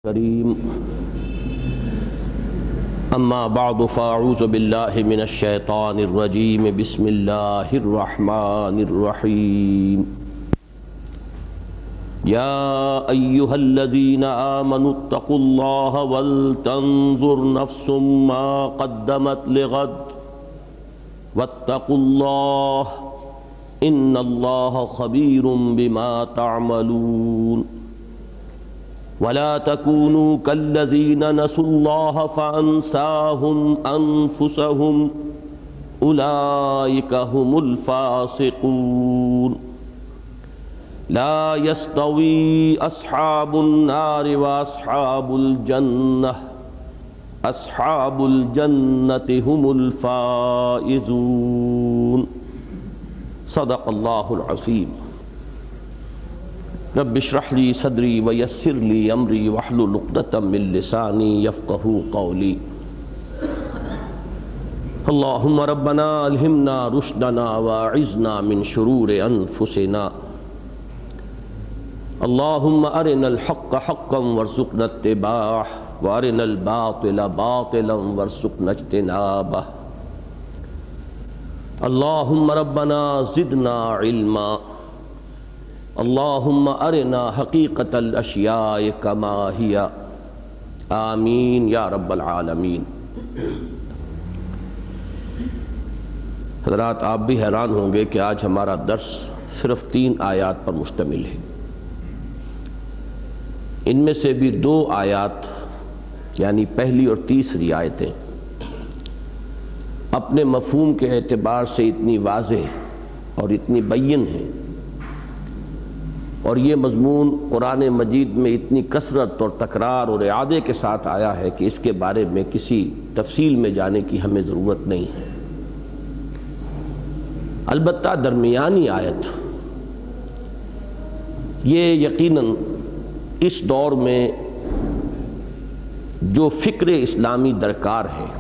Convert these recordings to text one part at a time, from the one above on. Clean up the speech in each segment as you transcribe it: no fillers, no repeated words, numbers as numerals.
کریم اما بعد فاعوذ باللہ من الشیطان الرجیم بسم اللہ الرحمن الرحیم یا ایہا الذین آمنوا اتقوا اللہ ولتنظر نفس ما قدمت لغد واتقوا اللہ ان اللہ خبیر بما تعملون ولا تكونوا كالذين نسوا الله فأنساهم أنفسهم أولئك هم الفاسقون لا يستوي أصحاب النار وأصحاب الجنة هم الفائزون صدق الله العظيم رب اشرح لي صدري ويسر لي امري واحلل عقدة من لساني يفقهوا قولي اللهم ربنا الهمنا رشدنا واعذنا من شرور انفسنا اللهم ارنا الحق حقا وارزقنا اتباعه وارنا الباطل باطلا وارزقنا اجتنابه اللهم ربنا زدنا علما اللہم ارنا حقیقت الاشیاء کما ہی آمین یا رب العالمین۔ حضرات آپ بھی حیران ہوں گے کہ آج ہمارا درس صرف 3 آیات پر مشتمل ہے۔ ان میں سے بھی 2 آیات یعنی پہلی اور تیسری آیتیں اپنے مفہوم کے اعتبار سے اتنی واضح اور اتنی بین ہیں اور یہ مضمون قرآن مجید میں اتنی کثرت اور تکرار اور اعادے کے ساتھ آیا ہے کہ اس کے بارے میں کسی تفصیل میں جانے کی ہمیں ضرورت نہیں ہے۔ البتہ درمیانی آیت یہ یقیناً اس دور میں جو فکر اسلامی درکار ہے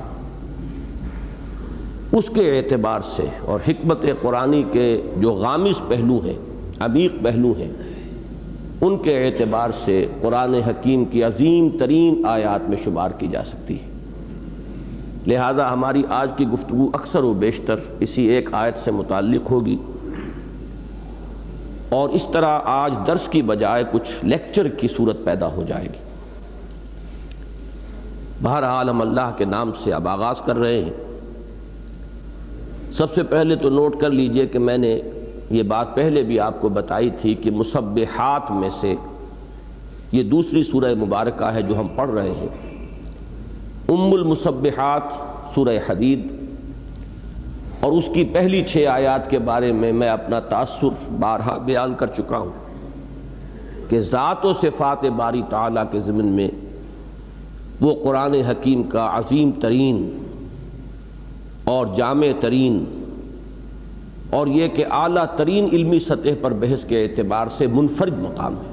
اس کے اعتبار سے اور حکمت قرآنی کے جو غامض پہلو ہیں، عمیق پہلو ہیں، ان کے اعتبار سے قرآن حکیم کی عظیم ترین آیات میں شمار کی جا سکتی ہے۔ لہذا ہماری آج کی گفتگو اکثر و بیشتر اسی ایک آیت سے متعلق ہوگی، اور اس طرح آج درس کی بجائے کچھ لیکچر کی صورت پیدا ہو جائے گی۔ بہرحال ہم اللہ کے نام سے اب آغاز کر رہے ہیں۔ سب سے پہلے تو نوٹ کر لیجئے کہ میں نے یہ بات پہلے بھی آپ کو بتائی تھی کہ مسبحات میں سے یہ دوسری سورہ مبارکہ ہے جو ہم پڑھ رہے ہیں۔ ام المسبحات سورہ حدید، اور اس کی پہلی 6 آیات کے بارے میں اپنا تاثر بارہا بیان کر چکا ہوں کہ ذات و صفات باری تعالیٰ کے ضمن میں وہ قرآن حکیم کا عظیم ترین اور جامع ترین اور یہ کہ اعلیٰ ترین علمی سطح پر بحث کے اعتبار سے منفرد مقام ہے۔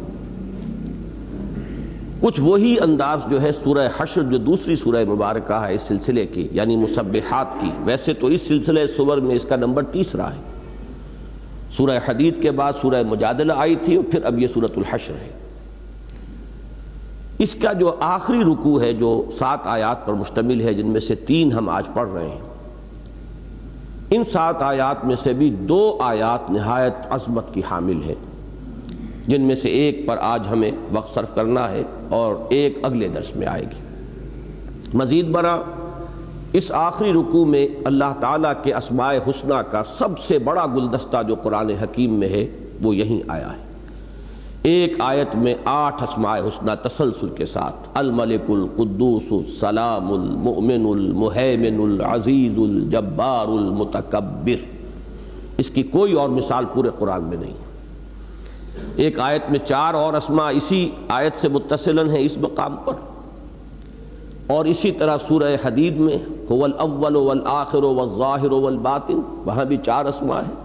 کچھ وہی انداز جو ہے سورہ حشر جو دوسری سورہ مبارکہ ہے اس سلسلے کی یعنی مسبحات کی، ویسے تو اس سلسلے سور میں اس کا نمبر 3 ہے۔ سورہ حدید کے بعد سورہ مجادلہ آئی تھی اور پھر اب یہ سورۃ الحشر ہے۔ اس کا جو آخری رکوع ہے جو 7 آیات پر مشتمل ہے، جن میں سے 3 ہم آج پڑھ رہے ہیں، ان 7 آیات میں سے بھی 2 آیات نہایت عظمت کی حامل ہیں، جن میں سے ایک پر آج ہمیں وقت صرف کرنا ہے اور ایک اگلے درس میں آئے گی۔ مزید برآں اس آخری رکوع میں اللہ تعالیٰ کے اسماء حسنہ کا سب سے بڑا گلدستہ جو قرآن حکیم میں ہے وہ یہیں آیا ہے۔ ایک آیت میں 8 اسماء حسنہ تسلسل کے ساتھ، الملک القدوس السلام المؤمن المہیمن العزیز الجبار المتکبر، اس کی کوئی اور مثال پورے قرآن میں نہیں۔ ایک آیت میں 4 اور اسماء اسی آیت سے متصلاً ہیں اس مقام پر، اور اسی طرح سورہ حدید میں هو الاول والآخر والظاہر والباطن، وہاں بھی 4 اسماء ہیں،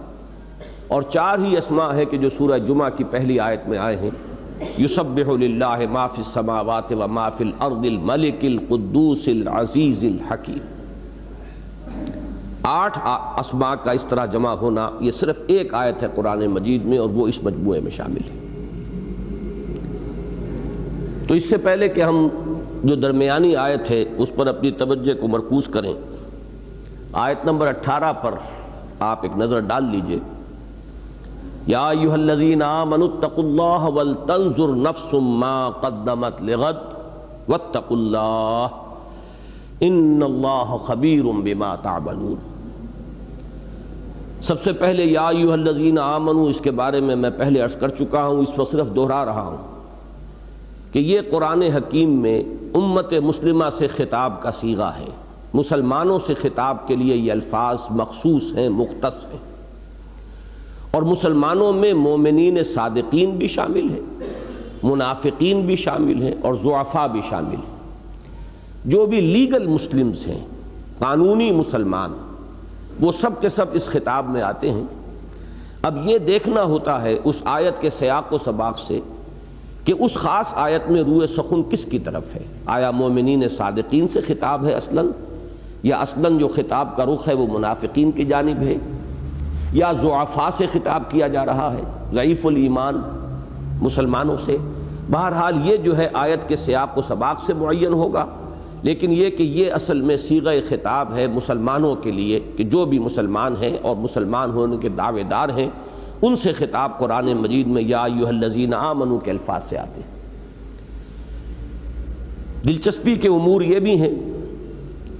اور 4 ہی اسماء ہے کہ جو سورہ جمعہ کی پہلی آیت میں آئے ہیں، یسبح للہ ما فی السماوات وما فی الارض الملک القدوس العزیز الحکیم۔ 8 اسماء کا اس طرح جمع ہونا یہ صرف ایک آیت ہے قرآن مجید میں، اور وہ اس مجموعے میں شامل ہے۔ تو اس سے پہلے کہ ہم جو درمیانی آیت ہے اس پر اپنی توجہ کو مرکوز کریں، آیت نمبر 18 پر آپ ایک نظر ڈال لیجئے۔ یا ایھا الذین آمنوا اتقوا اللہ ولتنظر نفس ما قدمت لغد واتقوا اللہ ان اللہ خبیر بما تعملون۔ سب سے پہلے یا ایھا الذین آمنوا، اس کے بارے میں پہلے عرض کر چکا ہوں، اس وقت صرف دہرا رہا ہوں کہ یہ قرآن حکیم میں امت مسلمہ سے خطاب کا صیغہ ہے، مسلمانوں سے خطاب کے لیے یہ الفاظ مخصوص ہیں، مختص ہیں، اور مسلمانوں میں مومنین صادقین بھی شامل ہیں، منافقین بھی شامل ہیں، اور ضعفاء بھی شامل ہیں۔ جو بھی لیگل مسلمز ہیں، قانونی مسلمان، وہ سب کے سب اس خطاب میں آتے ہیں۔ اب یہ دیکھنا ہوتا ہے اس آیت کے سیاق و سباق سے کہ اس خاص آیت میں روئے سخن کس کی طرف ہے۔ آیا مومنین صادقین سے خطاب ہے اصلاً، یا اصلاً جو خطاب کا رخ ہے وہ منافقین کی جانب ہے، یا ضعفاء سے خطاب کیا جا رہا ہے، ضعیف الایمان مسلمانوں سے؟ بہرحال یہ جو ہے آیت کے سیاق و سباق سے معین ہوگا، لیکن یہ کہ یہ اصل میں صیغہ خطاب ہے مسلمانوں کے لیے، کہ جو بھی مسلمان ہیں اور مسلمان ہونے کے دعوے دار ہیں، ان سے خطاب قرآن مجید میں یا ایھا الذین آمنوا کے الفاظ سے آتے ہیں۔ دلچسپی کے امور یہ بھی ہیں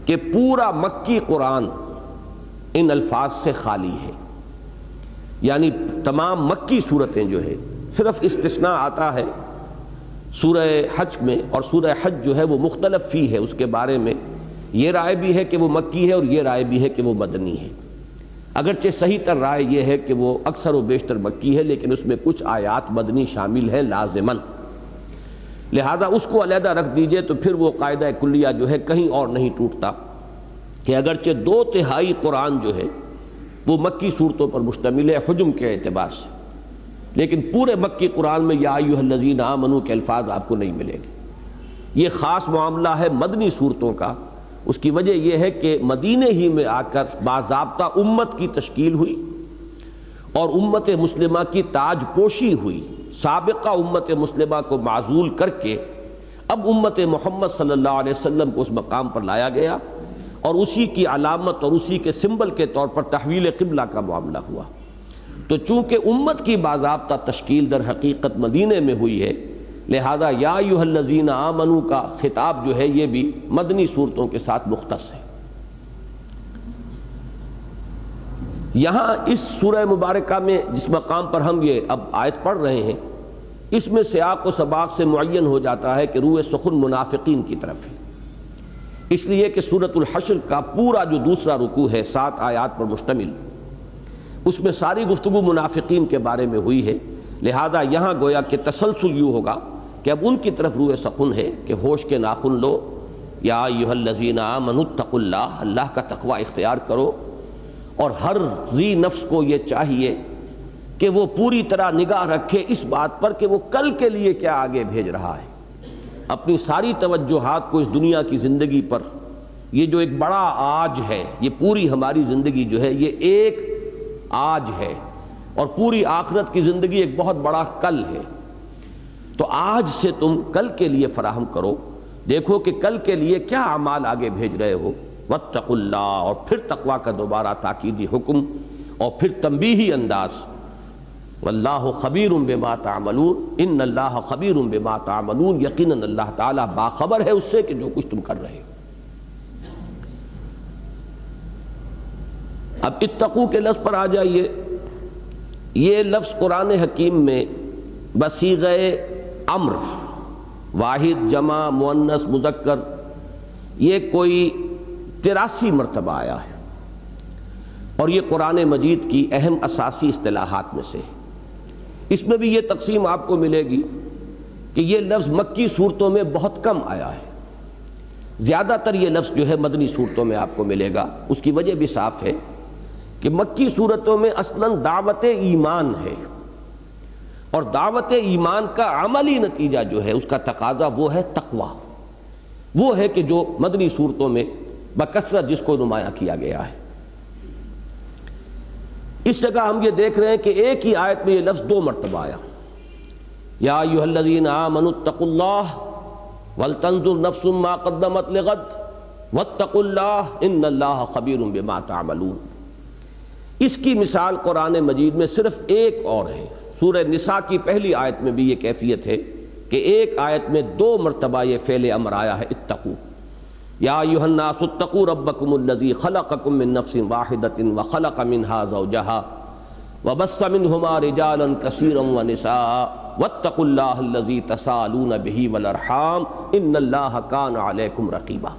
کہ پورا مکی قرآن ان الفاظ سے خالی ہے، یعنی تمام مکی صورتیں جو ہے، صرف استثناء آتا ہے سورہ حج میں، اور سورہ حج جو ہے وہ مختلف فی ہے، اس کے بارے میں یہ رائے بھی ہے کہ وہ مکی ہے اور یہ رائے بھی ہے کہ وہ مدنی ہے۔ اگرچہ صحیح تر رائے یہ ہے کہ وہ اکثر و بیشتر مکی ہے، لیکن اس میں کچھ آیات مدنی شامل ہیں لازماً، لہذا اس کو علیحدہ رکھ دیجئے تو پھر وہ قاعدہ کلیہ جو ہے کہیں اور نہیں ٹوٹتا کہ اگرچہ 2/3 قرآن جو ہے وہ مکی صورتوں پر مشتمل ہے حجم کے اعتبار سے، لیکن پورے مکی قرآن میں یا ایھا الذین آمنوا کے الفاظ آپ کو نہیں ملیں گے۔ یہ خاص معاملہ ہے مدنی صورتوں کا۔ اس کی وجہ یہ ہے کہ مدینے ہی میں آ کر باضابطہ امت کی تشکیل ہوئی اور امت مسلمہ کی تاج پوشی ہوئی، سابقہ امت مسلمہ کو معزول کر کے اب امت محمد صلی اللہ علیہ وسلم کو اس مقام پر لایا گیا، اور اسی کی علامت اور اسی کے سمبل کے طور پر تحویل قبلہ کا معاملہ ہوا۔ تو چونکہ امت کی باضابطہ تشکیل در حقیقت مدینے میں ہوئی ہے، لہذا یا ایھا الذین آمنوا کا خطاب جو ہے یہ بھی مدنی صورتوں کے ساتھ مختص ہے۔ یہاں اس سورہ مبارکہ میں جس مقام پر ہم یہ اب آیت پڑھ رہے ہیں، اس میں سیاق و سباق سے معین ہو جاتا ہے کہ روئے سخن منافقین کی طرف ہے، اس لیے کہ سورۃ الحشر کا پورا جو دوسرا رکوع ہے 7 آیات پر مشتمل، اس میں ساری گفتگو منافقین کے بارے میں ہوئی ہے، لہذا یہاں گویا کہ تسلسل یوں ہوگا کہ اب ان کی طرف روئے سخن ہے کہ ہوش کے ناخن لو، یا ایھا الذین آمنوا اتقوا اللہ، اللہ کا تقوی اختیار کرو، اور ہر ذی نفس کو یہ چاہیے کہ وہ پوری طرح نگاہ رکھے اس بات پر کہ وہ کل کے لیے کیا آگے بھیج رہا ہے۔ اپنی ساری توجہات کو اس دنیا کی زندگی پر، یہ جو ایک بڑا آج ہے، یہ پوری ہماری زندگی جو ہے یہ ایک آج ہے، اور پوری آخرت کی زندگی ایک بہت بڑا کل ہے۔ تو آج سے تم کل کے لیے فراہم کرو، دیکھو کہ کل کے لیے کیا اعمال آگے بھیج رہے ہو۔ واتقوا اللہ، اور پھر تقویٰ کا دوبارہ تاکیدی حکم، اور پھر تنبیہی انداز، واللہ خبیر بما تعملون، ان اللہ خبیر بما تعملون، یقیناً اللہ تعالیٰ باخبر ہے اس سے کہ جو کچھ تم کر رہے ہو۔ اب اتقوا کے لفظ پر آ جائیے۔ یہ لفظ قرآن حکیم میں بصیغہ امر، واحد جمع مؤنث مذکر، یہ کوئی 83 مرتبہ آیا ہے، اور یہ قرآن مجید کی اہم اساسی اصطلاحات میں سے۔ اس میں بھی یہ تقسیم آپ کو ملے گی کہ یہ لفظ مکی صورتوں میں بہت کم آیا ہے، زیادہ تر یہ لفظ جو ہے مدنی صورتوں میں آپ کو ملے گا۔ اس کی وجہ بھی صاف ہے کہ مکی صورتوں میں اصلاً دعوت ایمان ہے، اور دعوت ایمان کا عملی نتیجہ جو ہے اس کا تقاضا وہ ہے تقوی، وہ ہے کہ جو مدنی صورتوں میں بکثرت جس کو نمایاں کیا گیا ہے۔ اس جگہ ہم یہ دیکھ رہے ہیں کہ ایک ہی آیت میں یہ لفظ 2 مرتبہ آیا، یا ایھا الذین آمنوا اتقوا اللہ وَلْتَنظُرْ نَفْسٌ مَّا قَدَّمَتْ لِغَدٍ وَاتَّقُوا اللَّهَ إِنَّ اللَّهَ خَبِيرٌ بِمَا تَعْمَلُونَ۔ اس کی مثال قرآن مجید میں صرف ایک اور ہے۔ سورہ نساء کی پہلی آیت میں بھی یہ کیفیت ہے کہ ایک آیت میں 2 مرتبہ یہ فعل امر آیا ہے، اتقوا یا ایھا الناس اتقوا ربکم الذی خلقکم من نفس واحدۃ وخلق منها زوجها وبث منهما رجالا كثيرا ونساء واتقوا الله الذي تساءلون به والارحام ان الله كان عليكم رقيبا۔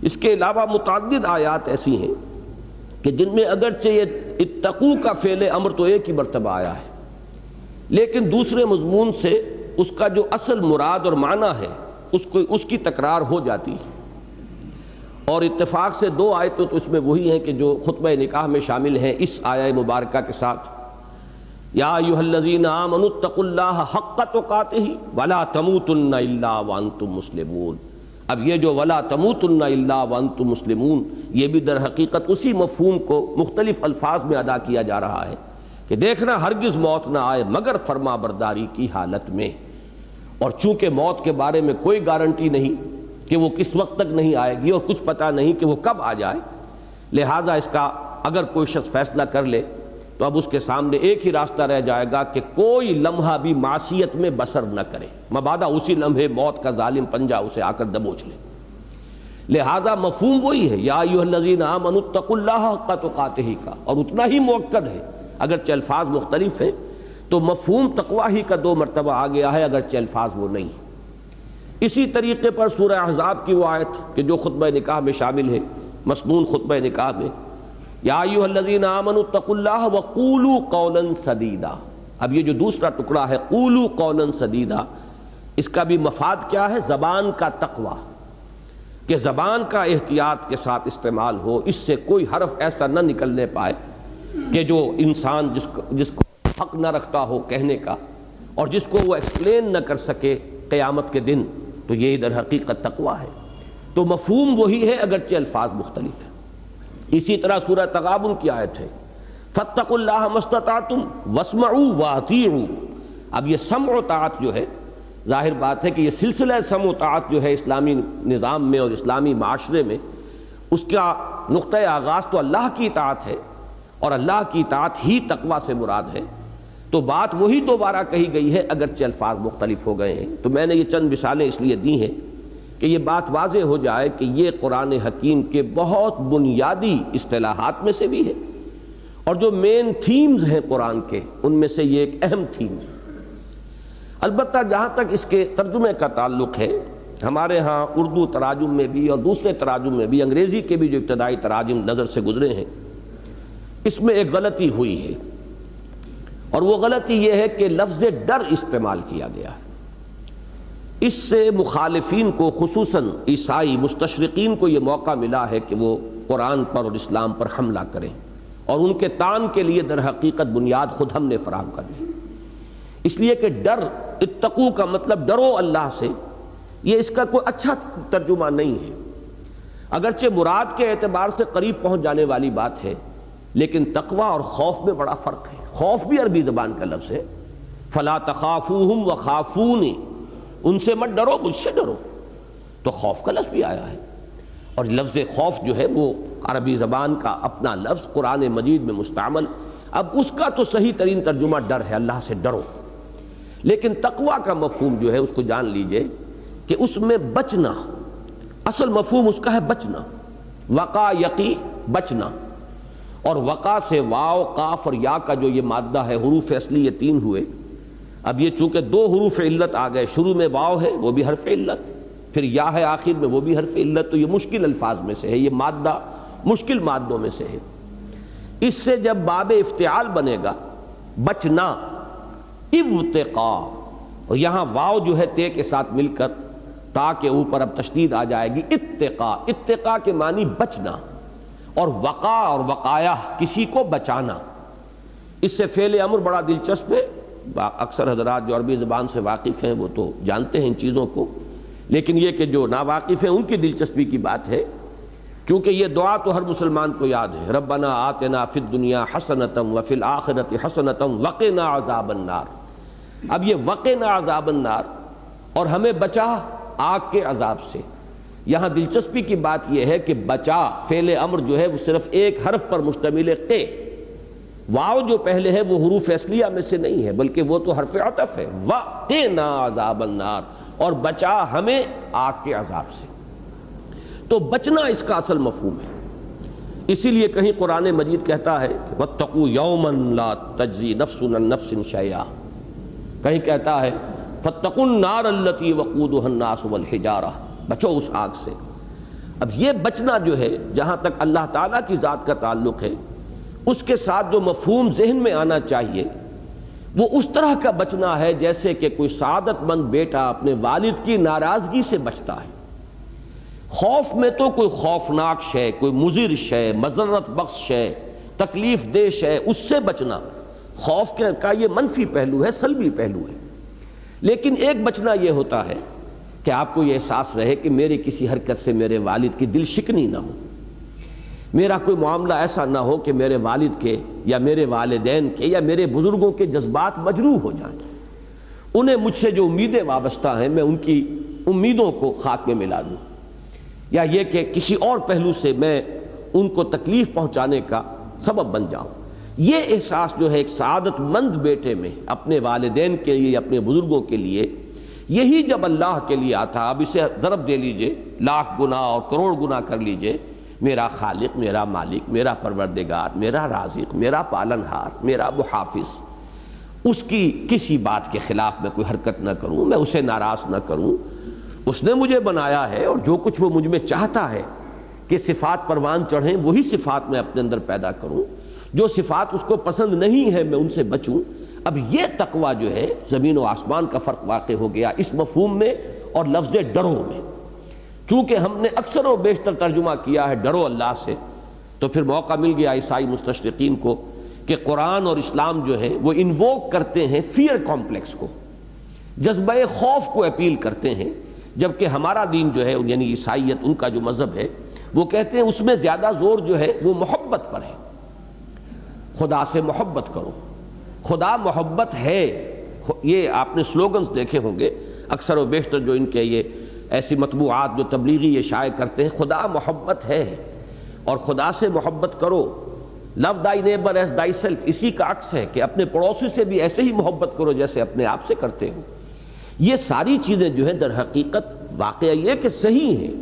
اس کے علاوہ متعدد آیات ایسی ہیں کہ جن میں اگرچہ یہ اتقو کا فعل امر تو ایک ہی مرتبہ آیا ہے، لیکن دوسرے مضمون سے اس کا جو اصل مراد اور معنی ہے اس کی تکرار ہو جاتی ہے، اور اتفاق سے 2 آیتیں تو اس میں وہی ہیں کہ جو خطبہ نکاح میں شامل ہیں اس آیہ مبارکہ کے ساتھ۔ یا ایھا الذین آمنوا اتقوا اللہ حق تقاتہ ولا تموتن الا وانتم مسلمون۔ اب یہ جو ولا تموتن الا وانتم مسلمون، یہ بھی در حقیقت اسی مفہوم کو مختلف الفاظ میں ادا کیا جا رہا ہے کہ دیکھنا ہرگز موت نہ آئے مگر فرما برداری کی حالت میں۔ اور چونکہ موت کے بارے میں کوئی گارنٹی نہیں کہ وہ کس وقت تک نہیں آئے گی اور کچھ پتہ نہیں کہ وہ کب آ جائے، لہٰذا اس کا اگر کوئی شخص فیصلہ کر لے تو اب اس کے سامنے ایک ہی راستہ رہ جائے گا کہ کوئی لمحہ بھی معصیت میں بسر نہ کرے، مبادا اسی لمحے موت کا ظالم پنجہ اسے آ کر دبوچ لے۔ لہذا مفہوم وہی ہے، یا ایھا الذین آمنوا اتقوا اللہ حق تقاتہ کا، اور اتنا ہی مؤکد ہے، اگرچہ الفاظ مختلف ہیں تو مفہوم تقویٰ ہی کا 2 مرتبہ آ گیا ہے اگرچہ الفاظ وہ نہیں۔ اسی طریقے پر سورہ احزاب کی وہ آیت کہ جو خطبہ نکاح میں شامل ہے، مسنون خطبہ نکاح میں، یا ایھا الذین آمنوا اتقوا اللہ وقولوا قولا سدیدا۔ اب یہ جو دوسرا ٹکڑا ہے قولوا قولا سدیدا، اس کا بھی مفاد کیا ہے؟ زبان کا تقویٰ، کہ زبان کا احتیاط کے ساتھ استعمال ہو، اس سے کوئی حرف ایسا نہ نکلنے پائے کہ جو انسان جس کو حق نہ رکھتا ہو کہنے کا اور جس کو وہ ایکسپلین نہ کر سکے قیامت کے دن، تو یہ در حقیقت تقویٰ ہے۔ تو مفہوم وہی ہے اگرچہ الفاظ مختلف ہیں۔ اسی طرح سورہ تغابن کی آیت ہے فاتقوا اللہ ما استطعتم واسمعوا واطیعوا۔ اب یہ سمع و طاعت جو ہے، ظاہر بات ہے کہ یہ سلسلہ سمع و طاعت جو ہے اسلامی نظام میں اور اسلامی معاشرے میں، اس کا نقطۂ آغاز تو اللہ کی اطاعت ہے، اور اللہ کی اطاعت ہی تقویٰ سے مراد ہے، تو بات وہی دوبارہ کہی گئی ہے اگرچہ الفاظ مختلف ہو گئے ہیں۔ تو میں نے یہ چند مثالیں اس لیے دی ہیں کہ یہ بات واضح ہو جائے کہ یہ قرآن حکیم کے بہت بنیادی اصطلاحات میں سے بھی ہے، اور جو مین تھیمز ہیں قرآن کے ان میں سے یہ ایک اہم تھیم ہے۔ البتہ جہاں تک اس کے ترجمے کا تعلق ہے، ہمارے ہاں اردو تراجم میں بھی اور دوسرے تراجم میں بھی، انگریزی کے بھی جو ابتدائی تراجم نظر سے گزرے ہیں، اس میں ایک غلطی ہوئی ہے، اور وہ غلطی یہ ہے کہ لفظ ڈر استعمال کیا گیا ہے۔ اس سے مخالفین کو، خصوصاً عیسائی مستشرقین کو، یہ موقع ملا ہے کہ وہ قرآن پر اور اسلام پر حملہ کریں، اور ان کے طعن کے لیے در حقیقت بنیاد خود ہم نے فراہم کر دی، اس لیے کہ ڈر، اتقو کا مطلب ڈرو اللہ سے، یہ اس کا کوئی اچھا ترجمہ نہیں ہے، اگرچہ مراد کے اعتبار سے قریب پہنچ جانے والی بات ہے، لیکن تقویٰ اور خوف میں بڑا فرق ہے۔ خوف بھی عربی زبان کا لفظ ہے، فلا تخافوہم وخافونی، ان سے مت ڈرو، مجھ سے ڈرو، تو خوف کا لفظ بھی آیا ہے، اور لفظ خوف جو ہے وہ عربی زبان کا اپنا لفظ قرآن مجید میں مستعمل، اب اس کا تو صحیح ترین ترجمہ ڈر ہے، اللہ سے ڈرو، لیکن تقویٰ کا مفہوم جو ہے اس کو جان لیجئے کہ اس میں بچنا، اصل مفہوم اس کا ہے بچنا، وقا یقی، بچنا، اور وقا سے واو، قاف اور یا کا جو یہ مادہ ہے، حروف اصلی یہ 3 ہوئے، اب یہ چونکہ 2 حروف علت آ گئے، شروع میں واو ہے وہ بھی حرف علت، پھر یا ہے آخر میں وہ بھی حرف علت، تو یہ مشکل الفاظ میں سے ہے، یہ مادہ مشکل مادوں میں سے ہے۔ اس سے جب باب افتعال بنے گا بچنا، ابتقا، اور یہاں واو جو ہے تے کے ساتھ مل کر تا کے اوپر اب تشدید آ جائے گی، اتقا، اتقا کے معنی بچنا، اور وقا اور وقایا کسی کو بچانا۔ اس سے فعل امر بڑا دلچسپ ہے، اکثر حضرات جو عربی زبان سے واقف ہیں وہ تو جانتے ہیں ان چیزوں کو، لیکن یہ کہ جو ناواقف ہیں ان کی دلچسپی کی بات ہے، کیونکہ یہ دعا تو ہر مسلمان کو یاد ہے، ربنا آتنا فی الدنیا حسنۃ وفی الآخرۃ حسنۃ وقنا عذاب النار۔ اب یہ وقنا عذاب النار اور ہمیں بچا آگ کے عذاب سے۔ یہاں دلچسپی کی بات یہ ہے کہ بچا فعل امر جو ہے وہ صرف ایک حرف پر مشتمل ہے، قے۔ واو جو پہلے ہے وہ حروف اصلیہ میں سے نہیں ہے بلکہ وہ تو حرف عطف ہے، وَقِنَا عَذَابَ النَّارِ، اور بچا ہمیں آگ کے عذاب سے۔ تو بچنا اس کا اصل مفہوم ہے۔ اسی لیے کہیں قرآن مجید کہتا ہے وَاتَّقُوا يَوْمًا لَا تَجْزِي نَفْسٌ عَن نَفْسٍ شَيْئًا، کہیں کہتا ہے فَاتَّقُوا النَّارَ الَّتِي وَقُودُهَا النَّاسُ وَالْحِجَارَةُ، بچو اس آگ سے۔ اب یہ بچنا جو ہے جہاں تک اللہ تعالیٰ کی ذات کا تعلق ہے، اس کے ساتھ جو مفہوم ذہن میں آنا چاہیے وہ اس طرح کا بچنا ہے جیسے کہ کوئی سعادت مند بیٹا اپنے والد کی ناراضگی سے بچتا ہے۔ خوف میں تو کوئی خوفناک شے، کوئی مضر شے، مضرت بخش شے، تکلیف دہ شے، اس سے بچنا خوف کا یہ منفی پہلو ہے، سلبی پہلو ہے۔ لیکن ایک بچنا یہ ہوتا ہے کہ آپ کو یہ احساس رہے کہ میری کسی حرکت سے میرے والد کی دل شکنی نہ ہو، میرا کوئی معاملہ ایسا نہ ہو کہ میرے والد کے یا میرے والدین کے یا میرے بزرگوں کے جذبات مجروح ہو جائیں، انہیں مجھ سے جو امیدیں وابستہ ہیں میں ان کی امیدوں کو خاک میں ملا دوں، یا یہ کہ کسی اور پہلو سے میں ان کو تکلیف پہنچانے کا سبب بن جاؤں۔ یہ احساس جو ہے ایک سعادت مند بیٹے میں اپنے والدین کے لیے، اپنے بزرگوں کے لیے، یہی جب اللہ کے لیے آتا، اب اسے ضرب دے لیجئے، لاکھ گنا اور کروڑ گنا کر لیجئے، میرا خالق، میرا مالک، میرا پروردگار، میرا رازق، میرا پالنہار، میرا محافظ، اس کی کسی بات کے خلاف میں کوئی حرکت نہ کروں، میں اسے ناراض نہ کروں، اس نے مجھے بنایا ہے اور جو کچھ وہ مجھ میں چاہتا ہے کہ صفات پروان چڑھیں وہی صفات میں اپنے اندر پیدا کروں، جو صفات اس کو پسند نہیں ہے میں ان سے بچوں۔ اب یہ تقویٰ جو ہے زمین و آسمان کا فرق واقع ہو گیا اس مفہوم میں اور لفظ ڈرو میں۔ چونکہ ہم نے اکثر و بیشتر ترجمہ کیا ہے ڈرو اللہ سے، تو پھر موقع مل گیا عیسائی مستشرقین کو کہ قرآن اور اسلام جو ہے وہ انووک کرتے ہیں فیئر کمپلیکس کو، جذبہ خوف کو اپیل کرتے ہیں، جبکہ ہمارا دین جو ہے یعنی عیسائیت، ان کا جو مذہب ہے، وہ کہتے ہیں اس میں زیادہ زور جو ہے وہ محبت پر ہے۔ خدا سے محبت کرو، خدا محبت ہے۔ یہ آپ نے سلوگنز دیکھے ہوں گے اکثر و بیشتر جو ان کے یہ ایسی مطبوعات جو تبلیغی یہ شائع کرتے ہیں، خدا محبت ہے اور خدا سے محبت کرو۔ لو دائی نیبر ایز دائی سیلف، اسی کا عکس ہے کہ اپنے پڑوسی سے بھی ایسے ہی محبت کرو جیسے اپنے آپ سے کرتے ہو۔ یہ ساری چیزیں جو ہیں در حقیقت واقعہ یہ کہ صحیح ہیں،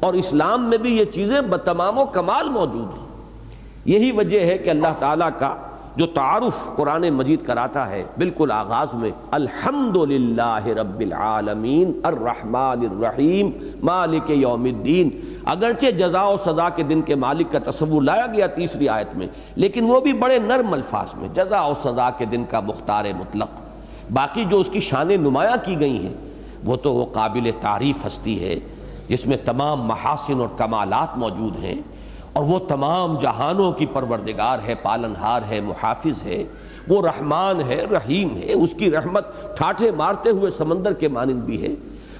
اور اسلام میں بھی یہ چیزیں بتمام و کمال موجود ہیں۔ یہی وجہ ہے کہ اللہ تعالیٰ کا جو تعارف قرآن مجید کراتا ہے بالکل آغاز میں، الحمدللہ رب العالمین الرحمن الرحیم مالک یوم الدین، اگرچہ جزا و سزا کے دن کے مالک کا تصور لایا گیا تیسری آیت میں، لیکن وہ بھی بڑے نرم الفاظ میں، جزا و سزا کے دن کا مختار مطلق۔ باقی جو اس کی شان نمایاں کی گئی ہیں وہ تو وہ قابل تعریف ہستی ہے جس میں تمام محاسن اور کمالات موجود ہیں، اور وہ تمام جہانوں کی پروردگار ہے، پالنہار ہے، محافظ ہے، وہ رحمان ہے، رحیم ہے، اس کی رحمت ٹھاٹھے مارتے ہوئے سمندر کے مانند بھی ہے،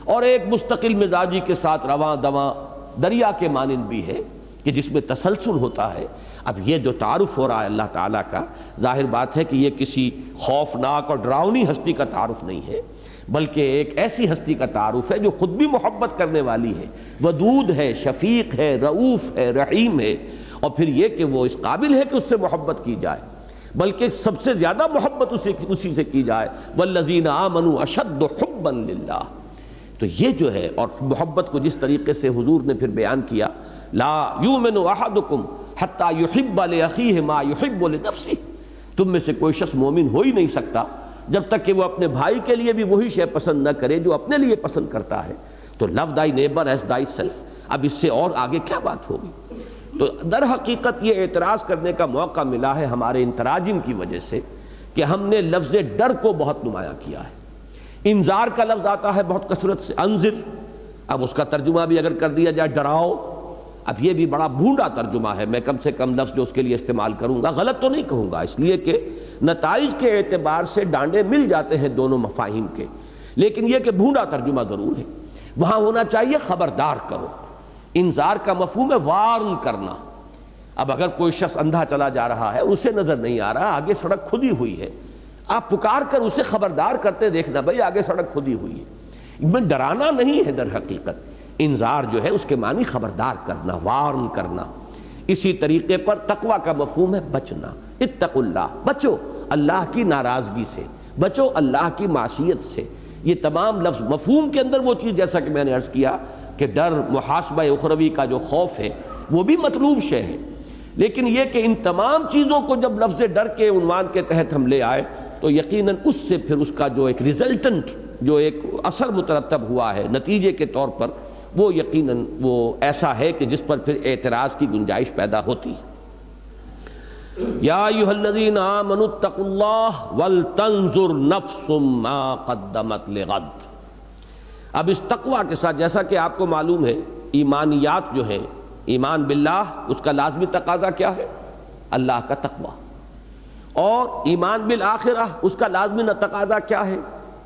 اور ایک مستقل مزاجی کے ساتھ رواں دواں دریا کے مانند بھی ہے کہ جس میں تسلسل ہوتا ہے۔ اب یہ جو تعارف ہو رہا ہے اللہ تعالیٰ کا، ظاہر بات ہے کہ یہ کسی خوفناک اور ڈراؤنی ہستی کا تعارف نہیں ہے، بلکہ ایک ایسی ہستی کا تعارف ہے جو خود بھی محبت کرنے والی ہے، ودود ہے، شفیق ہے، رؤوف ہے، رحیم ہے، اور پھر یہ کہ وہ اس قابل ہے کہ اس سے محبت کی جائے، بلکہ سب سے زیادہ محبت اسی سے کی جائے، والذین آمنوا اشد حبا للہ۔ تو یہ جو ہے، اور محبت کو جس طریقے سے حضور نے پھر بیان کیا، لا یؤمن احدکم حتی یحب لاخیہ ما یحب لنفسہ، تم میں سے کوئی شخص مومن ہو ہی نہیں سکتا جب تک کہ وہ اپنے بھائی کے لیے بھی وہی شے پسند نہ کرے جو اپنے لیے پسند کرتا ہے۔ تو لو دائی نیبر ایز دائی سیلف، اب اس سے اور آگے کیا بات ہوگی؟ تو در حقیقت یہ اعتراض کرنے کا موقع ملا ہے ہمارے ان تراجم کی وجہ سے کہ ہم نے لفظ ڈر کو بہت نمایاں کیا ہے۔ انذار کا لفظ آتا ہے بہت کثرت سے، انذر، اب اس کا ترجمہ بھی اگر کر دیا جائے ڈراؤ، اب یہ بھی بڑا بھونڈا ترجمہ ہے، میں کم سے کم لفظ جو اس کے لیے استعمال کروں گا غلط تو نہیں کہوں گا، اس لیے کہ نتائج کے اعتبار سے ڈانڈے مل جاتے ہیں دونوں مفاہیم کے، لیکن یہ کہ بھونڈا ترجمہ ضرور ہے۔ وہاں ہونا چاہیے خبردار کرو۔ انذار کا مفہوم ہے وارن کرنا۔ اب اگر کوئی شخص اندھا چلا جا رہا ہے، اسے نظر نہیں آ رہا، آگے سڑک کھدی ہوئی ہے، آپ پکار کر اسے خبردار کرتے دیکھنا بھئی آگے سڑک کھدی ہوئی ہے۔ میں ڈرانا نہیں ہے، در حقیقت انذار جو ہے اس کے معنی خبردار کرنا، وارن کرنا۔ اسی طریقے پر تقوی کا مفہوم ہے بچنا، اتقوا اللہ، بچو اللہ کی ناراضگی سے، بچو اللہ کی معصیت سے۔ یہ تمام لفظ مفہوم کے اندر وہ چیز، جیسا کہ میں نے عرض کیا کہ ڈر، محاسبہ اخروی کا جو خوف ہے وہ بھی مطلوب شے ہے، لیکن یہ کہ ان تمام چیزوں کو جب لفظ ڈر کے عنوان کے تحت ہم لے آئے تو یقیناً اس سے پھر اس کا جو ایک ریزلٹنٹ، جو ایک اثر مترتب ہوا ہے نتیجے کے طور پر، وہ یقیناً وہ ایسا ہے کہ جس پر پھر اعتراض کی گنجائش پیدا ہوتی ہے۔ یا ایھا الذین آمنوا اتقوا اللہ ولتنظر نفس ما قدمت لغد۔ اب اس تقوی کے ساتھ، جیسا کہ آپ کو معلوم ہے ایمانیات جو ہیں، ایمان باللہ اس کا لازمی تقاضا کیا ہے؟ اللہ کا تقوی۔ اور ایمان بالآخرہ اس کا لازمی تقاضا کیا ہے؟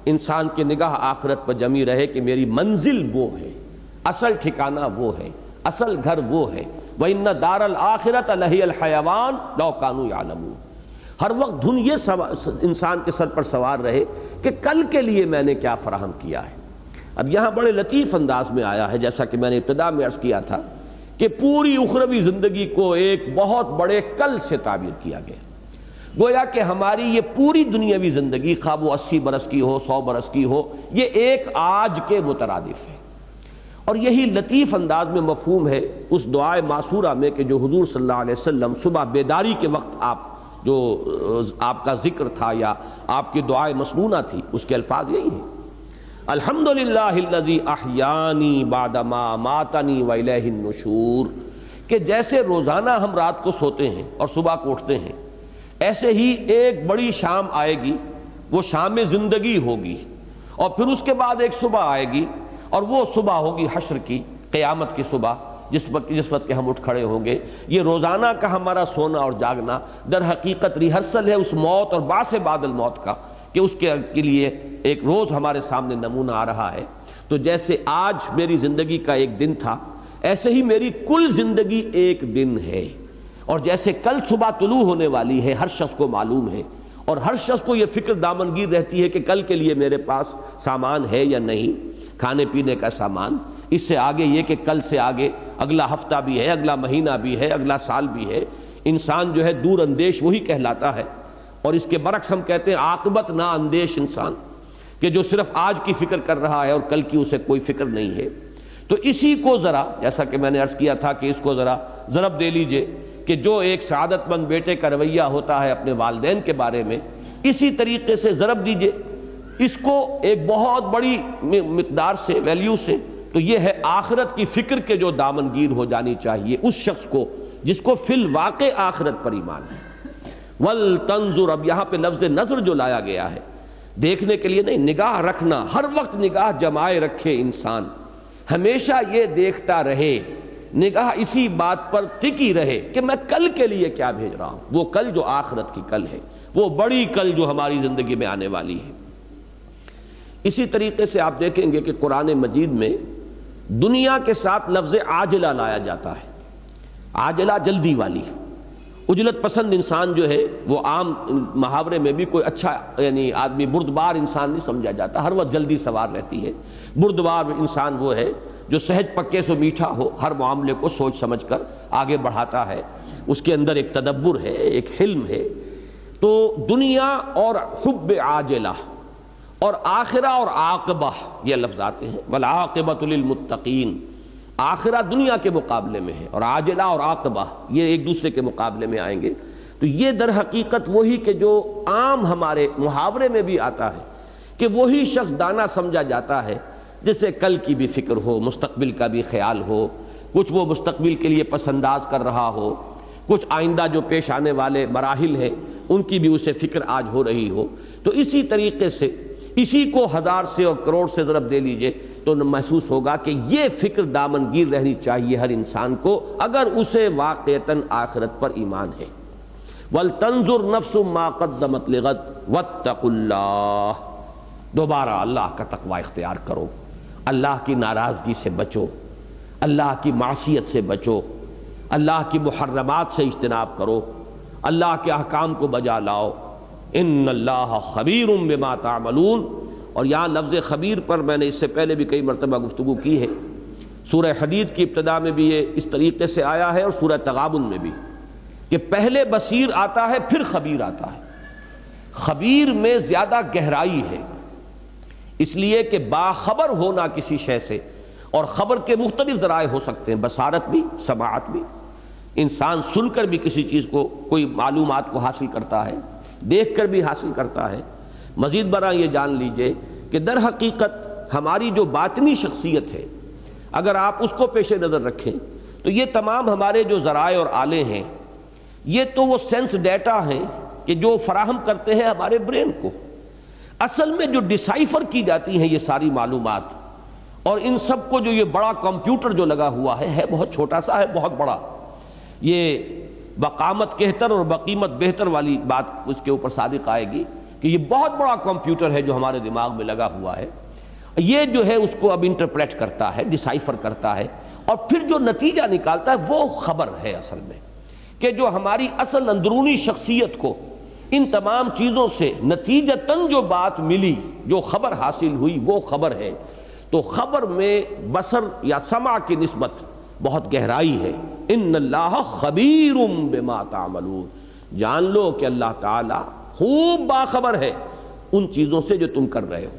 انسان کی نگاہ آخرت پر جمی رہے کہ میری منزل وہ ہے، اصل ٹھکانہ وہ ہے، اصل گھر وہ ہے۔ وَإِنَّ دَارَ الْآخِرَةَ لَهِيَ الْحَيَوَانُ لَوْ كَانُوا يَعْلَمُونَ۔ ہر وقت دھن یہ انسان کے سر پر سوار رہے کہ کل کے لیے میں نے کیا فراہم کیا ہے۔ اب یہاں بڑے لطیف انداز میں آیا ہے، جیسا کہ میں نے ابتدا میں عرض کیا تھا کہ پوری اخروی زندگی کو ایک بہت بڑے کل سے تعبیر کیا گیا، گویا کہ ہماری یہ پوری دنیاوی زندگی، خواہ وہ 80 برس کی ہو، 100 برس کی ہو، یہ ایک آج کے مترادف ہے۔ اور یہی لطیف انداز میں مفہوم ہے اس دعائے معصورہ میں کہ جو حضور صلی اللہ علیہ وسلم صبح بیداری کے وقت آپ کا ذکر تھا یا آپ کی دعائے مسنونہ تھی، اس کے الفاظ یہی ہیں: الحمدللہ الذی احیانی بعد ما اماتنی والیہ النشور، کہ جیسے روزانہ ہم رات کو سوتے ہیں اور صبح کو اٹھتے ہیں، ایسے ہی ایک بڑی شام آئے گی، وہ شام زندگی ہوگی، اور پھر اس کے بعد ایک صبح آئے گی، اور وہ صبح ہوگی حشر کی، قیامت کی صبح، جس وقت کے ہم اٹھ کھڑے ہوں گے۔ یہ روزانہ کا ہمارا سونا اور جاگنا در حقیقت ریہرسل ہے اس موت اور بعث بعد الموت کا، کہ اس کے لیے ایک روز ہمارے سامنے نمونہ آ رہا ہے۔ تو جیسے آج میری زندگی کا ایک دن تھا، ایسے ہی میری کل زندگی ایک دن ہے، اور جیسے کل صبح طلوع ہونے والی ہے ہر شخص کو معلوم ہے، اور ہر شخص کو یہ فکر دامنگیر رہتی ہے کہ کل کے لیے میرے پاس سامان ہے یا نہیں، کھانے پینے کا سامان۔ اس سے آگے یہ کہ کل سے آگے اگلا ہفتہ بھی ہے، اگلا مہینہ بھی ہے، اگلا سال بھی ہے۔ انسان جو ہے دور اندیش وہی کہلاتا ہے، اور اس کے برعکس ہم کہتے ہیں عاقبت نا اندیش انسان، کہ جو صرف آج کی فکر کر رہا ہے اور کل کی اسے کوئی فکر نہیں ہے۔ تو اسی کو ذرا، جیسا کہ میں نے عرض کیا تھا کہ اس کو ذرا ضرب دے لیجئے کہ جو ایک سعادت مند بیٹے کا رویہ ہوتا ہے اپنے والدین کے بارے میں، اسی طریقے سے ضرب دیجئے اس کو ایک بہت بڑی مقدار سے، ویلیو سے، تو یہ ہے آخرت کی فکر کے جو دامنگیر ہو جانی چاہیے اس شخص کو جس کو فی الواقع آخرت پر ایمان ہے۔ وَلْتَنْظُرْ، اب یہاں پہ لفظ نظر جو لایا گیا ہے، دیکھنے کے لیے نہیں، نگاہ رکھنا، ہر وقت نگاہ جمائے رکھے انسان، ہمیشہ یہ دیکھتا رہے، نگاہ اسی بات پر ٹکی رہے کہ میں کل کے لیے کیا بھیج رہا ہوں، وہ کل جو آخرت کی کل ہے، وہ بڑی کل جو ہماری زندگی میں آنے والی ہے۔ اسی طریقے سے آپ دیکھیں گے کہ قرآن مجید میں دنیا کے ساتھ لفظ عاجلہ لایا جاتا ہے، عاجلہ جلدی والی۔ عجلت پسند انسان جو ہے وہ عام محاورے میں بھی کوئی اچھا یعنی آدمی بردبار انسان نہیں سمجھا جاتا، ہر وقت جلدی سوار رہتی ہے۔ بردبار انسان وہ ہے جو سہج پکے سے میٹھا ہو، ہر معاملے کو سوچ سمجھ کر آگے بڑھاتا ہے، اس کے اندر ایک تدبر ہے، ایک حلم ہے۔ تو دنیا اور حب عاجلہ اور آخرہ اور عاقبہ یہ لفظ آتے ہیں، والعاقبۃ للمتقین، آخرہ دنیا کے مقابلے میں ہے اور عاجلہ اور عاقبہ یہ ایک دوسرے کے مقابلے میں آئیں گے۔ تو یہ در حقیقت وہی کہ جو عام ہمارے محاورے میں بھی آتا ہے کہ وہی شخص دانا سمجھا جاتا ہے جسے کل کی بھی فکر ہو، مستقبل کا بھی خیال ہو، کچھ وہ مستقبل کے لیے پس انداز کر رہا ہو، کچھ آئندہ جو پیش آنے والے مراحل ہیں ان کی بھی اسے فکر آج ہو رہی ہو۔ تو اسی طریقے سے اسی کو ہزار سے اور کروڑ سے ضرب دے لیجئے تو محسوس ہوگا کہ یہ فکر دامنگیر رہنی چاہیے ہر انسان کو اگر اسے واقعتاً آخرت پر ایمان ہے۔ وَلْتَنْظُرْ نَفْسٌ مَا قَدَّمَتْ لِغَدٍ وَاتَّقُوا اللَّهَ، دوبارہ اللہ کا تقوی اختیار کرو، اللہ کی ناراضگی سے بچو، اللہ کی معصیت سے بچو، اللہ کی محرمات سے اجتناب کرو، اللہ کے احکام کو بجا لاؤ۔ ان اللہ خبیر بما تعملون، اور یہاں لفظ خبیر پر میں نے اس سے پہلے بھی کئی مرتبہ گفتگو کی ہے، سورہ حدید کی ابتدا میں بھی یہ اس طریقے سے آیا ہے اور سورہ تغابن میں بھی، کہ پہلے بصیر آتا ہے پھر خبیر آتا ہے۔ خبیر میں زیادہ گہرائی ہے، اس لیے کہ باخبر ہونا کسی شے سے، اور خبر کے مختلف ذرائع ہو سکتے ہیں، بصارت بھی، سماعت بھی، انسان سن کر بھی کسی چیز کو، کوئی معلومات کو حاصل کرتا ہے، دیکھ کر بھی حاصل کرتا ہے۔ مزید برآں یہ جان لیجئے کہ در حقیقت ہماری جو باطنی شخصیت ہے، اگر آپ اس کو پیش نظر رکھیں تو یہ تمام ہمارے جو ذرائع اور آلے ہیں، یہ تو وہ سینس ڈیٹا ہیں کہ جو فراہم کرتے ہیں ہمارے برین کو۔ اصل میں جو ڈیسائفر کی جاتی ہیں یہ ساری معلومات، اور ان سب کو جو یہ بڑا کمپیوٹر جو لگا ہوا ہے بہت چھوٹا سا ہے، بہت بڑا، یہ بقامت کہتر اور بقیمت بہتر والی بات اس کے اوپر صادق آئے گی کہ یہ بہت بڑا کمپیوٹر ہے جو ہمارے دماغ میں لگا ہوا ہے۔ یہ جو ہے اس کو اب انٹرپریٹ کرتا ہے، ڈیسائفر کرتا ہے، اور پھر جو نتیجہ نکالتا ہے وہ خبر ہے اصل میں، کہ جو ہماری اصل اندرونی شخصیت کو ان تمام چیزوں سے نتیجتاً جو بات ملی، جو خبر حاصل ہوئی وہ خبر ہے۔ تو خبر میں بصر یا سمع کی نسبت بہت گہرائی ہے۔ ان اللہ خبیر بما تعملون، جان لو کہ اللہ تعالی خوب باخبر ہے ان چیزوں سے جو تم کر رہے ہو۔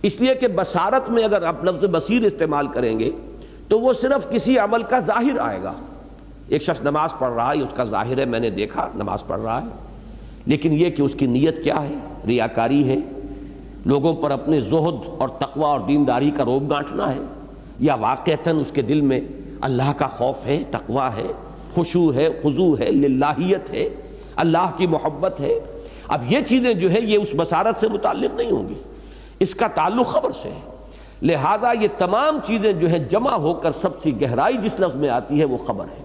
اس لیے کہ بصارت میں اگر آپ لفظ بصیر استعمال کریں گے تو وہ صرف کسی عمل کا ظاہر آئے گا۔ ایک شخص نماز پڑھ رہا ہے، اس کا ظاہر ہے میں نے دیکھا نماز پڑھ رہا ہے، لیکن یہ کہ اس کی نیت کیا ہے، ریاکاری ہے، لوگوں پر اپنے زہد اور تقوی اور دینداری کا روب گانٹنا ہے، یا واقعتاً اس کے دل میں اللہ کا خوف ہے، تقوی ہے، خشوع ہے، خضوع ہے، للہیت ہے، اللہ کی محبت ہے۔ اب یہ چیزیں جو ہے یہ اس بصارت سے متعلق نہیں ہوں گی، اس کا تعلق خبر سے ہے۔ لہذا یہ تمام چیزیں جو ہے جمع ہو کر سب سے گہرائی جس لفظ میں آتی ہے وہ خبر ہے۔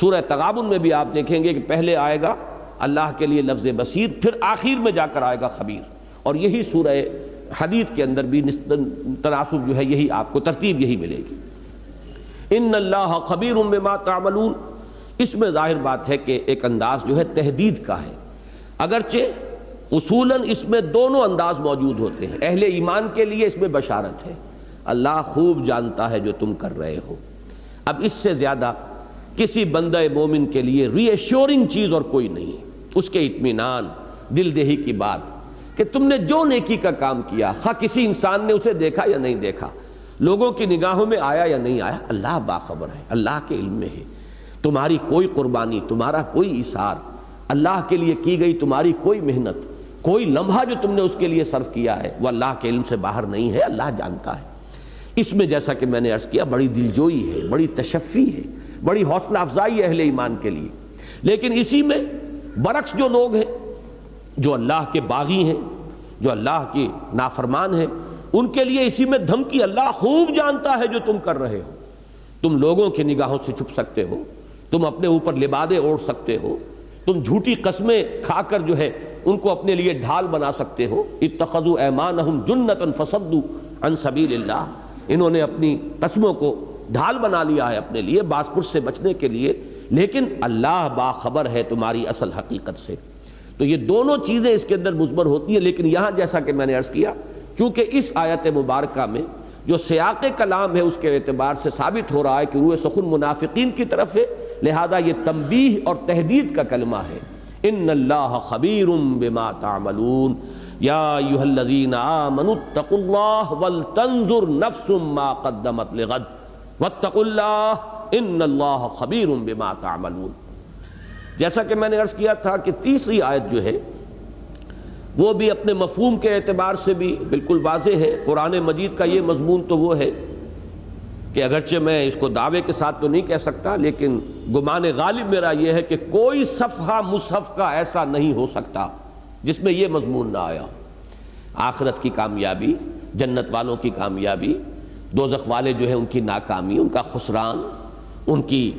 سورہ تغابن میں بھی آپ دیکھیں گے کہ پہلے آئے گا اللہ کے لیے لفظ بصیر، پھر آخر میں جا کر آئے گا خبیر، اور یہی سورہ حدید کے اندر بھی تناسب جو ہے یہی آپ کو ترتیب یہی ملے گی۔ ان اللہ خبیر بما تعملون، اس میں ظاہر بات ہے کہ ایک انداز جو ہے تحدید کا ہے، اگرچہ اصولاً اس میں دونوں انداز موجود ہوتے ہیں۔ اہل ایمان کے لیے اس میں بشارت ہے، اللہ خوب جانتا ہے جو تم کر رہے ہو۔ اب اس سے زیادہ کسی بندہ مومن کے لیے ری ایشورنگ چیز اور کوئی نہیں، اس کے اطمینان، دل دہی کی بات کہ تم نے جو نیکی کا کام کیا، خواہ کسی انسان نے اسے دیکھا یا نہیں دیکھا، لوگوں کی نگاہوں میں آیا یا نہیں آیا، اللہ باخبر ہے، اللہ کے علم میں ہے۔ تمہاری کوئی قربانی، تمہارا کوئی ایثار، اللہ کے لیے کی گئی تمہاری کوئی محنت، کوئی لمحہ جو تم نے اس کے لیے صرف کیا ہے وہ اللہ کے علم سے باہر نہیں ہے، اللہ جانتا ہے۔ اس میں جیسا کہ میں نے عرض کیا بڑی دلجوئی ہے، بڑی تشفی ہے، بڑی حوصلہ افزائی ہے اہل ایمان کے لیے۔ لیکن اسی میں برعکس جو لوگ ہیں، جو اللہ کے باغی ہیں، جو اللہ کی نافرمان ہیں، ان کے لیے اسی میں دھمکی، اللہ خوب جانتا ہے جو تم کر رہے ہو۔ تم لوگوں کی نگاہوں سے چھپ سکتے ہو، تم اپنے اوپر لبادے اوڑھ سکتے ہو، تم جھوٹی قسمیں کھا کر جو ہے ان کو اپنے لیے ڈھال بنا سکتے ہو۔ اتخذوا ایمانہم جنۃ فصدوا عن سبیل اللہ، انہوں نے اپنی قسموں کو ڈھال بنا لیا ہے اپنے لیے باس پرس سے بچنے کے لیے، لیکن اللہ باخبر ہے تمہاری اصل حقیقت سے۔ تو یہ دونوں چیزیں اس کے اندر مضمر ہوتی ہیں، لیکن یہاں جیسا کہ میں نے عرض کیا چونکہ اس آیت مبارکہ میں جو سیاق کلام ہے اس کے اعتبار سے ثابت ہو رہا ہے کہ روح سخن منافقین کی طرف ہے، لہذا یہ تنبیہ اور تحدید کا کلمہ ہے۔ ان اللہ خبیر بما تعملون یا ایھا الذین آمنوا اتقوا اللہ ولتنظر نفس ما قدمت لغد واتقوا اللہ ان اللہ خبیر بما تعملون۔ جیسا کہ میں نے عرض کیا تھا کہ تیسری آیت جو ہے وہ بھی اپنے مفہوم کے اعتبار سے بھی بالکل واضح ہے۔ قرآن مجید کا یہ مضمون تو وہ ہے کہ اگرچہ میں اس کو دعوے کے ساتھ تو نہیں کہہ سکتا، لیکن گمان غالب میرا یہ ہے کہ کوئی صفحہ مصحف کا ایسا نہیں ہو سکتا جس میں یہ مضمون نہ آیا۔ آخرت کی کامیابی، جنت والوں کی کامیابی، دوزخ والے جو ہے ان کی ناکامی، ان کا خسران، ان کی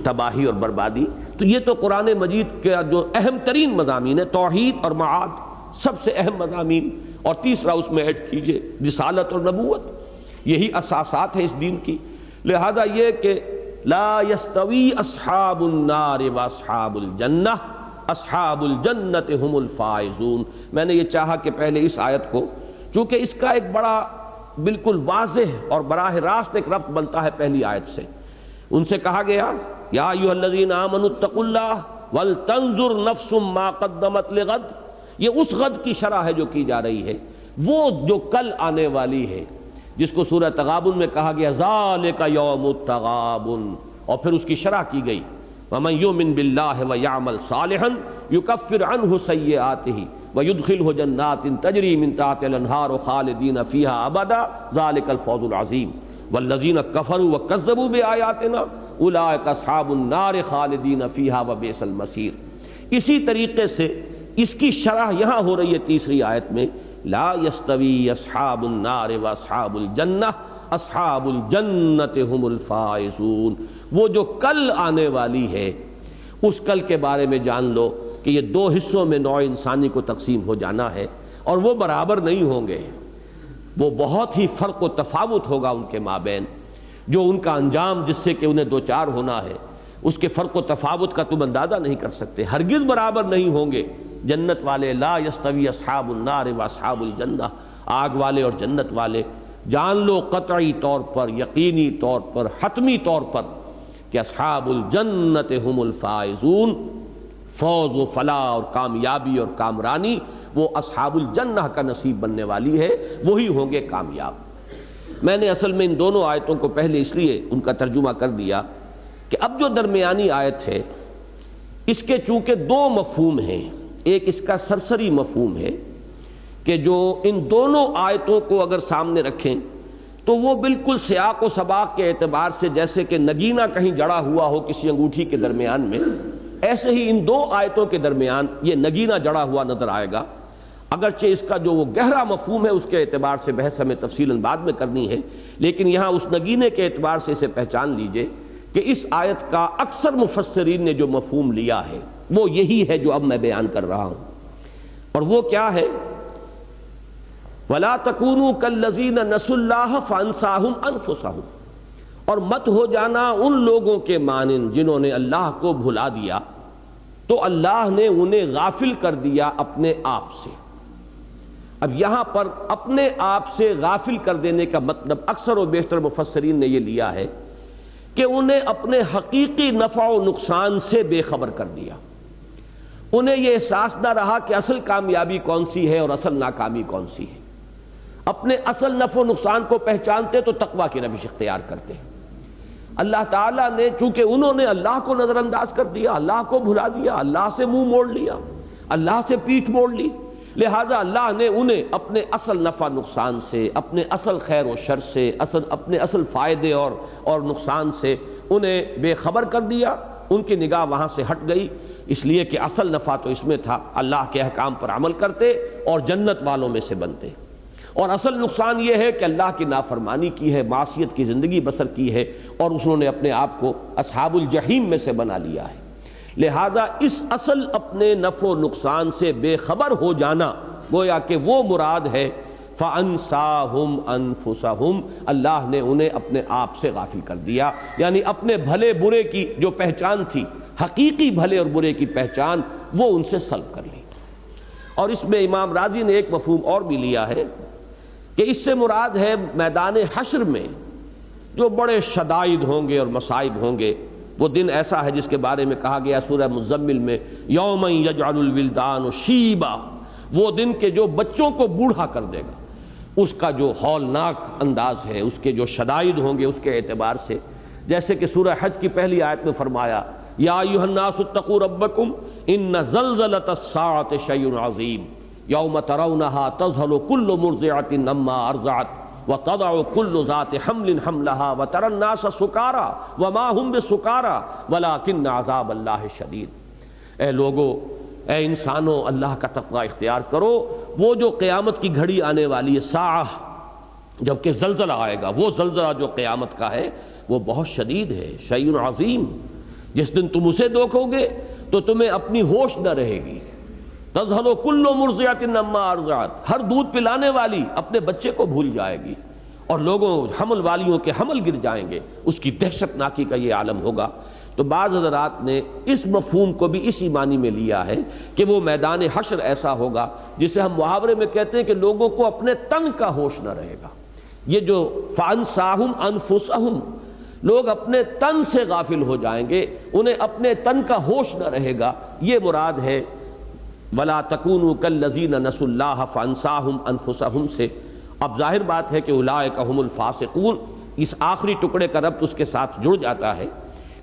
تباہی اور بربادی۔ تو یہ تو قرآن مجید کے جو اہم ترین مضامین ہے، توحید اور معاد سب سے اہم مضامین، اور تیسرا اس میں ایڈ کیجئے رسالت اور نبوت، یہی اساسات ہیں اس دین کی۔ لہذا یہ کہ لا یستوی اصحاب النار واصحاب الجنہ اصحاب الجنت ہم الفائزون، میں نے یہ چاہا کہ پہلے اس آیت کو چونکہ اس کا ایک بڑا بالکل واضح اور براہ راست ایک ربط بنتا ہے پہلی آیت سے. ان سے کہا گیا یا ایھا الذین آمنوا اتقوا اللہ ولتنظر نفس ما قدمت لغد. یہ اس غد کی شرح ہے جو کی جا رہی ہے، وہ جو کل آنے والی ہے، جس کو سورہ تغابن میں کہا گیا ذالک یوم التغابن، اور پھر اس کی شرح کی گئی وَمَن يُؤْمِن بِاللَّهِ وَيَعْمَلْ صَالِحًا يُكَفِّرْ عَنْهُ سَيِّئَاتِهِ وَيُدْخِلْهُ جَنَّاتٍ تَجْرِي مِن تَحْتِهَا الْأَنْهَارُ خَالِدِينَ فِيهَا أَبَدًا ذَلِكَ الْفَوْزُ الْعَظِيمُ وَالَّذِينَ كَفَرُوا وَكَذَّبُوا بِآيَاتِنَا أُولَٰئِكَ أَصْحَابُ النَّارِ خَالِدِينَ فِيهَا وَبِئْسَ الْمَصِيرُ. اسی طریقے سے اس کی شرح یہاں ہو رہی ہے تیسری آیت میں لا يستوي اصحاب النار واصحاب الجنہ اصحاب الجنت هم الفائزون. وہ جو کل آنے والی ہے اس کل کے بارے میں جان لو کہ یہ دو حصوں میں نوع انسانی کو تقسیم ہو جانا ہے، اور وہ برابر نہیں ہوں گے، وہ بہت ہی فرق و تفاوت ہوگا ان کے مابین. جو ان کا انجام جس سے کہ انہیں دوچار ہونا ہے، اس کے فرق و تفاوت کا تم اندازہ نہیں کر سکتے. ہرگز برابر نہیں ہوں گے جنت والے. لا یستوی اصحاب النار واصحاب الجنہ، آگ والے اور جنت والے. جان لو قطعی طور پر، یقینی طور پر، حتمی طور پر کہ اصحاب الجنت ہم الفائزون. فوز و فلاح اور کامیابی اور کامرانی وہ اصحاب الجنہ کا نصیب بننے والی ہے، وہی ہوں گے کامیاب. میں نے اصل میں ان دونوں آیتوں کو پہلے اس لیے ان کا ترجمہ کر دیا کہ اب جو درمیانی آیت ہے اس کے چونکہ دو مفہوم ہیں. ایک اس کا سرسری مفہوم ہے کہ جو ان دونوں آیتوں کو اگر سامنے رکھیں تو وہ بالکل سیاق و سباق کے اعتبار سے جیسے کہ نگینہ کہیں جڑا ہوا ہو کسی انگوٹھی کے درمیان میں، ایسے ہی ان دو آیتوں کے درمیان یہ نگینہ جڑا ہوا نظر آئے گا. اگرچہ اس کا جو وہ گہرا مفہوم ہے اس کے اعتبار سے بحث ہمیں تفصیلاً بعد میں کرنی ہے، لیکن یہاں اس نگینے کے اعتبار سے اسے پہچان لیجئے کہ اس آیت کا اکثر مفسرین نے جو مفہوم لیا ہے وہ یہی ہے جو اب میں بیان کر رہا ہوں. اور وہ کیا ہے؟ وَلَا تَكُونُوا كَالَّذِينَ نَسُوا اللَّهَ فَأَنسَاهُمْ أَنفُسَهُمْ. اور مت ہو جانا ان لوگوں کے مانند جنہوں نے اللہ کو بھلا دیا تو اللہ نے انہیں غافل کر دیا اپنے آپ سے. اب یہاں پر اپنے آپ سے غافل کر دینے کا مطلب اکثر و بیشتر مفسرین نے یہ لیا ہے کہ انہیں اپنے حقیقی نفع و نقصان سے بے خبر کر دیا. انہیں یہ احساس نہ رہا کہ اصل کامیابی کون سی ہے اور اصل ناکامی کون سی ہے. اپنے اصل نفع و نقصان کو پہچانتے تو تقویٰ کی روش اختیار کرتے. اللہ تعالیٰ نے چونکہ انہوں نے اللہ کو نظر انداز کر دیا، اللہ کو بھلا دیا، اللہ سے منہ موڑ لیا، اللہ سے پیٹھ موڑ لی، لہذا اللہ نے انہیں اپنے اصل نفع نقصان سے، اپنے اصل خیر و شر سے، اپنے اصل فائدے اور نقصان سے انہیں بے خبر کر دیا. ان کی نگاہ وہاں سے ہٹ گئی، اس لیے کہ اصل نفع تو اس میں تھا اللہ کے احکام پر عمل کرتے اور جنت والوں میں سے بنتے، اور اصل نقصان یہ ہے کہ اللہ کی نافرمانی کی ہے، معصیت کی زندگی بسر کی ہے، اور انہوں نے اپنے آپ کو اصحاب الجحیم میں سے بنا لیا ہے. لہذا اس اصل اپنے نفع و نقصان سے بے خبر ہو جانا گویا کہ وہ مراد ہے فَأَنْسَاهُمْ أَنفُسَهُمْ. اللہ نے انہیں اپنے آپ سے غافل کر دیا، یعنی اپنے بھلے برے کی جو پہچان تھی، حقیقی بھلے اور برے کی پہچان، وہ ان سے سلب کر لی. اور اس میں امام راضی نے ایک مفہوم اور بھی لیا ہے کہ اس سے مراد ہے میدان حشر میں جو بڑے شدائد ہوں گے اور مصائب ہوں گے. وہ دن ایسا ہے جس کے بارے میں کہا گیا سورہ مزمل میں یوم یجعل الولدان شیبا، وہ دن کے جو بچوں کو بوڑھا کر دے گا. اس کا جو ہولناک انداز ہے، اس کے جو شدائد ہوں گے اس کے اعتبار سے، جیسے کہ سورہ حج کی پہلی آیت میں فرمایا یا ایھا الناس اتقوا ربکم ان زلزلۃ الساعۃ شیء عظیم یوم ترونها تذہل کل مرضعۃ عما ارضعت وتضع كل ذات حمل حملها وترى الناس سکارى وما هم بسکارى ولكن عذاب اللہ شدید. اے لوگو، اے انسانوں، اللہ کا تقوی اختیار کرو. وہ جو قیامت کی گھڑی آنے والی ہے، ساعہ، جبکہ زلزلہ آئے گا، وہ زلزلہ جو قیامت کا ہے وہ بہت شدید ہے، شیء عظیم. جس دن تم اسے دیکھو گے تو تمہیں اپنی ہوش نہ رہے گی. تذہل کل مرضعۃ عما ارضعت، ہر دودھ پلانے والی اپنے بچے کو بھول جائے گی، اور لوگوں حمل والیوں کے حمل گر جائیں گے. اس کی دہشت ناکی کا یہ عالم ہوگا. تو بعض حضرات نے اس مفہوم کو بھی اسی معنی میں لیا ہے کہ وہ میدان حشر ایسا ہوگا جسے ہم محاورے میں کہتے ہیں کہ لوگوں کو اپنے تن کا ہوش نہ رہے گا. یہ جو فَأَنْسَاهُمْ أَنفُسَهُمْ، لوگ اپنے تن سے غافل ہو جائیں گے، انہیں اپنے تن کا ہوش نہ رہے گا. یہ مراد ہے وَلَا تَكُونُوا كَالَّذِينَ نَسُوا اللَّهَ فَأَنْسَاهُمْ أَنفُسَهُمْ سے. اب ظاہر بات ہے کہ اولئک هم الفاسقون، اس آخری ٹکڑے کا ربط اس کے ساتھ جڑ جاتا ہے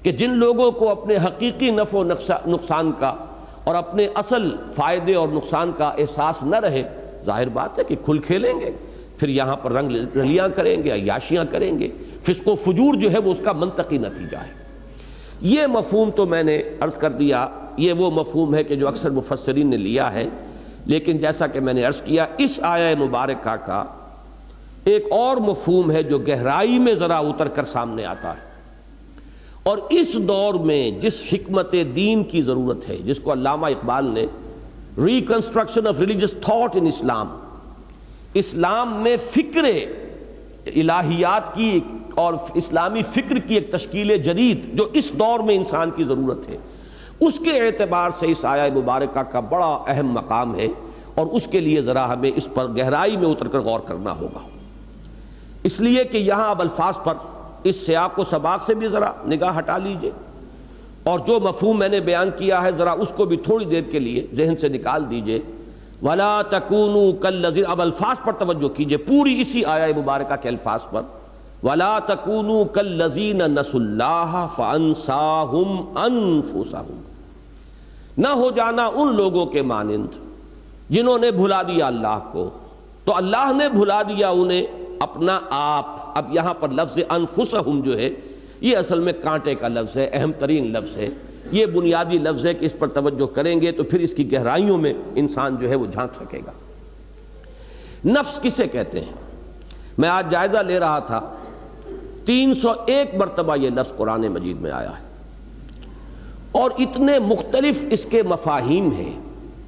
کہ جن لوگوں کو اپنے حقیقی نفع و نقصان کا اور اپنے اصل فائدے اور نقصان کا احساس نہ رہے، ظاہر بات ہے کہ کھل کھیلیں گے، پھر یہاں پر رنگ رلیاں کریں گے، عیاشیاں کریں گے. فسق و فجور جو ہے وہ اس کا منطقی نتیجہ ہے. یہ مفہوم تو میں نے عرض کر دیا، یہ وہ مفہوم ہے کہ جو اکثر مفسرین نے لیا ہے. لیکن جیسا کہ میں نے عرض کیا، اس آیہ مبارکہ کا ایک اور مفہوم ہے جو گہرائی میں ذرا اتر کر سامنے آتا ہے. اور اس دور میں جس حکمت دین کی ضرورت ہے، جس کو علامہ اقبال نے reconstruction of religious thought in Islam, اسلام میں فکر الہیات کی اور اسلامی فکر کی ایک تشکیل جدید جو اس دور میں انسان کی ضرورت ہے، اس کے اعتبار سے اس آیہ مبارکہ کا بڑا اہم مقام ہے. اور اس کے لیے ذرا ہمیں اس پر گہرائی میں اتر کر غور کرنا ہوگا. اس لیے کہ یہاں اب الفاظ پر اس سیاق و سباق سے بھی ذرا نگاہ ہٹا لیجئے، اور جو مفہوم میں نے بیان کیا ہے ذرا اس کو بھی تھوڑی دیر کے لیے ذہن سے نکال دیجئے. وَلَا تَكُونُوا كَالَّذِينَ، اب الفاظ پر توجہ کیجئے، پوری اسی آیہ مبارکہ کے الفاظ پر. وَلَا تَكُونُوا كَالَّذِينَ نَسُوا اللَّهَ فَأَنْسَاهُمْ أَنفُسَهُمْ، نہ ہو جانا ان لوگوں کے مانند جنہوں نے بھلا دیا اللہ کو، تو اللہ نے بھلا دیا انہیں اپنا آپ. اب یہاں پر لفظ انفسہم جو ہے یہ اصل میں کانٹے کا لفظ ہے، اہم ترین لفظ ہے. یہ بنیادی لفظ ہے کہ اس پر توجہ کریں گے تو پھر اس کی گہرائیوں میں انسان جو ہے وہ جھانک سکے گا. نفس کسے کہتے ہیں؟ میں آج جائزہ لے رہا تھا، 301 مرتبہ یہ لفظ قرآن مجید میں آیا ہے، اور اتنے مختلف اس کے مفاہیم ہیں،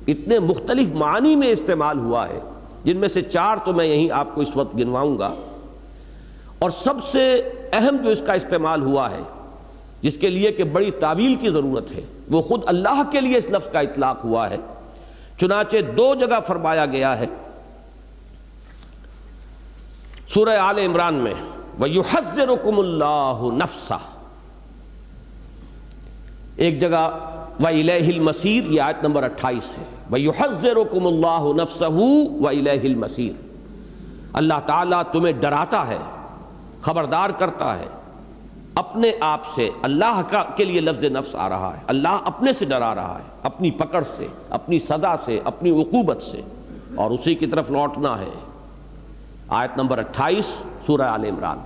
اتنے مختلف معنی میں استعمال ہوا ہے، جن میں سے 4 تو میں یہیں آپ کو اس وقت گنواؤں گا. اور سب سے اہم جو اس کا استعمال ہوا ہے، جس کے لیے کہ بڑی تعویل کی ضرورت ہے، وہ خود اللہ کے لیے اس لفظ کا اطلاق ہوا ہے. چنانچہ 2 جگہ فرمایا گیا ہے سورہ آل عمران میں، وَيُحَذِّرُكُمُ اللَّهُ نَفْسَهُ، ایک جگہ وَإِلَيْهِ الْمَصِيرُ، یہ آیت نمبر 28 ہے. وَيُحَذِّرُكُمُ اللَّهُ نَفْسَهُ وَإِلَيْهِ الْمَصِيرُ، اللہ تعالیٰ تمہیں ڈراتا ہے، خبردار کرتا ہے اپنے آپ سے. اللہ کے لیے لفظ نفس آ رہا ہے، اللہ اپنے سے ڈرا رہا ہے، اپنی پکڑ سے، اپنی سزا سے، اپنی عقوبت سے، اور اسی کی طرف لوٹنا ہے. آیت نمبر 28 سورہ آل عمران.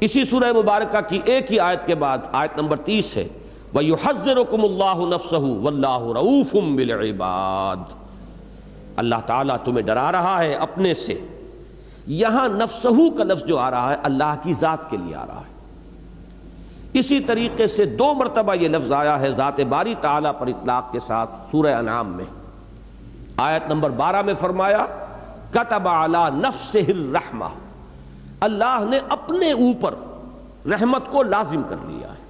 اسی سورہ مبارکہ کی ایک ہی آیت کے بعد آیت نمبر 30 ہے، وَيُحَذِّرُكُمُ اللَّهُ نَفْسَهُ وَاللَّهُ رَءُوفٌ بِالْعِبَادِ، اللہ تعالیٰ تمہیں ڈرا رہا ہے اپنے سے. یہاں نفسہو کا لفظ جو آ رہا ہے اللہ کی ذات کے لیے آ رہا ہے. اسی طریقے سے 2 مرتبہ یہ لفظ آیا ہے ذات باری تعالیٰ پر اطلاق کے ساتھ سورہ انعام میں. آیت نمبر 12 میں فرمایا کتب علی نفسہ الرحمہ، اللہ نے اپنے اوپر رحمت کو لازم کر لیا ہے.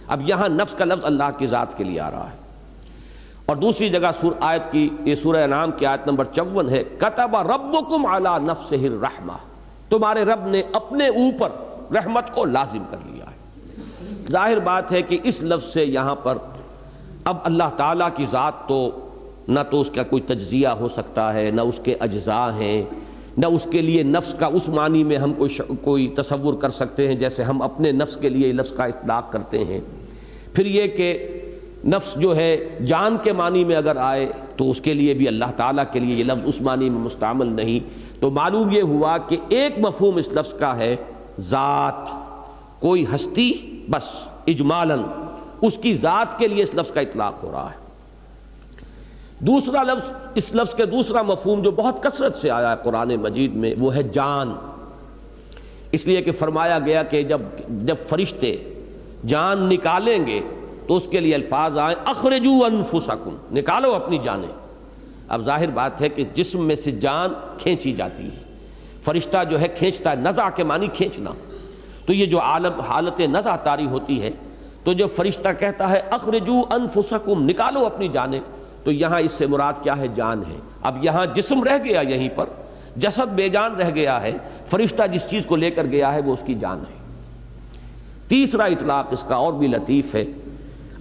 اب یہاں نفس کا لفظ اللہ کی ذات کے لیے آ رہا ہے. اور دوسری جگہ آیت کی یہ سورہ انعام کی آیت نمبر 54 ہے، کتب ربکم علی نفسہ الرحمہ، تمہارے رب نے اپنے اوپر رحمت کو لازم کر لیا ہے. ظاہر بات ہے کہ اس لفظ سے یہاں پر اب اللہ تعالیٰ کی ذات تو نہ تو اس کا کوئی تجزیہ ہو سکتا ہے، نہ اس کے اجزاء ہیں، نہ اس کے لیے نفس کا اس معنی میں ہم کوئی تصور کر سکتے ہیں جیسے ہم اپنے نفس کے لیے لفظ کا اطلاق کرتے ہیں. پھر یہ کہ نفس جو ہے جان کے معنی میں اگر آئے تو اس کے لیے بھی اللہ تعالیٰ کے لیے یہ لفظ اس معنی میں مستعمل نہیں. تو معلوم یہ ہوا کہ ایک مفہوم اس لفظ کا ہے ذات، کوئی ہستی، بس اجمالاً اس کی ذات کے لیے اس لفظ کا اطلاق ہو رہا ہے. دوسرا لفظ، اس لفظ کے دوسرا مفہوم جو بہت کثرت سے آیا ہے قرآن مجید میں، وہ ہے جان. اس لیے کہ فرمایا گیا کہ جب فرشتے جان نکالیں گے تو اس کے لیے الفاظ آئیں اخرجوا انفسکم، نکالو اپنی جانیں. اب ظاہر بات ہے کہ جسم میں سے جان کھینچی جاتی ہے، فرشتہ جو ہے کھینچتا ہے، نزع کے معنی کھینچنا. تو یہ جو حالت نزع طاری ہوتی ہے تو جب فرشتہ کہتا ہے اخرجوا انفسکم، نکالو اپنی جانیں، تو یہاں اس سے مراد کیا ہے؟ جان ہے۔ اب یہاں جسم رہ گیا، یہیں پر جسد بے جان رہ گیا ہے، فرشتہ جس چیز کو لے کر گیا ہے وہ اس کی جان ہے۔ تیسرا اطلاق اس کا اور بھی لطیف ہے،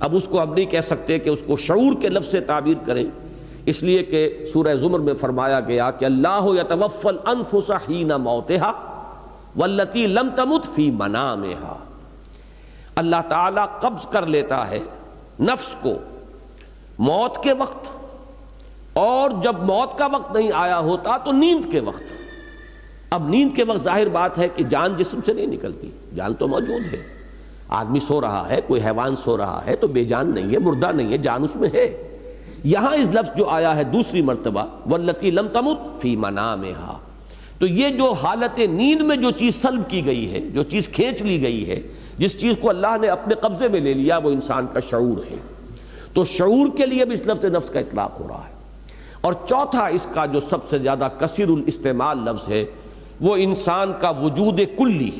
اب اس کو ہم نہیں کہہ سکتے کہ اس کو شعور کے لفظ سے تعبیر کریں، اس لیے کہ سورہ زمر میں فرمایا گیا کہ اللہ یتوفی الانفس حین موتها والتی لم تمت فی منامها، اللہ تعالیٰ قبض کر لیتا ہے نفس کو موت کے وقت، اور جب موت کا وقت نہیں آیا ہوتا تو نیند کے وقت۔ اب نیند کے وقت ظاہر بات ہے کہ جان جسم سے نہیں نکلتی، جان تو موجود ہے، آدمی سو رہا ہے، کوئی حیوان سو رہا ہے تو بے جان نہیں ہے، مردہ نہیں ہے، جان اس میں ہے۔ یہاں اس لفظ جو آیا ہے دوسری مرتبہ واللتی لم تمت فی منامہا، تو یہ جو حالت نیند میں جو چیز سلب کی گئی ہے، جو چیز کھینچ لی گئی ہے، جس چیز کو اللہ نے اپنے قبضے میں لے لیا، وہ انسان کا شعور ہے۔ تو شعور کے لیے بھی اس لفظ نفس کا اطلاق ہو رہا ہے۔ اور چوتھا اس کا جو سب سے زیادہ کثیر الاستعمال لفظ ہے وہ انسان کا وجود کلی،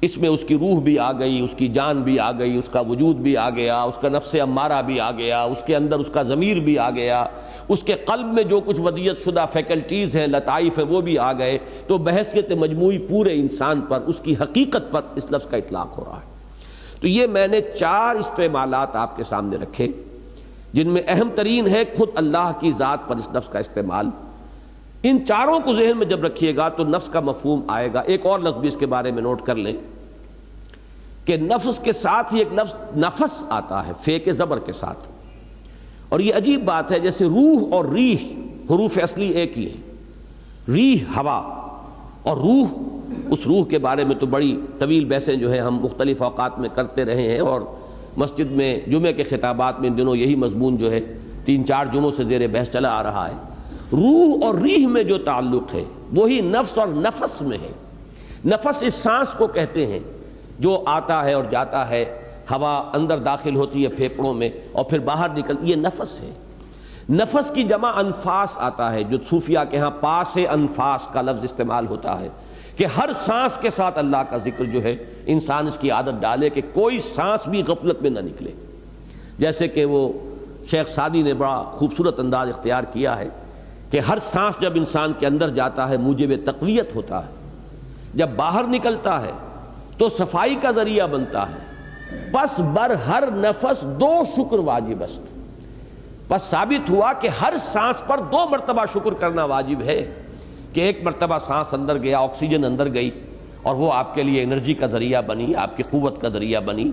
اس میں اس کی روح بھی آ گئی، اس کی جان بھی آ گئی، اس کا وجود بھی آ گیا، اس کا نفس امارہ بھی آ گیا، اس کے اندر اس کا ضمیر بھی آ گیا، اس کے قلب میں جو کچھ ودیت شدہ فیکلٹیز ہیں، لطائف ہیں، وہ بھی آ گئے۔ تو بحیثیت مجموعی پورے انسان پر، اس کی حقیقت پر اس لفظ کا اطلاق ہو رہا ہے۔ تو یہ میں نے 4 استعمالات آپ کے سامنے رکھے، جن میں اہم ترین ہے خود اللہ کی ذات پر اس لفظ کا استعمال۔ ان چاروں کو ذہن میں جب رکھیے گا تو نفس کا مفہوم آئے گا۔ ایک اور لفظ بھی اس کے بارے میں نوٹ کر لیں کہ نفس کے ساتھ ہی ایک لفظ نفس آتا ہے، فے کے زبر کے ساتھ، اور یہ عجیب بات ہے، جیسے روح اور ریح حروف اصلی ایک ہی ہے، ریح ہوا اور روح، اس روح کے بارے میں تو بڑی طویل بحثیں جو ہے ہم مختلف اوقات میں کرتے رہے ہیں، اور مسجد میں جمعے کے خطابات میں ان دنوں یہی مضمون جو ہے 3-4 جمعوں سے زیر بحث چلا آ رہا ہے۔ روح اور ریح میں جو تعلق ہے وہی نفس اور نفس میں ہے۔ نفس اس سانس کو کہتے ہیں جو آتا ہے اور جاتا ہے، ہوا اندر داخل ہوتی ہے پھیپھڑوں میں اور پھر باہر نکلتی، یہ نفس ہے۔ نفس کی جمع انفاس آتا ہے، جو صوفیہ کے ہاں پاس انفاس کا لفظ استعمال ہوتا ہے کہ ہر سانس کے ساتھ اللہ کا ذکر جو ہے انسان اس کی عادت ڈالے کہ کوئی سانس بھی غفلت میں نہ نکلے۔ جیسے کہ وہ شیخ سعدی نے بڑا خوبصورت انداز اختیار کیا ہے کہ ہر سانس جب انسان کے اندر جاتا ہے موجب تقویت ہوتا ہے، جب باہر نکلتا ہے تو صفائی کا ذریعہ بنتا ہے، پس بر ہر نفس 2 شکر واجب است۔ پس ثابت ہوا کہ ہر سانس پر 2 مرتبہ شکر کرنا واجب ہے، کہ ایک مرتبہ سانس اندر گیا، آکسیجن اندر گئی اور وہ آپ کے لیے انرجی کا ذریعہ بنی، آپ کی قوت کا ذریعہ بنی،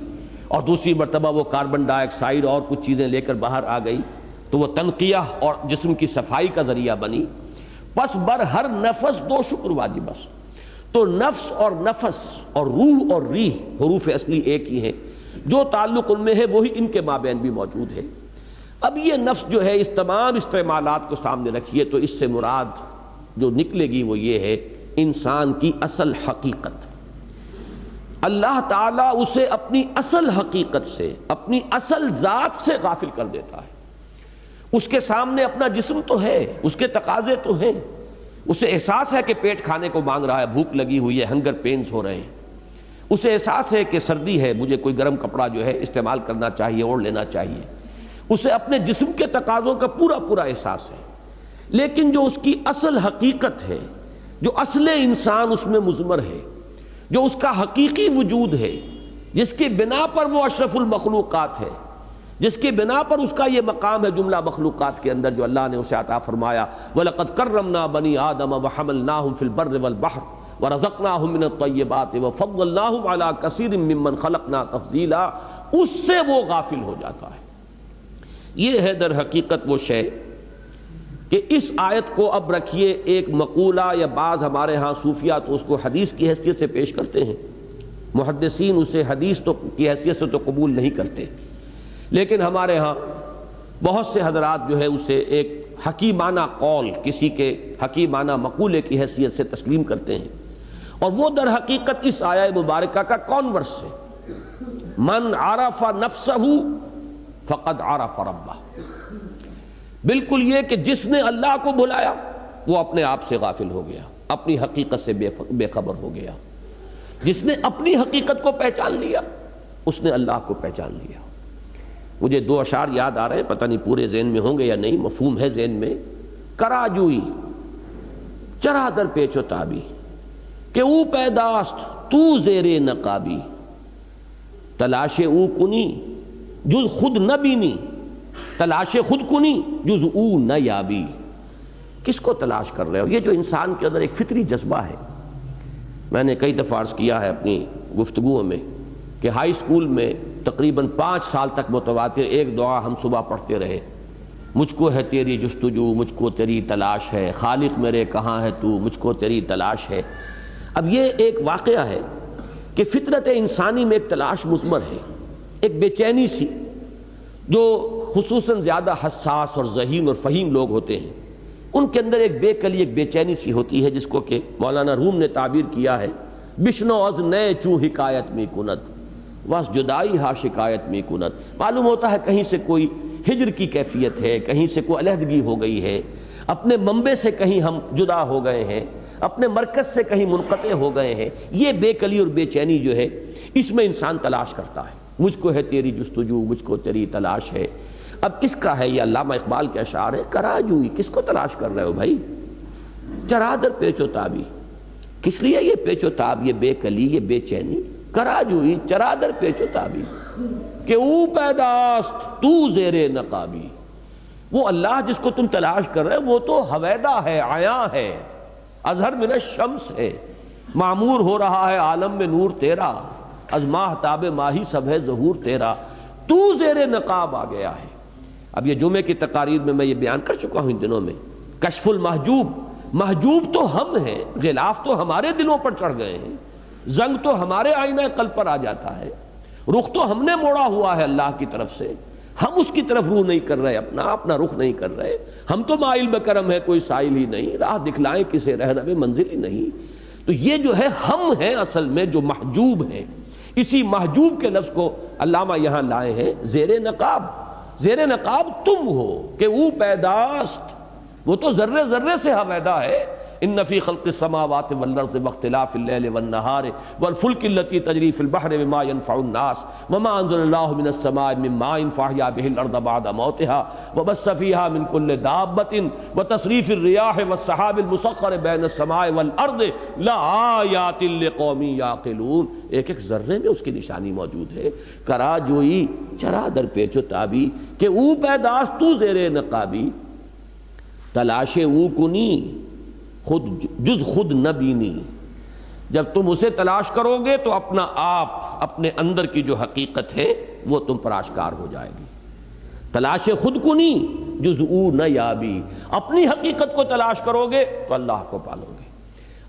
اور دوسری مرتبہ وہ کاربن ڈائی آکسائڈ اور کچھ چیزیں لے کر باہر آ گئی تو وہ تنقیہ اور جسم کی صفائی کا ذریعہ بنی۔ پس بر ہر نفس 2 شکر واجب است۔ تو نفس اور نفس اور روح اور ریح حروف اصلی ایک ہی ہیں، جو تعلق ان میں ہے وہی ان کے مابین بھی موجود ہے۔ اب یہ نفس جو ہے اس تمام استعمالات کو سامنے رکھیے تو اس سے مراد جو نکلے گی وہ یہ ہے انسان کی اصل حقیقت۔ اللہ تعالیٰ اسے اپنی اصل حقیقت سے، اپنی اصل ذات سے غافل کر دیتا ہے۔ اس کے سامنے اپنا جسم تو ہے، اس کے تقاضے تو ہیں، اسے احساس ہے کہ پیٹ کھانے کو مانگ رہا ہے، بھوک لگی ہوئی ہے، ہنگر پینز ہو رہے ہیں، اسے احساس ہے کہ سردی ہے، مجھے کوئی گرم کپڑا جو ہے استعمال کرنا چاہیے، اوڑھ لینا چاہیے، اسے اپنے جسم کے تقاضوں کا پورا احساس ہے۔ لیکن جو اس کی اصل حقیقت ہے، جو اصل انسان اس میں مضمر ہے، جو اس کا حقیقی وجود ہے، جس کی بنا پر وہ اشرف المخلوقات ہے، جس کی بنا پر اس کا یہ مقام ہے جملہ مخلوقات کے اندر جو اللہ نے اسے عطا فرمایا، وَلَقَدْ كَرَّمْنَا بَنِي آدَمَ وَحَمَلْنَاهُمْ فِي الْبَرِّ وَالْبَحْرِ وَرَزَقْنَاهُمْ مِنَ الطَّيِّبَاتِ وَفَضَّلْنَاهُمْ عَلَى كَثِيرٍ مِّمَّنْ خَلَقْنَا تَفْضِيلًا، اس سے وہ غافل ہو جاتا ہے۔ یہ ہے در حقیقت وہ شے کہ اس آیت کو اب رکھیے ایک مقولہ، یا بعض ہمارے ہاں صوفیہ تو اس کو حدیث کی حیثیت سے پیش کرتے ہیں، محدثین اسے حدیث کی حیثیت سے تو قبول نہیں کرتے، لیکن ہمارے ہاں بہت سے حضرات جو ہے اسے ایک حکیمانہ قول، کسی کے حکیمانہ مقولے کی حیثیت سے تسلیم کرتے ہیں، اور وہ در حقیقت اس آیہ مبارکہ کا کانورس ہے۔ من عرف نفسہ فقد عرف ربہ، بالکل یہ کہ جس نے اللہ کو بھلایا وہ اپنے آپ سے غافل ہو گیا، اپنی حقیقت سے بے خبر ہو گیا۔ جس نے اپنی حقیقت کو پہچان لیا اس نے اللہ کو پہچان لیا۔ مجھے دو اشعار یاد آ رہے ہیں، پتہ نہیں پورے ذہن میں ہوں گے یا نہیں، مفہوم ہے ذہن میں۔ کراجوئی چرا در پیچ و تابی کہ او پیداست تو زیر نقابی، تلاش او کنی جز خود نہ بینی، تلاش خود کنی جز او نہ یابی۔ کس کو تلاش کر رہے ہو؟ یہ جو انسان کے اندر ایک فطری جذبہ ہے، میں نے کئی دفعہ عرض کیا ہے اپنی گفتگوؤں میں کہ ہائی اسکول میں تقریباً 5 سال تک متواتر ایک دعا ہم صبح پڑھتے رہے، مجھ کو ہے تیری جستجو، مجھ کو تیری تلاش ہے، خالق میرے کہاں ہے تو، مجھ کو تیری تلاش ہے۔ اب یہ ایک واقعہ ہے کہ فطرت انسانی میں ایک تلاش مضمر ہے، ایک بے چینی سی، جو خصوصاً زیادہ حساس اور ذہین اور فہیم لوگ ہوتے ہیں ان کے اندر ایک بے کلی، ایک بے چینی سی ہوتی ہے، جس کو کہ مولانا روم نے تعبیر کیا ہے بشنو از نئے چوں حکایت میں کند واس جدائی ہا شکایت میں کند۔ معلوم ہوتا ہے کہیں سے کوئی ہجر کی کیفیت ہے، کہیں سے کوئی علیحدگی ہو گئی ہے، اپنے منبع سے کہیں ہم جدا ہو گئے ہیں، اپنے مرکز سے کہیں منقطع ہو گئے ہیں۔ یہ بے کلی اور بے چینی جو ہے اس میں انسان تلاش کرتا ہے، مجھ کو ہے تیری جستجو، مجھ کو تیری تلاش ہے۔ اب کس کا ہے یہ؟ علامہ اقبال کے اشعار ہے، کراجوئی کس کو تلاش کر رہے ہو بھائی؟ چرا در پیچ و تابی، کس لیے یہ پیچ و تاب، یہ بے کلی، یہ بے چینی؟ کراجوئی چرا در پیچ و تابی کہ او پیداست تو زیر نقابی، وہ اللہ جس کو تم تلاش کر رہے ہو وہ تو حویدہ ہے، عیاں ہے، اظہر من الشمس ہے، معمور ہو رہا ہے عالم میں نور تیرا، از ماہ تاب ماہی سب ہے ظہور تیرا، تو زیر نقاب آ گیا ہے۔ اب یہ جمعے کی تقاریر میں یہ بیان کر چکا ہوں ان دنوں میں، کشف المحجوب، محجوب تو ہم ہیں، غلاف تو ہمارے دلوں پر چڑھ گئے ہیں، زنگ تو ہمارے آئینہ قلب پر آ جاتا ہے، رخ تو ہم نے موڑا ہوا ہے اللہ کی طرف سے، ہم اس کی طرف روح نہیں کر رہے، اپنا رخ نہیں کر رہے، ہم تو مائل بکرم ہے کوئی سائل ہی نہیں، راہ دکھلائیں کسے رہنمے منزل ہی نہیں۔ تو یہ جو ہے ہم ہیں اصل میں جو محجوب ہیں، اسی محجوب کے لفظ کو علامہ یہاں لائے ہیں زیر نقاب۔ زیر نقاب تم ہو کہ او پیداست، وہ تو ذرے ذرے سے حویدہ ہے۔ ان فی خلق السماوات والارض واختلاف اللیل والنہار والفلک التي تجری فی البحر بما ينفع الناس وما انزل اللہ من السماء من ماء فاحیا به الارض بعد موتها وبث فیہا من کل دابۃ وتصریف الریاح والسحاب المسخر بین السماء والارض لآیات لقوم یعقلون۔ ایک ایک ذرے میں اس کی نشانی موجود ہے۔ کراجوئی چرا در پیچ و تابی کہ او پیداست تو زیر نقابی، تلاش او کنی خود جز خود نہ بینی۔ جب تم اسے تلاش کرو گے تو اپنا آپ، اپنے اندر کی جو حقیقت ہے وہ تم پر آشکار ہو جائے گی۔ تلاش خود کنی جز او نہ یابی، اپنی حقیقت کو تلاش کرو گے تو اللہ کو پالو گے۔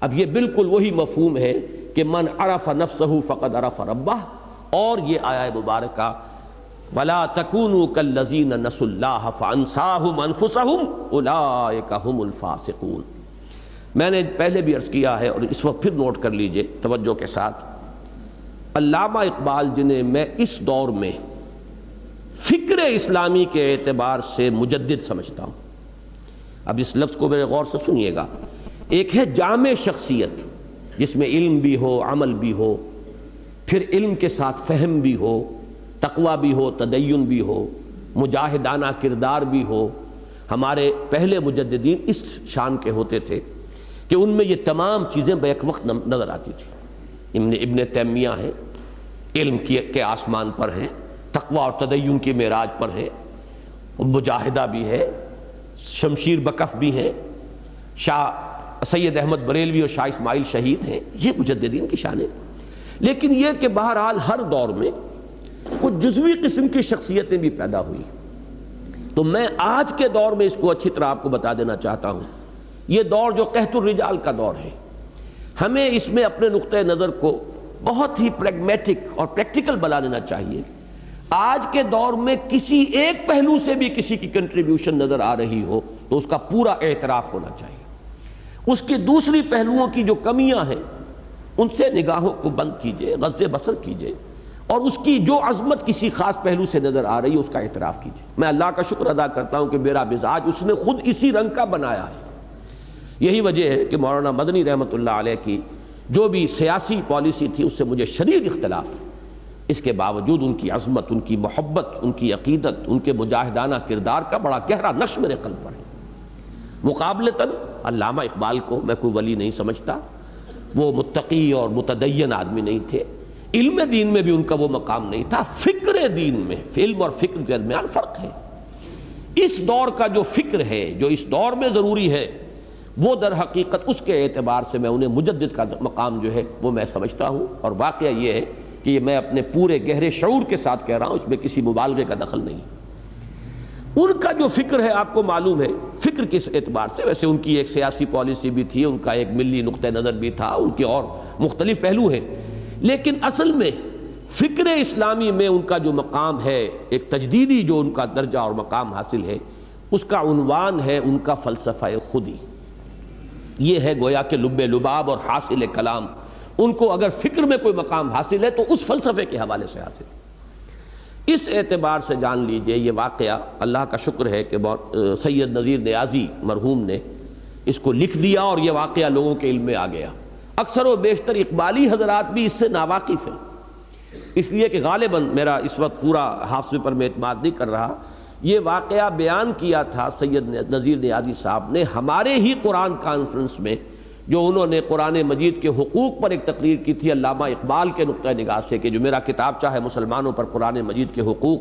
اب یہ بالکل وہی مفہوم ہے کہ من عرف نفسہ فقد عرف ربہ، اور یہ آیہ مبارکہ وَلَا تَكُونُوا كَالَّذِينَ نَسُوا اللَّهَ فَأَنسَاهُمْ أَنفُسَهُمْ أُولَٰئِكَ هُمُ الْفَاسِقُونَ۔ میں نے پہلے بھی عرض کیا ہے اور اس وقت پھر نوٹ کر لیجئے توجہ کے ساتھ، علامہ اقبال جنہیں میں اس دور میں فکر اسلامی کے اعتبار سے مجدد سمجھتا ہوں، اب اس لفظ کو میرے غور سے سنیے گا، ایک ہے جامع شخصیت جس میں علم بھی ہو، عمل بھی ہو، پھر علم کے ساتھ فہم بھی ہو، تقوی بھی ہو، تدین بھی ہو، مجاہدانہ کردار بھی ہو۔ ہمارے پہلے مجددین اس شان کے ہوتے تھے کہ ان میں یہ تمام چیزیں بیک وقت نظر آتی تھی۔ ابن تیمیہ ہیں، علم کے آسمان پر ہیں، تقوی اور تدین کی معراج پر ہیں، مجاہدہ بھی ہے، شمشیر بکف بھی ہیں، شاہ سید احمد بریلوی اور شاہ اسماعیل شہید ہیں، یہ مجددین کی شانیں۔ لیکن یہ کہ بہرحال ہر دور میں کچھ جزوی قسم کی شخصیتیں بھی پیدا ہوئی، تو میں آج کے دور میں اس کو اچھی طرح آپ کو بتا دینا چاہتا ہوں۔ یہ دور جو قحط الرجال کا دور ہے، ہمیں اس میں اپنے نقطۂ نظر کو بہت ہی پریگمیٹک اور پریکٹیکل بنا لینا چاہیے۔ آج کے دور میں کسی ایک پہلو سے بھی کسی کی کنٹریبیوشن نظر آ رہی ہو تو اس کا پورا اعتراف ہونا چاہیے، اس کی دوسری پہلوؤں کی جو کمیاں ہیں ان سے نگاہوں کو بند کیجئے، غض بصر کیجئے، اور اس کی جو عظمت کسی خاص پہلو سے نظر آ رہی ہے اس کا اعتراف کیجئے۔ میں اللہ کا شکر ادا کرتا ہوں کہ میرا مزاج اس نے خود اسی رنگ کا بنایا ہے۔ یہی وجہ ہے کہ مولانا مدنی رحمۃ اللہ علیہ کی جو بھی سیاسی پالیسی تھی اس سے مجھے شدید اختلاف، اس کے باوجود ان کی عظمت، ان کی محبت، ان کی عقیدت، ان کے مجاہدانہ کردار کا بڑا گہرا نقش میرے قلب پر ہے۔ مقابلتاً علامہ اقبال کو میں کوئی ولی نہیں سمجھتا، وہ متقی اور متدین آدمی نہیں تھے، علم دین میں بھی ان کا وہ مقام نہیں تھا، فکر دین میں، علم اور فکر کے درمیان فرق ہے۔ اس دور کا جو فکر ہے، جو اس دور میں ضروری ہے، وہ در حقیقت اس کے اعتبار سے میں انہیں مجدد کا مقام جو ہے وہ میں سمجھتا ہوں، اور واقعہ یہ ہے کہ یہ میں اپنے پورے گہرے شعور کے ساتھ کہہ رہا ہوں، اس میں کسی مبالغے کا دخل نہیں۔ ان کا جو فکر ہے آپ کو معلوم ہے، فکر کس اعتبار سے، ویسے ان کی ایک سیاسی پالیسی بھی تھی، ان کا ایک ملی نقطہ نظر بھی تھا، ان کے اور مختلف پہلو ہیں، لیکن اصل میں فکر اسلامی میں ان کا جو مقام ہے، ایک تجدیدی جو ان کا درجہ اور مقام حاصل ہے، اس کا عنوان ہے ان کا فلسفہ خودی۔ یہ ہے گویا کہ لب لباب اور حاصل کلام، ان کو اگر فکر میں کوئی مقام حاصل ہے تو اس فلسفے کے حوالے سے حاصل ہے۔ اس اعتبار سے جان لیجئے یہ واقعہ، اللہ کا شکر ہے کہ سید نذیر نیازی مرحوم نے اس کو لکھ دیا اور یہ واقعہ لوگوں کے علم میں آ گیا۔ اکثر و بیشتر اقبالی حضرات بھی اس سے ناواقف ہیں، اس لیے کہ غالباً میرا اس وقت پورا حافظے پر میں اعتماد نہیں کر رہا، یہ واقعہ بیان کیا تھا سید نذیر نیازی صاحب نے ہمارے ہی قرآن کانفرنس میں، جو انہوں نے قرآن مجید کے حقوق پر ایک تقریر کی تھی علامہ اقبال کے نقطہ نگاہ سے، کہ جو میرا کتابچہ ہے مسلمانوں پر قرآن مجید کے حقوق،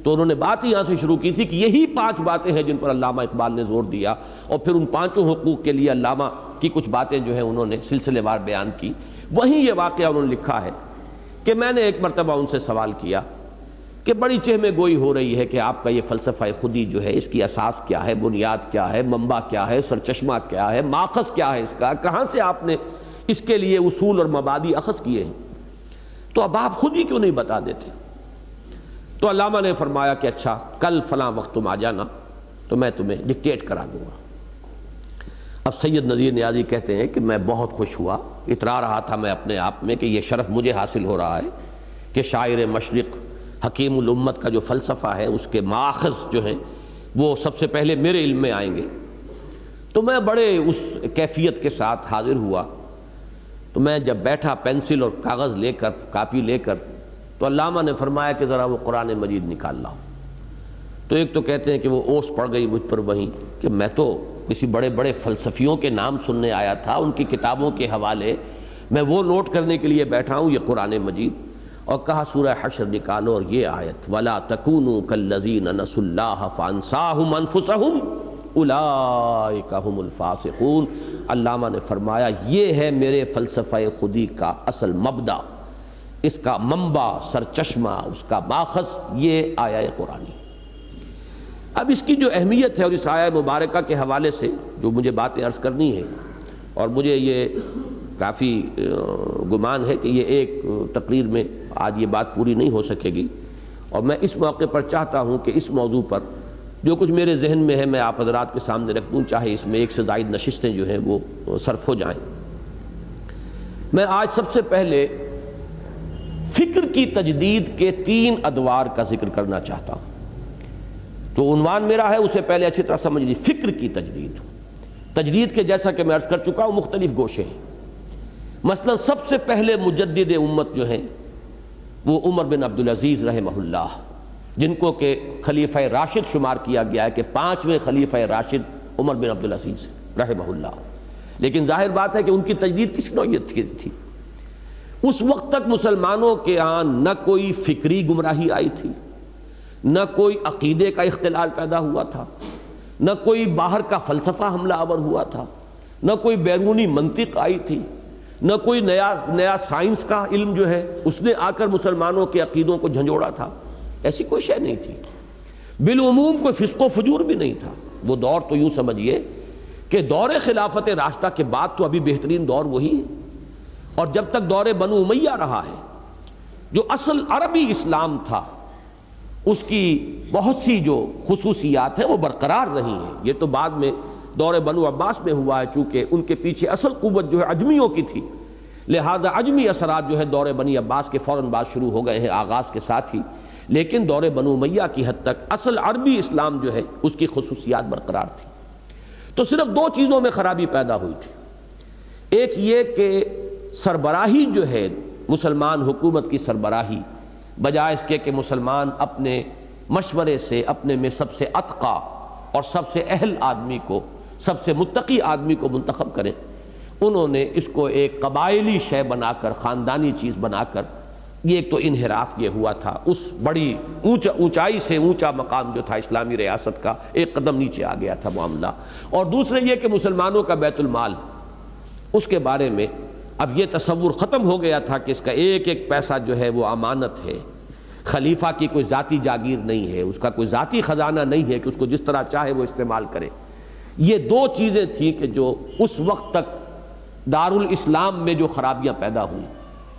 تو انہوں نے بات ہی یہاں سے شروع کی تھی کہ یہی 5 باتیں ہیں جن پر علامہ اقبال نے زور دیا، اور پھر ان 5 حقوق کے لیے علامہ کی کچھ باتیں جو ہیں انہوں نے سلسلے وار بیان کی۔ وہیں یہ واقعہ انہوں نے لکھا ہے کہ میں نے ایک مرتبہ ان سے سوال کیا کہ بڑی چہمے گوئی ہو رہی ہے کہ آپ کا یہ فلسفہ خودی جو ہے، اس کی اساس کیا ہے، بنیاد کیا ہے، منبع کیا ہے، سرچشمہ کیا ہے، ماخذ کیا ہے اس کا، کہاں سے آپ نے اس کے لیے اصول اور مبادی اخذ کیے ہیں، تو اب آپ خود ہی کیوں نہیں بتا دیتے؟ تو علامہ نے فرمایا کہ اچھا کل فلاں وقت تم آ جانا تو میں تمہیں ڈکٹیٹ کرا دوں گا۔ اب سید نذیر نیازی کہتے ہیں کہ میں بہت خوش ہوا، اترا رہا تھا میں اپنے آپ میں کہ یہ شرف مجھے حاصل ہو رہا ہے کہ شاعر مشرق حکیم الامت کا جو فلسفہ ہے، اس کے ماخذ جو ہیں وہ سب سے پہلے میرے علم میں آئیں گے۔ تو میں بڑے اس کیفیت کے ساتھ حاضر ہوا، تو میں جب بیٹھا پینسل اور کاغذ لے کر، کاپی لے کر، تو علامہ نے فرمایا کہ ذرا وہ قرآن مجید نکال لاؤ۔ تو ایک تو کہتے ہیں کہ وہ اوس پڑ گئی مجھ پر وہیں کہ میں تو کسی بڑے بڑے فلسفیوں کے نام سننے آیا تھا، ان کی کتابوں کے حوالے میں وہ نوٹ کرنے کے لیے بیٹھا ہوں، یہ قرآن مجید۔ اور کہا سورہ حشر نکالو اور یہ آیت وَلَا تَكُونُوا كَالَّذِينَ نَسُوا اللَّهَ فَأَنسَاهُمْ أَنفُسَهُمْ أُولَئِكَ هُمُ الْفَاسِقُونَ۔ علامہ نے فرمایا یہ ہے میرے فلسفہ خودی کا اصل مبدا، اس کا منبع، سرچشمہ، اس کا ماخذ یہ آیہ قرآنی۔ اب اس کی جو اہمیت ہے اور اس آیہ مبارکہ کے حوالے سے جو مجھے باتیں عرض کرنی ہے، اور مجھے یہ کافی گمان ہے کہ یہ ایک تقریر میں آج یہ بات پوری نہیں ہو سکے گی، اور میں اس موقع پر چاہتا ہوں کہ اس موضوع پر جو کچھ میرے ذہن میں ہے میں آپ حضرات کے سامنے رکھ دوں، چاہے اس میں 1 سے زائد نشستیں جو ہیں وہ صرف ہو جائیں۔ میں آج سب سے پہلے فکر کی تجدید کے 3 ادوار کا ذکر کرنا چاہتا ہوں۔ جو عنوان میرا ہے اسے پہلے اچھی طرح سمجھ لیجیے، فکر کی تجدید۔ تجدید کے جیسا کہ میں عرض کر چکا ہوں مختلف گوشے ہیں، مثلا سب سے پہلے مجدد امت جو ہیں وہ عمر بن عبدالعزیز رحمہ اللہ، جن کو کہ خلیفہ راشد شمار کیا گیا ہے کہ 5ویں خلیفہ راشد عمر بن عبدالعزیز رحمہ اللہ۔ لیکن ظاہر بات ہے کہ ان کی تجدید کس نوعیت کی تھی؟ اس وقت تک مسلمانوں کے ہاں نہ کوئی فکری گمراہی آئی تھی، نہ کوئی عقیدے کا اختلال پیدا ہوا تھا، نہ کوئی باہر کا فلسفہ حملہ آور ہوا تھا، نہ کوئی بیرونی منطق آئی تھی، نہ کوئی نیا سائنس کا علم جو ہے اس نے آ کر مسلمانوں کے عقیدوں کو جھنجھوڑا تھا۔ ایسی کوئی شے نہیں تھی، بالعموم کوئی فسق و فجور بھی نہیں تھا۔ وہ دور تو یوں سمجھیے کہ دور خلافت راشدہ کے بعد تو ابھی بہترین دور وہی ہے، اور جب تک دور بنو امیہ رہا ہے، جو اصل عربی اسلام تھا اس کی بہت سی جو خصوصیات ہیں وہ برقرار رہی ہیں۔ یہ تو بعد میں دور بنو عباس میں ہوا ہے، چونکہ ان کے پیچھے اصل قوت جو ہے اجمیوں کی تھی، لہذا اجمی اثرات جو ہے دور بنی عباس کے فوراً بعد شروع ہو گئے ہیں آغاز کے ساتھ ہی، لیکن دور بنو امیہ کی حد تک اصل عربی اسلام جو ہے اس کی خصوصیات برقرار تھی۔ تو صرف 2 چیزوں میں خرابی پیدا ہوئی تھی، ایک یہ کہ سربراہی جو ہے مسلمان حکومت کی سربراہی بجائے اس کے کہ مسلمان اپنے مشورے سے اپنے میں سب سے اتقیٰ اور سب سے اہل آدمی کو، سب سے متقی آدمی کو منتخب کریں، انہوں نے اس کو ایک قبائلی شے بنا کر، خاندانی چیز بنا کر، یہ ایک تو انحراف یہ ہوا تھا، اس بڑی اونچائی سے اونچا مقام جو تھا اسلامی ریاست کا، ایک قدم نیچے آ گیا تھا معاملہ۔ اور دوسرے یہ کہ مسلمانوں کا بیت المال، اس کے بارے میں اب یہ تصور ختم ہو گیا تھا کہ اس کا ایک ایک پیسہ جو ہے وہ امانت ہے، خلیفہ کی کوئی ذاتی جاگیر نہیں ہے، اس کا کوئی ذاتی خزانہ نہیں ہے کہ اس کو جس طرح چاہے وہ استعمال کرے۔ یہ دو چیزیں تھیں کہ جو اس وقت تک دارالاسلام میں جو خرابیاں پیدا ہوئیں،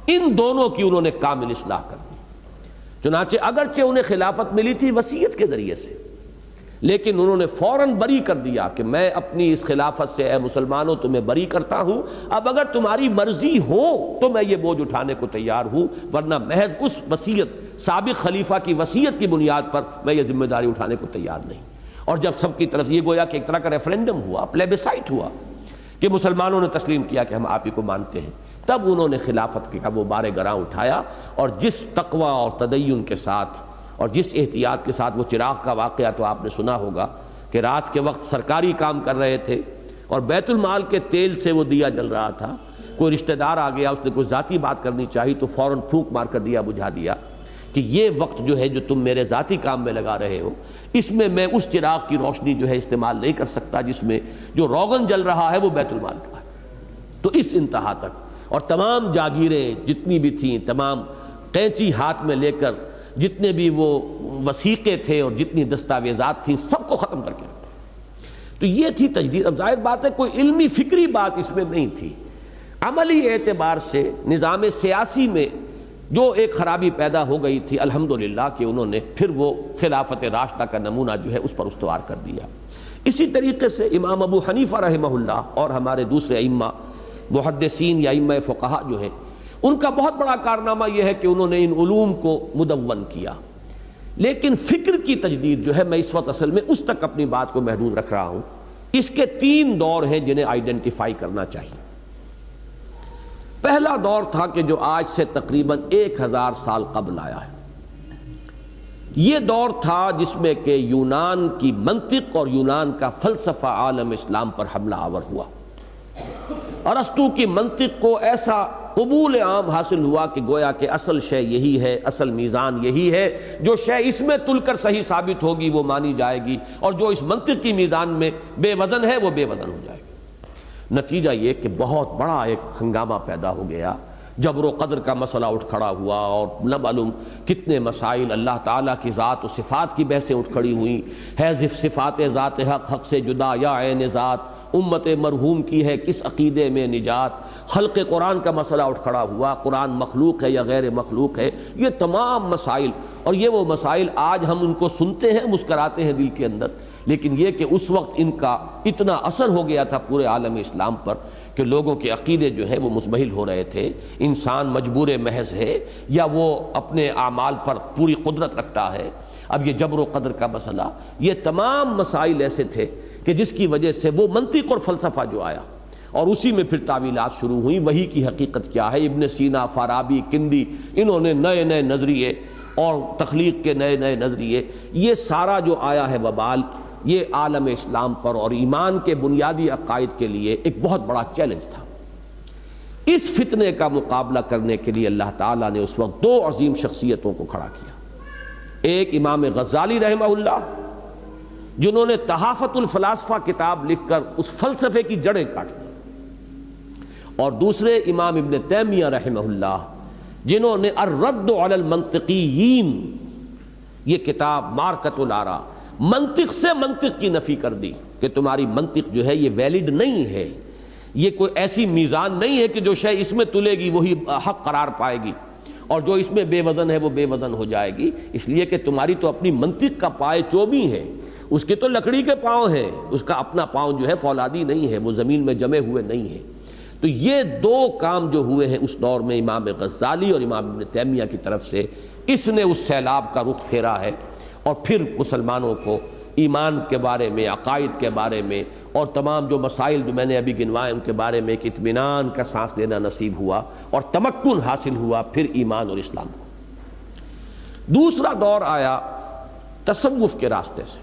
ان دونوں کی انہوں نے کامل اصلاح کر دی۔ چنانچہ اگرچہ انہیں خلافت ملی تھی وصیت کے ذریعے سے، لیکن انہوں نے فوراً بری کر دیا کہ میں اپنی اس خلافت سے، اے مسلمانوں، تمہیں بری کرتا ہوں، اب اگر تمہاری مرضی ہو تو میں یہ بوجھ اٹھانے کو تیار ہوں، ورنہ محض اس وصیت، سابق خلیفہ کی وصیت کی بنیاد پر میں یہ ذمہ داری اٹھانے کو تیار نہیں۔ اور جب سب کی طرف یہ گویا کہ ایک طرح کا ریفرینڈم ہوا، پلیبیسائٹ ہوا کہ مسلمانوں نے تسلیم کیا کہ ہم آپ ہی کو مانتے ہیں، تب انہوں نے خلافت کا وہ بار گراں اٹھایا، اور جس تقوی اور تدین کے ساتھ اور جس احتیاط کے ساتھ وہ چراغ کا واقعہ تو آپ نے سنا ہوگا کہ رات کے وقت سرکاری کام کر رہے تھے اور بیت المال کے تیل سے وہ دیا جل رہا تھا، کوئی رشتہ دار آ گیا، اس نے کوئی ذاتی بات کرنی چاہی تو فوراً پھونک مار کر دیا بجھا دیا کہ یہ وقت جو ہے جو تم میرے ذاتی کام میں لگا رہے ہو، اس میں میں اس چراغ کی روشنی جو ہے استعمال نہیں کر سکتا جس میں جو روغن جل رہا ہے وہ بیت المال کا ہے۔ تو اس انتہا تک، اور تمام جاگیریں جتنی بھی تھیں، تمام قینچی ہاتھ میں لے کر جتنے بھی وہ وثیقے تھے اور جتنی دستاویزات تھیں سب کو ختم کر کے رکھا۔ تو یہ تھی تجدید۔ اب ظاہر بات ہے کوئی علمی فکری بات اس میں نہیں تھی، عملی اعتبار سے نظام سیاسی میں جو ایک خرابی پیدا ہو گئی تھی، الحمدللہ کہ انہوں نے پھر وہ خلافت راشدہ کا نمونہ جو ہے اس پر استوار کر دیا۔ اسی طریقے سے امام ابو حنیفہ رحمہ اللہ اور ہمارے دوسرے ائمہ محدثین یا ائمہ فقہا جو ہیں، ان کا بہت بڑا کارنامہ یہ ہے کہ انہوں نے ان علوم کو مدون کیا، لیکن فکر کی تجدید جو ہے، میں اس وقت اصل میں اس تک اپنی بات کو محدود رکھ رہا ہوں۔ اس کے تین دور ہیں جنہیں آئیڈینٹیفائی کرنا چاہیے۔ پہلا دور تھا کہ جو آج سے تقریباً 1000 سال قبل آیا ہے، یہ دور تھا جس میں کہ یونان کی منطق اور یونان کا فلسفہ عالم اسلام پر حملہ آور ہوا۔ ارسطو کی منطق کو ایسا قبول عام حاصل ہوا کہ گویا کہ اصل شے یہی ہے، اصل میزان یہی ہے، جو شے اس میں تل کر صحیح ثابت ہوگی وہ مانی جائے گی، اور جو اس منطق کی میزان میں بے وزن ہے وہ بے وزن ہو جائے گی۔ نتیجہ یہ کہ بہت بڑا ایک ہنگامہ پیدا ہو گیا، جبر و قدر کا مسئلہ اٹھ کھڑا ہوا، اور نہ معلوم کتنے مسائل، اللہ تعالیٰ کی ذات و صفات کی بحثیں اٹھ کھڑی ہوئیں، ہے صفات ذات حق، حق سے جدا یا عین ذات، امت مرحوم کی ہے کس عقیدے میں نجات، خلق قرآن کا مسئلہ اٹھ کھڑا ہوا، قرآن مخلوق ہے یا غیر مخلوق ہے، یہ تمام مسائل۔ اور یہ وہ مسائل آج ہم ان کو سنتے ہیں، مسکراتے ہیں دل کے اندر، لیکن یہ کہ اس وقت ان کا اتنا اثر ہو گیا تھا پورے عالم اسلام پر کہ لوگوں کے عقیدے جو ہے وہ مزمحل ہو رہے تھے۔ انسان مجبور محض ہے یا وہ اپنے اعمال پر پوری قدرت رکھتا ہے؟ اب یہ جبر و قدر کا مسئلہ، یہ تمام مسائل ایسے تھے کہ جس کی وجہ سے وہ منطق اور فلسفہ جو آیا، اور اسی میں پھر تعویلات شروع ہوئیں، وہی کی حقیقت کیا ہے۔ ابن سینا، فارابی، کندی، انہوں نے نئے نئے نظریے اور تخلیق کے نئے نئے نظریے، یہ سارا جو آیا ہے وبال، یہ عالم اسلام پر اور ایمان کے بنیادی عقائد کے لیے ایک بہت بڑا چیلنج تھا۔ اس فتنے کا مقابلہ کرنے کے لیے اللہ تعالیٰ نے اس وقت دو عظیم شخصیتوں کو کھڑا کیا، ایک امام غزالی رحمہ اللہ جنہوں نے تحافت الفلاسفہ کتاب لکھ کر اس فلسفے کی جڑیں کاٹ دی، اور دوسرے امام ابن تیمیہ رحمہ اللہ جنہوں نے الرد علی المنطقیین، یہ کتاب مارکۃ الآراء، منطق سے منطق کی نفی کر دی کہ تمہاری منطق جو ہے یہ ویلڈ نہیں ہے، یہ کوئی ایسی میزان نہیں ہے کہ جو شے اس میں تلے گی وہی حق قرار پائے گی، اور جو اس میں بے وزن ہے وہ بے وزن ہو جائے گی، اس لیے کہ تمہاری تو اپنی منطق کا پائے چوبی ہے، اس کے تو لکڑی کے پاؤں ہیں، اس کا اپنا پاؤں جو ہے فولادی نہیں ہے، وہ زمین میں جمے ہوئے نہیں ہیں۔ تو یہ دو کام جو ہوئے ہیں اس دور میں امام غزالی اور امام ابن تیمیہ کی طرف سے، اس نے اس سیلاب کا رخ پھیرا ہے، اور پھر مسلمانوں کو ایمان کے بارے میں، عقائد کے بارے میں، اور تمام جو مسائل جو میں نے ابھی گنوائے ان کے بارے میں ایک اطمینان کا سانس لینا نصیب ہوا، اور تمکن حاصل ہوا پھر ایمان اور اسلام کو۔ دوسرا دور آیا تصوف کے راستے سے،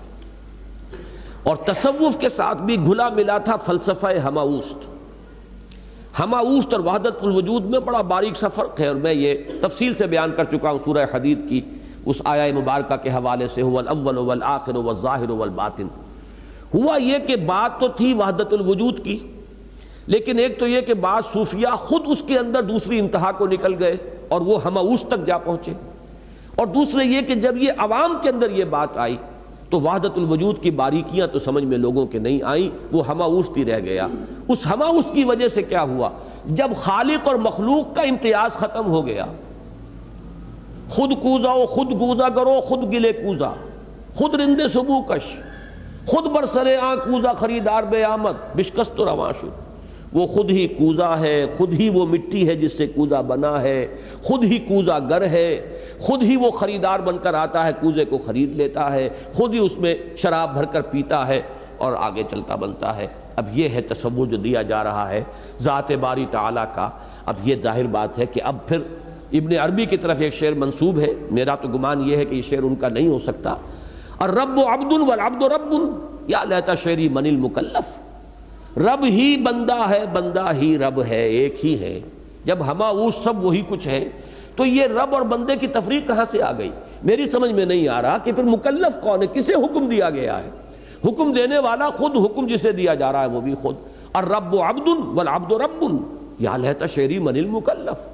اور تصوف کے ساتھ بھی گھلا ملا تھا فلسفہ ہماوست۔ ہماوست اور وحدت الوجود میں بڑا باریک سا فرق ہے، اور میں یہ تفصیل سے بیان کر چکا ہوں سورہ حدید کی اس آیہ مبارکہ کے حوالے سے، هو الاول والآخر والظاہر والباطن۔ ہوا یہ کہ بات تو تھی وحدت الوجود کی، لیکن ایک تو یہ کہ بعض صوفیہ خود اس کے اندر دوسری انتہا کو نکل گئے اور وہ ہماوست تک جا پہنچے، اور دوسرے یہ کہ جب یہ عوام کے اندر یہ بات آئی تو وحدت الوجود کی باریکیاں تو سمجھ میں لوگوں کے نہیں آئیں، وہ ہماوست ہی رہ گیا۔ اس ہماوست کی وجہ سے کیا ہوا، جب خالق اور مخلوق کا امتیاز ختم ہو گیا، خود کوزا و خود گوزا کرو، خود گلے کوزا، خود رندے سبو کش، خود برسرے آن کوزا خریدار بے آمد بشکست و رواں شد۔ وہ خود ہی کوزا ہے، خود ہی وہ مٹی ہے جس سے کوزا بنا ہے، خود ہی کوزا گر ہے، خود ہی وہ خریدار بن کر آتا ہے، کوزے کو خرید لیتا ہے، خود ہی اس میں شراب بھر کر پیتا ہے اور آگے چلتا بنتا ہے۔ اب یہ ہے تصور جو دیا جا رہا ہے ذات باری تعالیٰ کا۔ اب یہ ظاہر بات ہے کہ اب پھر ابن عربی کی طرف ایک شعر منسوب ہے، میرا تو گمان یہ ہے کہ یہ شعر ان کا نہیں ہو سکتا، الرب عبد والعبد رب یا لیت شعری من المکلف۔ رب ہی بندہ ہے، بندہ ہی رب ہے، ایک ہی ہے۔ جب ہماوس سب وہی کچھ ہے تو یہ رب اور بندے کی تفریق کہاں سے آ گئی؟ میری سمجھ میں نہیں آ رہا کہ پھر مکلف کون ہے، کسے حکم دیا گیا ہے؟ حکم دینے والا خود، حکم جسے دیا جا رہا ہے وہ بھی خود۔ الرب عبد والعبد رب یا لیت شعری من المکلف۔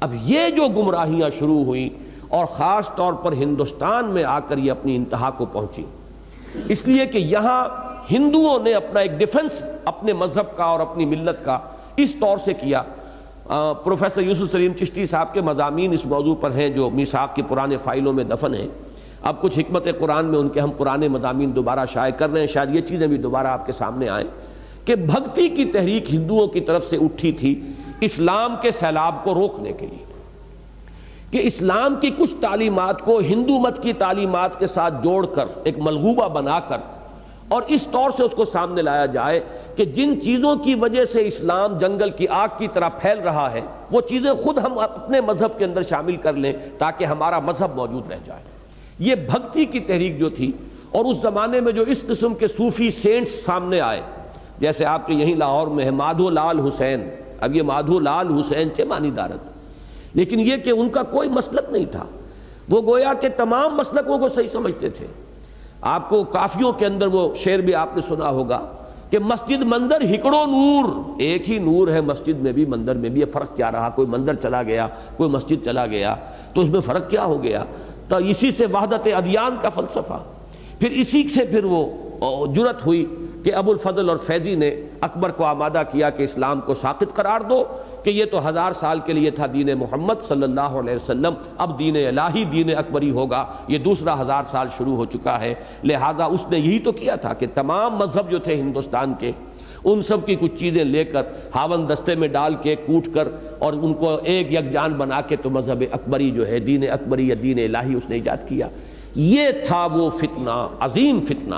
اب یہ جو گمراہیاں شروع ہوئیں اور خاص طور پر ہندوستان میں آ کر یہ اپنی انتہا کو پہنچی، اس لیے کہ یہاں ہندوؤں نے اپنا ایک ڈیفنس اپنے مذہب کا اور اپنی ملت کا اس طور سے کیا۔ پروفیسر یوسف سلیم چشتی صاحب کے مضامین اس موضوع پر ہیں جو میثاق کی پرانے فائلوں میں دفن ہیں۔ اب کچھ حکمت قرآن میں ان کے ہم پرانے مضامین دوبارہ شائع کر رہے ہیں، شاید یہ چیزیں بھی دوبارہ آپ کے سامنے آئیں کہ بھکتی کی تحریک ہندوؤں کی طرف سے اٹھی تھی اسلام کے سیلاب کو روکنے کے لیے، کہ اسلام کی کچھ تعلیمات کو ہندو مت کی تعلیمات کے ساتھ جوڑ کر ایک ملغوبہ بنا کر اور اس طور سے اس کو سامنے لایا جائے کہ جن چیزوں کی وجہ سے اسلام جنگل کی آگ کی طرح پھیل رہا ہے وہ چیزیں خود ہم اپنے مذہب کے اندر شامل کر لیں تاکہ ہمارا مذہب موجود رہ جائے۔ یہ بھکتی کی تحریک جو تھی، اور اس زمانے میں جو اس قسم کے صوفی سینٹس سامنے آئے، جیسے آپ کے یہیں لاہور میں ہے مادھو لال حسین۔ اب یہ مادھو لال حسین چے مانی دارت، لیکن یہ کہ ان کا کوئی مسلک نہیں تھا، وہ گویا کہ تمام مسلکوں کو صحیح سمجھتے تھے۔ آپ کو کافیوں کے اندر وہ شعر بھی آپ نے سنا ہوگا کہ مسجد مندر ہکڑو نور، ایک ہی نور ہے مسجد میں بھی مندر میں بھی، یہ فرق کیا رہا؟ کوئی مندر چلا گیا، کوئی مسجد چلا گیا، تو اس میں فرق کیا ہو گیا؟ تو اسی سے وحدت ادیان کا فلسفہ، پھر اسی سے پھر وہ جرت ہوئی کہ ابو الفضل اور فیضی نے اکبر کو آمادہ کیا کہ اسلام کو ساقط قرار دو، کہ یہ تو 1000 سال کے لیے تھا دین محمد صلی اللہ علیہ وسلم، اب دین الہی دین اکبری ہوگا، یہ دوسرا 1000 سال شروع ہو چکا ہے۔ لہذا اس نے یہی تو کیا تھا کہ تمام مذہب جو تھے ہندوستان کے، ان سب کی کچھ چیزیں لے کر ہاون دستے میں ڈال کے کوٹ کر اور ان کو ایک یکجان بنا کے تو مذہب اکبری جو ہے، دین اکبری یا دین الہی اس نے ایجاد کیا۔ یہ تھا وہ فتنہ، عظیم فتنہ،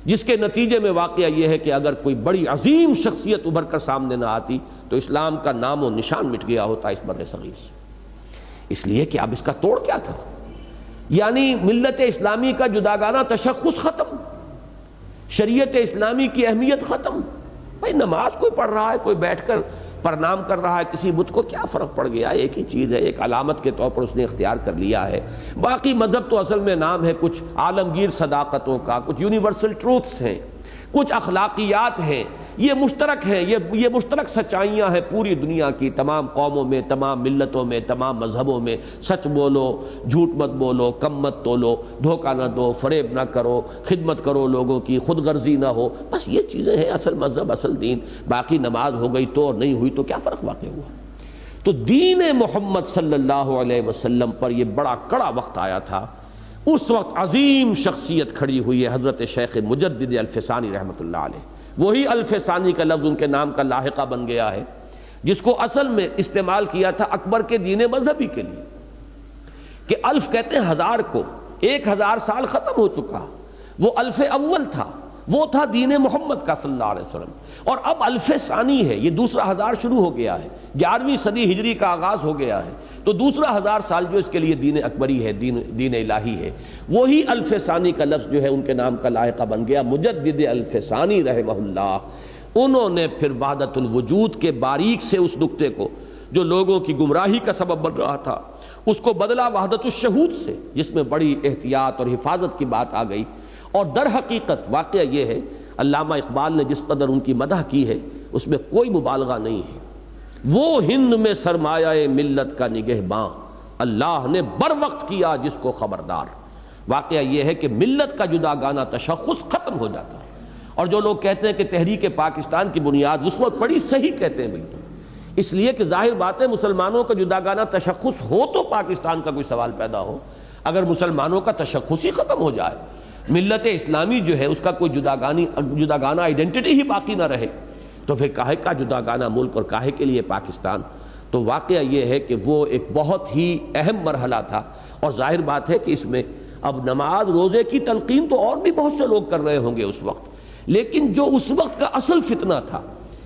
جس کے نتیجے میں واقعہ یہ ہے کہ اگر کوئی بڑی عظیم شخصیت ابھر کر سامنے نہ آتی تو اسلام کا نام و نشان مٹ گیا ہوتا اس بر صغیر سے۔ اس لیے کہ اب اس کا توڑ کیا تھا؟ یعنی ملت اسلامی کا جداگانہ تشخص ختم، شریعت اسلامی کی اہمیت ختم۔ بھائی نماز کوئی پڑھ رہا ہے، کوئی بیٹھ کر پرنام کر رہا ہے کسی بت کو، کیا فرق پڑ گیا؟ ایک ہی چیز ہے، ایک علامت کے طور پر اس نے اختیار کر لیا ہے۔ باقی مذہب تو اصل میں نام ہے کچھ عالمگیر صداقتوں کا، کچھ یونیورسل ٹروتھس ہیں، کچھ اخلاقیات ہیں، یہ مشترک ہیں، یہ مشترک سچائیاں ہیں پوری دنیا کی، تمام قوموں میں، تمام ملتوں میں، تمام مذہبوں میں۔ سچ بولو، جھوٹ مت بولو، کم مت تولو، دھوکہ نہ دو، فریب نہ کرو، خدمت کرو لوگوں کی، خود غرضی نہ ہو، بس یہ چیزیں ہیں اصل مذہب، اصل دین۔ باقی نماز ہو گئی تو اور نہیں ہوئی تو کیا فرق واقع ہوا؟ تو دین محمد صلی اللہ علیہ وسلم پر یہ بڑا کڑا وقت آیا تھا۔ اس وقت عظیم شخصیت کھڑی ہوئی ہے حضرت شیخ مجدد الفسانی رحمۃ اللہ علیہ۔ وہی الفسانی کا لفظ ان کے نام کا لاحقہ بن گیا ہے، جس کو اصل میں استعمال کیا تھا اکبر کے دین مذہبی کے لیے، کہ الف کہتے ہیں 1000 کو، 1000 سال ختم ہو چکا، وہ الف اول تھا، وہ تھا دین محمد کا صلی اللہ علیہ وسلم، اور اب الف ثانی ہے، یہ دوسرا 1000 شروع ہو گیا ہے، 11ویں صدی ہجری کا آغاز ہو گیا ہے۔ تو دوسرا 1000 سال جو اس کے لیے دین اکبری ہے، دین الہی ہے، وہی الف ثانی کا لفظ جو ہے ان کے نام کا لائقہ بن گیا، مجدد الف ثانی رحمہ اللہ۔ انہوں نے پھر وحدت الوجود کے باریک سے اس نقطے کو جو لوگوں کی گمراہی کا سبب بن رہا تھا، اس کو بدلا وحدت الشہود سے، جس میں بڑی احتیاط اور حفاظت کی بات آ گئی۔ اور در حقیقت واقعہ یہ ہے، علامہ اقبال نے جس قدر ان کی مدح کی ہے اس میں کوئی مبالغہ نہیں ہے۔ وہ ہند میں سرمایہ ملت کا نگہباں، اللہ نے بر وقت کیا جس کو خبردار۔ واقعہ یہ ہے کہ ملت کا جداگانہ تشخص ختم ہو جاتا ہے۔ اور جو لوگ کہتے ہیں کہ تحریک پاکستان کی بنیاد اس وقت پڑی، صحیح کہتے ہیں بالکل، اس لیے کہ ظاہر بات ہے مسلمانوں کا جداگانہ تشخص ہو تو پاکستان کا کوئی سوال پیدا ہو۔ اگر مسلمانوں کا تشخص ہی ختم ہو جائے، ملت اسلامی جو ہے اس کا کوئی جداگانہ آئیڈینٹی ہی باقی نہ رہے، تو پھر کاہے کا جداگانہ ملک اور کاہے کے لیے پاکستان؟ تو واقعہ یہ ہے کہ وہ ایک بہت ہی اہم مرحلہ تھا۔ اور ظاہر بات ہے کہ اس میں اب نماز روزے کی تلقین تو اور بھی بہت سے لوگ کر رہے ہوں گے اس وقت، لیکن جو اس وقت کا اصل فتنہ تھا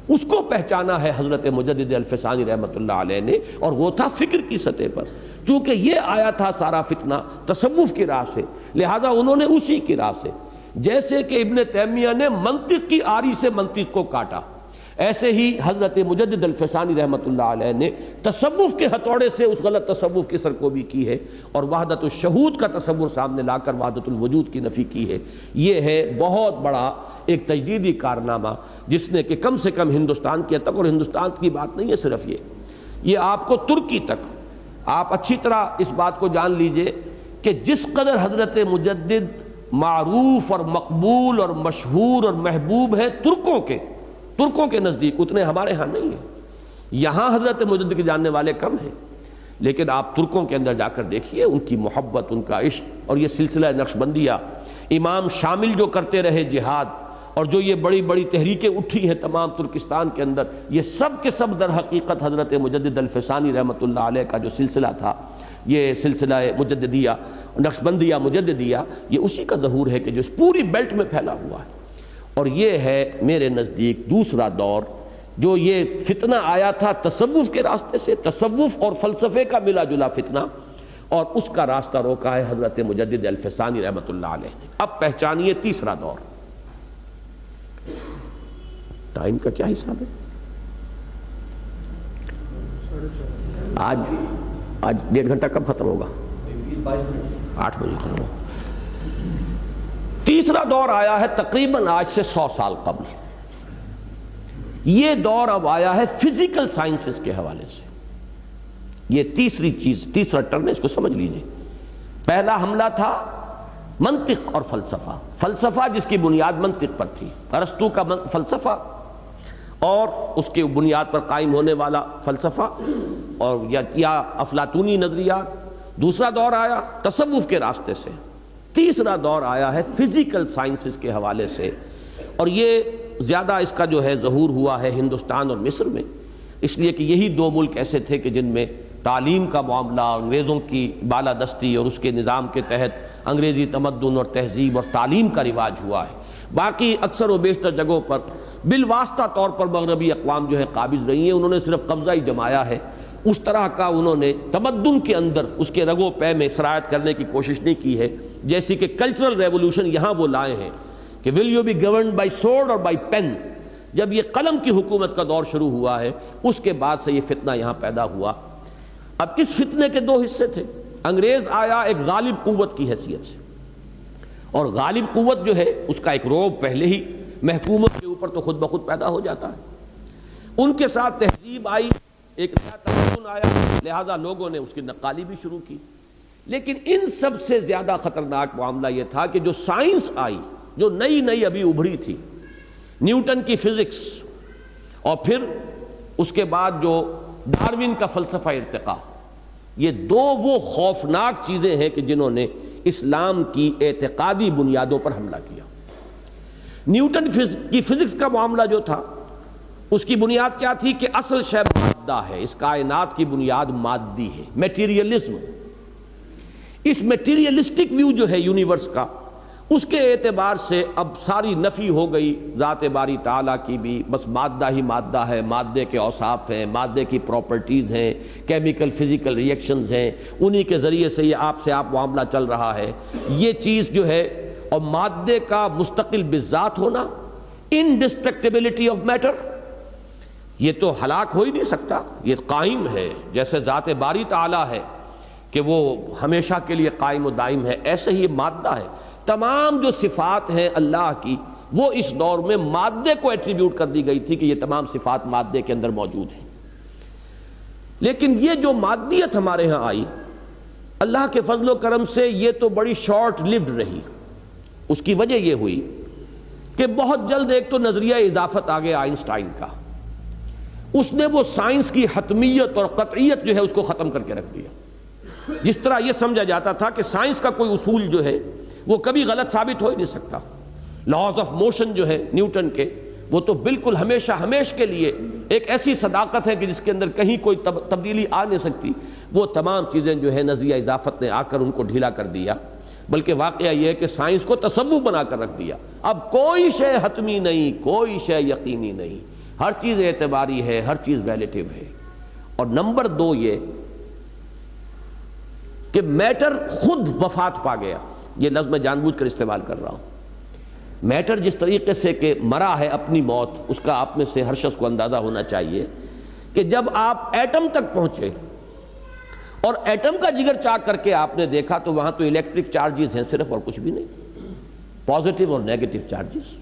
اس کو پہچانا ہے حضرت مجدد الف ثانی رحمۃ اللہ علیہ نے، اور وہ تھا فکر کی سطح پر۔ چونکہ یہ آیا تھا سارا فتنہ تصوف کی راہ سے، لہذا انہوں نے اسی کی راہ سے، جیسے کہ ابن تیمیہ نے منطق کی آری سے منطق کو کاٹا، ایسے ہی حضرت مجدد الف ثانی رحمۃ اللہ علیہ نے تصوف کے ہتھوڑے سے اس غلط تصوف کی سرکوبی کی ہے، اور وحدت الشہود کا تصور سامنے لا کر وحدت الوجود کی نفی کی ہے۔ یہ ہے بہت بڑا ایک تجدیدی کارنامہ جس نے کہ کم سے کم ہندوستان کے تک، اور ہندوستان کی بات نہیں ہے صرف یہ آپ کو ترکی تک، آپ اچھی طرح اس بات کو جان لیجئے کہ جس قدر حضرت مجدد معروف اور مقبول اور مشہور اور محبوب ہے ترکوں کے نزدیک، اتنے ہمارے ہاں نہیں ہیں۔ یہاں حضرت مجدد کے جاننے والے کم ہیں، لیکن آپ ترکوں کے اندر جا کر دیکھیے ان کی محبت، ان کا عشق، اور یہ سلسلہ نقشبندیہ امام شامل جو کرتے رہے جہاد، اور جو یہ بڑی بڑی تحریکیں اٹھی ہیں تمام ترکستان کے اندر، یہ سب کے سب در حقیقت حضرت مجدد الف ثانی رحمۃ اللہ علیہ کا جو سلسلہ تھا، یہ سلسلہ مجددیہ، نقشبندیہ مجددیہ، یہ اسی کا ظہور ہے کہ جو اس پوری بیلٹ میں پھیلا ہوا ہے۔ اور یہ ہے میرے نزدیک دوسرا دور، جو یہ فتنہ آیا تھا تصوف کے راستے سے، تصوف اور فلسفے کا ملا جلا فتنہ، اور اس کا راستہ روکا ہے حضرت مجدد الف ثانی رحمۃ اللہ علیہ نے۔ اب پہچانیے تیسرا دور۔ ٹائم کا کیا حساب ہے؟ آج 1.5 گھنٹہ کب ختم ہوگا؟ 8 بجے ختم ہوگا۔ تیسرا دور آیا ہے تقریباً آج سے 100 سال قبل۔ یہ دور اب آیا ہے فزیکل سائنسز کے حوالے سے۔ یہ تیسری چیز، تیسرا ٹرن ہے، اس کو سمجھ لیجئے۔ پہلا حملہ تھا منطق اور فلسفہ، فلسفہ جس کی بنیاد منطق پر تھی، ارسطو کا فلسفہ اور اس کے بنیاد پر قائم ہونے والا فلسفہ، اور یا افلاطونی نظریات۔ دوسرا دور آیا تصوف کے راستے سے، تیسرا دور آیا ہے فزیکل سائنسز کے حوالے سے، اور یہ زیادہ اس کا جو ہے ظہور ہوا ہے ہندوستان اور مصر میں، اس لیے کہ یہی 2 ملک ایسے تھے کہ جن میں تعلیم کا معاملہ، انگریزوں کی بالادستی اور اس کے نظام کے تحت انگریزی تمدن اور تہذیب اور تعلیم کا رواج ہوا ہے۔ باقی اکثر و بیشتر جگہوں پر بالواسطہ طور پر مغربی اقوام جو ہے قابض رہی ہیں، انہوں نے صرف قبضہ ہی جمایا ہے، اس طرح کا انہوں نے تمدن کے اندر اس کے رگ و پے میں سرایت کرنے کی کوشش نہیں کی ہے، جیسی کہ کلچرل ریولوشن یہاں وہ لائے ہیں کہ will you be governed by sword اور بائی پین۔ جب یہ قلم کی حکومت کا دور شروع ہوا ہے، اس کے بعد سے یہ فتنہ یہاں پیدا ہوا۔ اب اس فتنے کے 2 حصے تھے۔ انگریز آیا ایک غالب قوت کی حیثیت سے، اور غالب قوت جو ہے اس کا ایک رعب پہلے ہی محکومت کے اوپر تو خود بخود پیدا ہو جاتا ہے۔ ان کے ساتھ تہذیب آئی، ایک نیا تمدن آیا، لہذا لوگوں نے اس کی نقالی بھی شروع کی۔ لیکن ان سب سے زیادہ خطرناک معاملہ یہ تھا کہ جو سائنس آئی، جو نئی ابھی ابھری تھی، نیوٹن کی فزکس، اور پھر اس کے بعد جو ڈارون کا فلسفہ ارتقاء، یہ 2 وہ خوفناک چیزیں ہیں کہ جنہوں نے اسلام کی اعتقادی بنیادوں پر حملہ کیا۔ نیوٹن کی فزکس کا معاملہ جو تھا، اس کی بنیاد کیا تھی کہ اصل شے مادہ ہے، اس کائنات کی بنیاد مادی ہے، میٹیریلزم۔ اس میٹیریلسٹک ویو جو ہے یونیورس کا، اس کے اعتبار سے اب ساری نفی ہو گئی ذات باری تعالیٰ کی بھی، بس مادہ ہی مادہ ہے، مادے کے اوصاف ہیں، مادے کی پراپرٹیز ہیں، کیمیکل فزیکل ریئیکشنز ہیں، انہی کے ذریعے سے یہ آپ سے آپ معاملہ چل رہا ہے، یہ چیز جو ہے، اور مادے کا مستقل بالذات ہونا، انڈسٹرکٹیبلٹی آف میٹر، یہ تو ہلاک ہو ہی نہیں سکتا، یہ قائم ہے، جیسے ذات باری تعالیٰ ہے کہ وہ ہمیشہ کے لیے قائم و دائم ہے، ایسے ہی مادہ ہے۔ تمام جو صفات ہیں اللہ کی، وہ اس دور میں مادے کو ایٹریبیوٹ کر دی گئی تھی کہ یہ تمام صفات مادے کے اندر موجود ہیں۔ لیکن یہ جو مادیت ہمارے ہاں آئی، اللہ کے فضل و کرم سے یہ تو بڑی شارٹ لیوڈ رہی۔ اس کی وجہ یہ ہوئی کہ بہت جلد ایک تو نظریہ اضافت آگے آئنسٹائن کا، اس نے وہ سائنس کی حتمیت اور قطعیت جو ہے اس کو ختم کر کے رکھ دیا۔ جس طرح یہ سمجھا جاتا تھا کہ سائنس کا کوئی اصول جو ہے وہ کبھی غلط ثابت ہو ہی نہیں سکتا، لاز آف موشن جو ہے نیوٹن کے، وہ تو بالکل ہمیشہ کے لیے ایک ایسی صداقت ہے کہ جس کے اندر کہیں کوئی تبدیلی آ نہیں سکتی، وہ تمام چیزیں جو ہے نظریہ اضافت نے آ کر ان کو ڈھیلا کر دیا۔ بلکہ واقعہ یہ ہے کہ سائنس کو تصوف بنا کر رکھ دیا، اب کوئی شے حتمی نہیں، کوئی شے یقینی نہیں، ہر چیز اعتباری ہے، ہر چیز ریلیٹیو ہے۔ اور نمبر دو یہ کہ میٹر خود وفات پا گیا، یہ لفظ میں جان بوجھ کر استعمال کر رہا ہوں۔ میٹر جس طریقے سے کہ مرا ہے اپنی موت، اس کا آپ میں سے ہر شخص کو اندازہ ہونا چاہیے کہ جب آپ ایٹم تک پہنچے اور ایٹم کا جگر چاک کر کے آپ نے دیکھا تو وہاں تو الیکٹرک چارجز ہیں صرف، اور کچھ بھی نہیں، پازیٹیو اور نیگیٹو چارجز،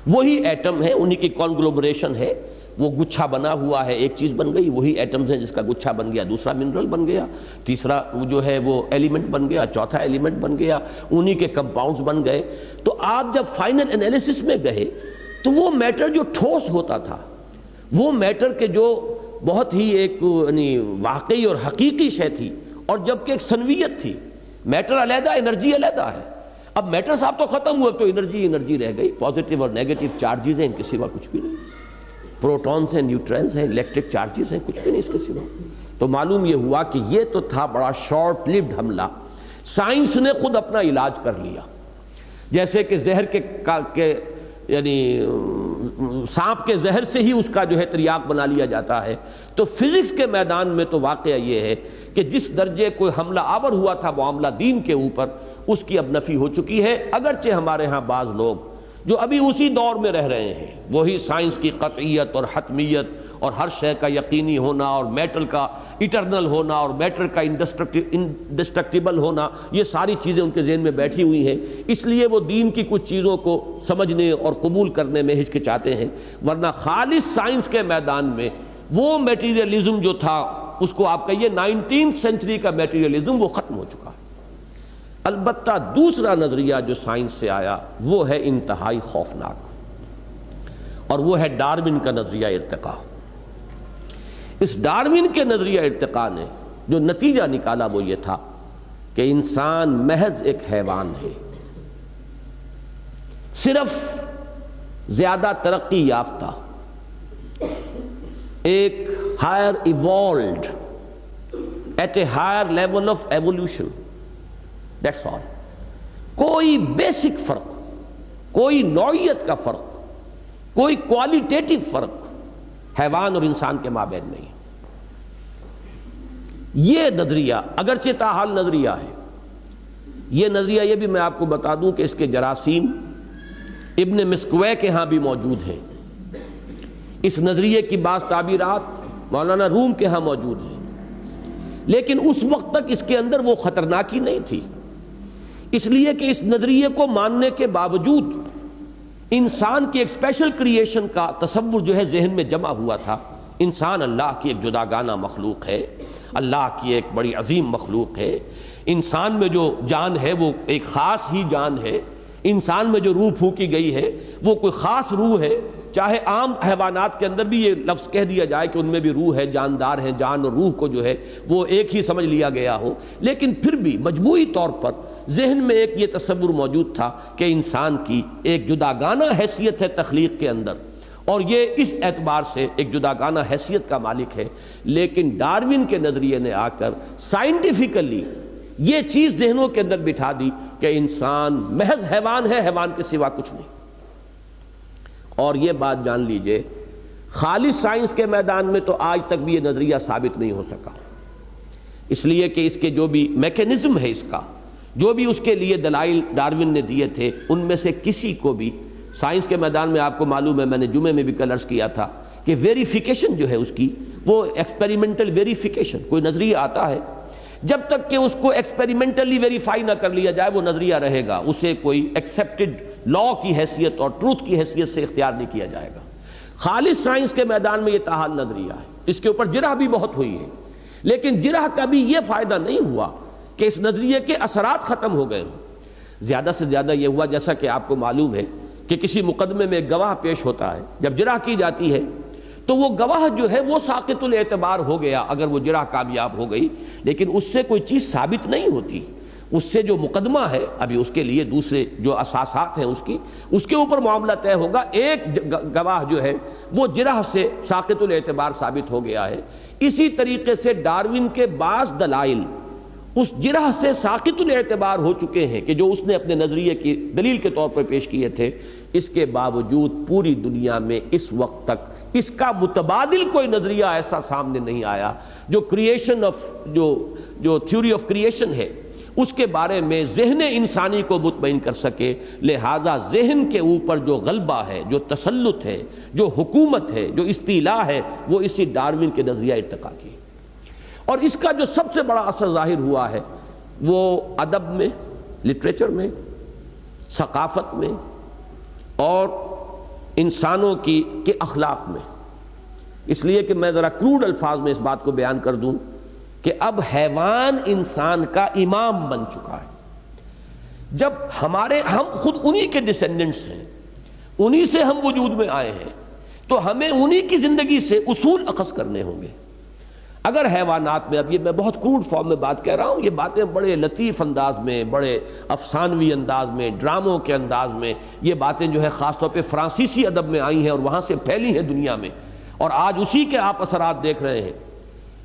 وہی ایٹم ہے، انہی کی کانگلومریشن ہے، وہ گچھا بنا ہوا ہے، ایک چیز بن گئی، وہی ایٹمز ہیں جس کا گچھا بن گیا، دوسرا منرل بن گیا، تیسرا جو ہے وہ ایلیمنٹ بن گیا، چوتھا ایلیمنٹ بن گیا، انہی کے کمپاؤنڈز بن گئے۔ تو آپ جب فائنل انالیسس میں گئے تو وہ میٹر جو ٹھوس ہوتا تھا، وہ میٹر کے جو بہت ہی ایک یعنی واقعی اور حقیقی شے تھی، اور جبکہ ایک سنویت تھی، میٹر علیحدہ انرجی علیحدہ ہے۔ اب میٹر صاحب تو ختم ہوا تو انرجی رہ گئی، پازیٹیو اور نیگیٹو چارجز ہیں، ان کے سوا کچھ بھی نہیں، پروٹونز ہیں، نیوٹرنز ہیں، الیکٹرک چارجز ہیں، کچھ بھی نہیں اس کے سوا۔ تو معلوم یہ ہوا کہ یہ تو تھا بڑا شارٹ لیوڈ حملہ، سائنس نے خود اپنا علاج کر لیا، جیسے کہ زہر کے یعنی سانپ کے زہر سے ہی اس کا جو ہے تریاق بنا لیا جاتا ہے۔ تو فزکس کے میدان میں تو واقعہ یہ ہے کہ جس درجے کوئی حملہ آور ہوا تھا معاملہ دین کے اوپر، اس کی اب نفی ہو چکی ہے، اگرچہ ہمارے ہاں بعض لوگ جو ابھی اسی دور میں رہ رہے ہیں، وہی سائنس کی قطعیت اور حتمیت اور ہر شے کا یقینی ہونا اور میٹر کا ایٹرنل ہونا اور میٹر کا انڈسٹرکٹیبل ہونا، یہ ساری چیزیں ان کے ذہن میں بیٹھی ہوئی ہیں، اس لیے وہ دین کی کچھ چیزوں کو سمجھنے اور قبول کرنے میں ہچکچاتے ہیں۔ ورنہ خالص سائنس کے میدان میں وہ میٹیریلزم جو تھا، اس کو آپ کہیے 19th سینچری کا میٹیریلزم، وہ ختم ہو چکا ہے۔ البتہ دوسرا نظریہ جو سائنس سے آیا وہ ہے انتہائی خوفناک، اور وہ ہے ڈارون کا نظریہ ارتقاء۔ اس ڈارون کے نظریہ ارتقاء نے جو نتیجہ نکالا وہ یہ تھا کہ انسان محض ایک حیوان ہے، صرف زیادہ ترقی یافتہ، ایک higher evolved at a higher level of evolution, that's all. کوئی بیسک فرق، کوئی نوعیت کا فرق، کوئی کوالٹیٹیو فرق حیوان اور انسان کے مابین نہیں۔ یہ نظریہ اگرچہ تاحال نظریہ ہے، یہ نظریہ یہ بھی میں آپ کو بتا دوں کہ اس کے جراثیم ابن مسکوے کے ہاں بھی موجود ہیں، اس نظریے کی بعض تعبیرات مولانا روم کے ہاں موجود ہیں، لیکن اس وقت تک اس کے اندر وہ خطرناکی نہیں تھی، اس لیے کہ اس نظریے کو ماننے کے باوجود انسان کی ایک اسپیشل کریشن کا تصور جو ہے ذہن میں جمع ہوا تھا۔ انسان اللہ کی ایک جداگانہ مخلوق ہے، اللہ کی ایک بڑی عظیم مخلوق ہے، انسان میں جو جان ہے وہ ایک خاص ہی جان ہے، انسان میں جو روح پھونکی گئی ہے وہ کوئی خاص روح ہے، چاہے عام حیوانات کے اندر بھی یہ لفظ کہہ دیا جائے کہ ان میں بھی روح ہے، جاندار ہیں، جان اور روح کو جو ہے وہ ایک ہی سمجھ لیا گیا ہو، لیکن پھر بھی مجموعی طور پر ذہن میں ایک یہ تصور موجود تھا کہ انسان کی ایک جداگانہ حیثیت ہے تخلیق کے اندر، اور یہ اس اعتبار سے ایک جداگانہ حیثیت کا مالک ہے۔ لیکن ڈارون کے نظریے نے آ کر سائنٹیفیکلی یہ چیز ذہنوں کے اندر بٹھا دی کہ کہ انسان محض حیوان ہے، حیوان کے سوا کچھ نہیں۔ اور یہ بات جان لیجئے، خالص سائنس کے میدان میں تو آج تک بھی یہ نظریہ ثابت نہیں ہو سکا، اس لیے کہ اس کے جو بھی میکینزم ہے، اس کا جو بھی اس کے لیے دلائل ڈارون نے دیے تھے، ان میں سے کسی کو بھی سائنس کے میدان میں، آپ کو معلوم ہے، میں نے جمعے میں بھی کل عرض کیا تھا کہ ویریفیکیشن جو ہے اس کی، وہ ایکسپیریمنٹل ویریفیکیشن، کوئی نظریہ آتا ہے جب تک کہ اس کو ایکسپیریمنٹلی ویریفائی نہ کر لیا جائے وہ نظریہ رہے گا، اسے کوئی ایکسیپٹڈ لا کی حیثیت اور ٹروتھ کی حیثیت سے اختیار نہیں کیا جائے گا۔ خالص سائنس کے میدان میں یہ تاحال نظریہ ہے، اس کے اوپر جرح بھی بہت ہوئی ہے، لیکن جرح کا بھی یہ فائدہ نہیں ہوا کہ اس نظریے کے اثرات ختم ہو گئے ہوں۔ زیادہ سے زیادہ یہ ہوا، جیسا کہ آپ کو معلوم ہے کہ کسی مقدمے میں ایک گواہ پیش ہوتا ہے، جب جرح کی جاتی ہے تو وہ گواہ جو ہے وہ ساقط الاعتبار ہو گیا اگر وہ جرح کامیاب ہو گئی، لیکن اس سے کوئی چیز ثابت نہیں ہوتی، اس سے جو مقدمہ ہے ابھی اس کے لیے دوسرے جو اساسات ہیں اس کے اوپر معاملہ طے ہوگا۔ ایک گواہ جو ہے وہ جرح سے ساقط الاعتبار ثابت ہو گیا ہے۔ اسی طریقے سے ڈارون کے بعض دلائل اس جرح سے ساقط الاعتبار ہو چکے ہیں کہ جو اس نے اپنے نظریے کی دلیل کے طور پر پیش کیے تھے، اس کے باوجود پوری دنیا میں اس وقت تک اس کا متبادل کوئی نظریہ ایسا سامنے نہیں آیا جو کریشن آف جو تھیوری آف کریشن ہے اس کے بارے میں ذہن انسانی کو مطمئن کر سکے۔ لہذا ذہن کے اوپر جو غلبہ ہے، جو تسلط ہے، جو حکومت ہے، جو استیلاء ہے، وہ اسی ڈارون کے نظریہ ارتقاء کی۔ اور اس کا جو سب سے بڑا اثر ظاہر ہوا ہے وہ ادب میں، لٹریچر میں، ثقافت میں اور انسانوں کے اخلاق میں۔ اس لیے کہ میں ذرا کروڈ الفاظ میں اس بات کو بیان کر دوں کہ اب حیوان انسان کا امام بن چکا ہے۔ جب ہم خود انہی کے ڈسینڈنٹس ہیں، انہی سے ہم وجود میں آئے ہیں، تو ہمیں انہی کی زندگی سے اصول اخذ کرنے ہوں گے۔ اگر حیوانات میں، اب یہ میں بہت کروڈ فارم میں بات کہہ رہا ہوں، یہ باتیں بڑے لطیف انداز میں، بڑے افسانوی انداز میں، ڈراموں کے انداز میں، یہ باتیں جو ہے خاص طور پہ فرانسیسی ادب میں آئی ہیں اور وہاں سے پھیلی ہیں دنیا میں، اور آج اسی کے آپ اثرات دیکھ رہے ہیں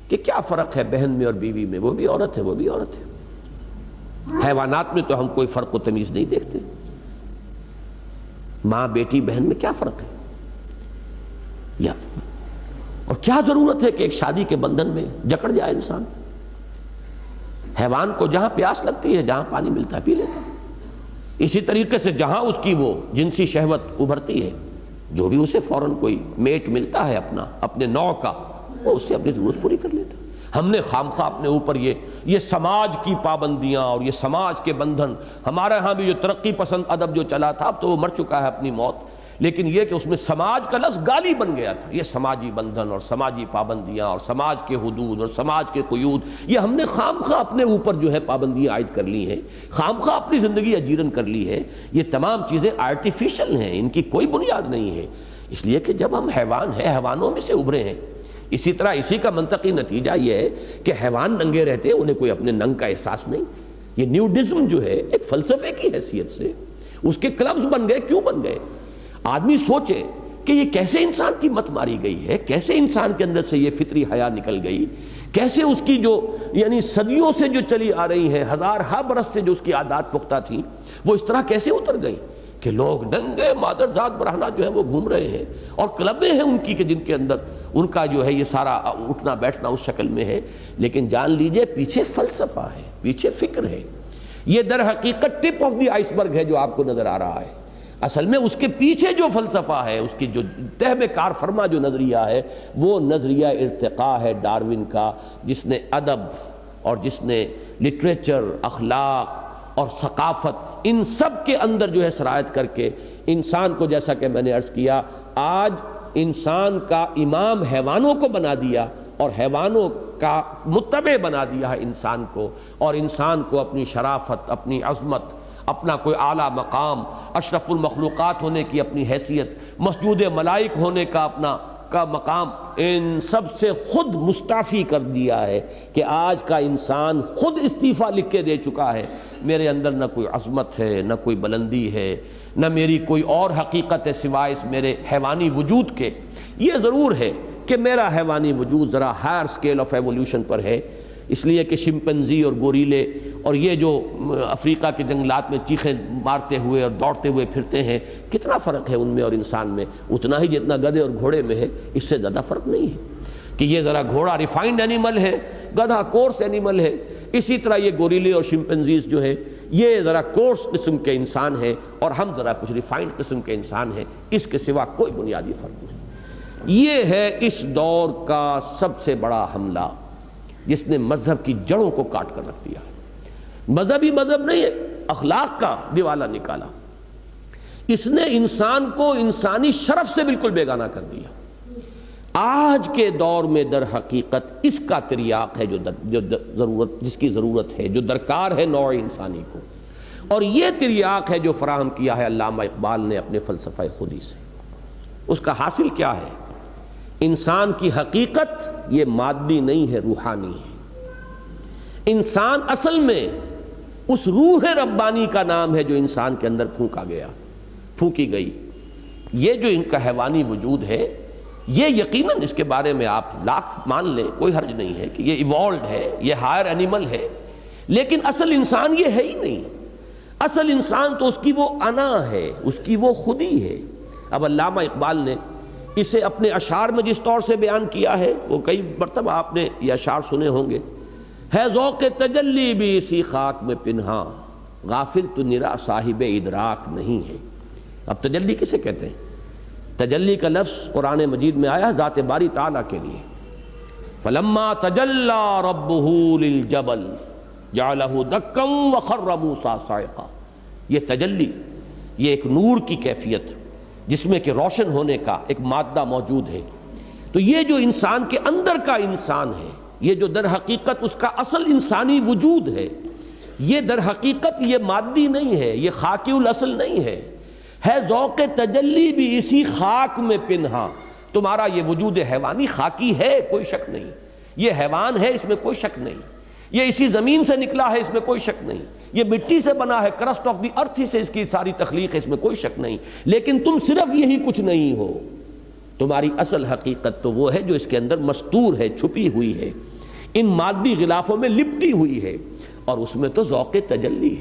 کہ کیا فرق ہے بہن میں اور بیوی میں، وہ بھی عورت ہے، وہ بھی عورت ہے۔ حیوانات میں تو ہم کوئی فرق و تمیز نہیں دیکھتے، ماں بیٹی بہن میں کیا فرق ہے؟ یا اور کیا ضرورت ہے کہ ایک شادی کے بندھن میں جکڑ جائے انسان؟ حیوان کو جہاں پیاس لگتی ہے، جہاں پانی ملتا ہے پی لیتا ہے۔ اسی طریقے سے جہاں اس کی وہ جنسی شہوت ابھرتی ہے، جو بھی اسے فوراً کوئی میٹ ملتا ہے اپنے نوع کا، وہ اس سے اپنی ضرورت پوری کر لیتا ہے۔ ہم نے خامخواہ اپنے اوپر یہ سماج کی پابندیاں اور یہ سماج کے بندھن، ہمارے ہاں بھی جو ترقی پسند ادب جو چلا تھا اب تو وہ مر چکا ہے اپنی موت، لیکن یہ کہ اس میں سماج کا لفظ گالی بن گیا تھا۔ یہ سماجی بندھن اور سماجی پابندیاں اور سماج کے حدود اور سماج کے قیود، یہ ہم نے خامخواہ اپنے اوپر جو ہے پابندیاں عائد کر لی ہیں، خامخواہ اپنی زندگی اجیرن کر لی ہے۔ یہ تمام چیزیں آرٹیفیشل ہیں، ان کی کوئی بنیاد نہیں ہے، اس لیے کہ جب ہم حیوان ہیں، حیوانوں میں سے ابھرے ہیں۔ اسی طرح اسی کا منطقی نتیجہ یہ ہے کہ حیوان ننگے رہتے ہیں، انہیں کوئی اپنے ننگ کا احساس نہیں۔ یہ نیوڈزم جو ہے ایک فلسفے کی حیثیت سے اس کے کلبز بن گئے۔ کیوں بن گئے؟ آدمی سوچے کہ یہ کیسے انسان کی مت ماری گئی ہے، کیسے انسان کے اندر سے یہ فطری حیا نکل گئی، کیسے اس کی جو یعنی صدیوں سے جو چلی آ رہی ہیں، ہزارہا برس سے جو اس کی عادات پختہ تھیں، وہ اس طرح کیسے اتر گئی کہ لوگ ننگے مادر ذات برہنہ جو ہے وہ گھوم رہے ہیں، اور کلبیں ہیں ان کی کہ جن کے اندر ان کا جو ہے یہ سارا اٹھنا بیٹھنا اس شکل میں ہے۔ لیکن جان لیجئے پیچھے فلسفہ ہے، پیچھے فکر ہے۔ یہ در حقیقت ٹپ آف دی آئس برگ ہے جو آپ کو نظر آ رہا ہے۔ اصل میں اس کے پیچھے جو فلسفہ ہے، اس کی جو تہ میں کار فرما جو نظریہ ہے، وہ نظریہ ارتقاء ہے ڈارون کا، جس نے ادب اور جس نے لٹریچر، اخلاق اور ثقافت، ان سب کے اندر جو ہے سرایت کر کے انسان کو، جیسا کہ میں نے عرض کیا، آج انسان کا امام حیوانوں کو بنا دیا اور حیوانوں کا متبع بنا دیا ہے انسان کو، اور انسان کو اپنی شرافت، اپنی عظمت، اپنا کوئی اعلیٰ مقام، اشرف المخلوقات ہونے کی اپنی حیثیت، مسجود ملائک ہونے کا اپنا مقام، ان سب سے خود مستعفی کر دیا ہے کہ آج کا انسان خود استعفیٰ لکھ کے دے چکا ہے۔ میرے اندر نہ کوئی عظمت ہے، نہ کوئی بلندی ہے، نہ میری کوئی اور حقیقت ہے سوائے اس میرے حیوانی وجود کے۔ یہ ضرور ہے کہ میرا حیوانی وجود ذرا ہائر سکیل آف ایولیوشن پر ہے، اس لیے کہ شمپنزی اور گوریلے اور یہ جو افریقہ کے جنگلات میں چیخیں مارتے ہوئے اور دوڑتے ہوئے پھرتے ہیں، کتنا فرق ہے ان میں اور انسان میں؟ اتنا ہی جتنا گدھے اور گھوڑے میں ہے، اس سے زیادہ فرق نہیں ہے کہ یہ ذرا گھوڑا ریفائنڈ اینیمل ہے، گدھا کورس اینیمل ہے، اسی طرح یہ گوریلے اور شمپینزیز جو ہے یہ ذرا کورس قسم کے انسان ہیں اور ہم ذرا کچھ ریفائنڈ قسم کے انسان ہیں، اس کے سوا کوئی بنیادی فرق نہیں۔ یہ ہے اس دور کا سب سے بڑا حملہ جس نے مذہب کی جڑوں کو کاٹ کر رکھ دیا ہے۔ مذہبی مذہب نہیں ہے، اخلاق کا دیوالہ نکالا، اس نے انسان کو انسانی شرف سے بالکل بیگانہ کر دیا۔ آج کے دور میں در حقیقت اس کا تریاق ہے جس کی ضرورت ہے، جو درکار ہے نوع انسانی کو، اور یہ تریاق ہے جو فراہم کیا ہے علامہ اقبال نے اپنے فلسفہ خودی سے۔ اس کا حاصل کیا ہے؟ انسان کی حقیقت یہ مادی نہیں ہے، روحانی ہے۔ انسان اصل میں اس روح ربانی کا نام ہے جو انسان کے اندر پھونکی گئی۔ یہ جو ان کا حیوانی وجود ہے، یہ یقیناً اس کے بارے میں آپ لاکھ مان لیں، کوئی حرج نہیں ہے کہ یہ ایوالڈ ہے، یہ ہائر اینیمل ہے، لیکن اصل انسان یہ ہے ہی نہیں۔ اصل انسان تو اس کی وہ انا ہے، اس کی وہ خودی ہے۔ اب علامہ اقبال نے اسے اپنے اشعار میں جس طور سے بیان کیا ہے، وہ کئی مرتبہ آپ نے یہ اشعار سنے ہوں گے، ہے ذوق تجلی بھی اسی خاک میں پنہاں، غافل تو نرا صاحب ادراک نہیں ہے۔ اب تجلی کسے کہتے ہیں؟ تجلی کا لفظ قرآن مجید میں آیا ذات باری تعالیٰ کے لیے، فلما تجلی ربہ للجبل جعلہ دکا وخر موسیٰ صاعقا۔ یہ تجلی، یہ ایک نور کی کیفیت جس میں کہ روشن ہونے کا ایک مادہ موجود ہے۔ تو یہ جو انسان کے اندر کا انسان ہے، یہ جو در حقیقت اس کا اصل انسانی وجود ہے، یہ در حقیقت یہ مادی نہیں ہے، یہ خاکی الاصل نہیں ہے ذوق تجلی بھی اسی خاک میں پنہاں۔ تمہارا یہ وجود حیوانی خاکی ہے، کوئی شک نہیں، یہ حیوان ہے، اس میں کوئی شک نہیں، یہ اسی زمین سے نکلا ہے، اس میں کوئی شک نہیں، یہ مٹی سے بنا ہے، کرسٹ آف دی ارتھ سے اس کی ساری تخلیق ہے، اس میں کوئی شک نہیں، لیکن تم صرف یہی کچھ نہیں ہو۔ تمہاری اصل حقیقت تو وہ ہے جو اس کے اندر مستور ہے، چھپی ہوئی ہے، ان مادی غلافوں میں لپٹی ہوئی ہے، اور اس میں تو ذوق تجلی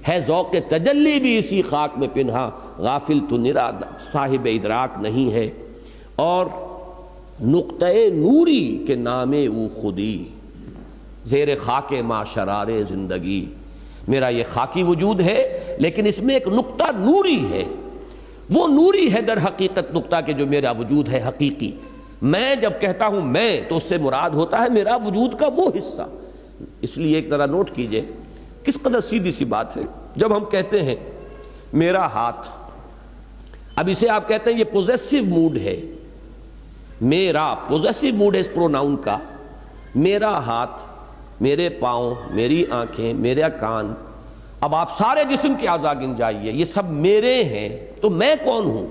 ہے ذوق تجلی بھی اسی خاک میں پنہا، غافل تو نرا صاحب ادراک نہیں ہے۔ اور نقطہ نوری کے نام او خودی، زیر خاک ما شرار زندگی، میرا یہ خاکی وجود ہے لیکن اس میں ایک نقطہ نوری ہے، وہ نوری ہے در حقیقت نقطہ کہ جو میرا وجود ہے حقیقی۔ میں جب کہتا ہوں میں تو اس سے مراد ہوتا ہے میرا وجود کا وہ حصہ۔ اس لیے ایک ذرا نوٹ کیجئے کس قدر سیدھی سی بات ہے، جب ہم کہتے ہیں میرا ہاتھ، اب اسے آپ کہتے ہیں یہ پوزیسو موڈ ہے، میرا پوزیسو موڈ ہے اس پروناؤن کا، میرا ہاتھ، میرے پاؤں، میری آنکھیں، میرا کان، اب آپ سارے جسم کے اعضاء گن جائیے، یہ سب میرے ہیں، تو میں کون ہوں؟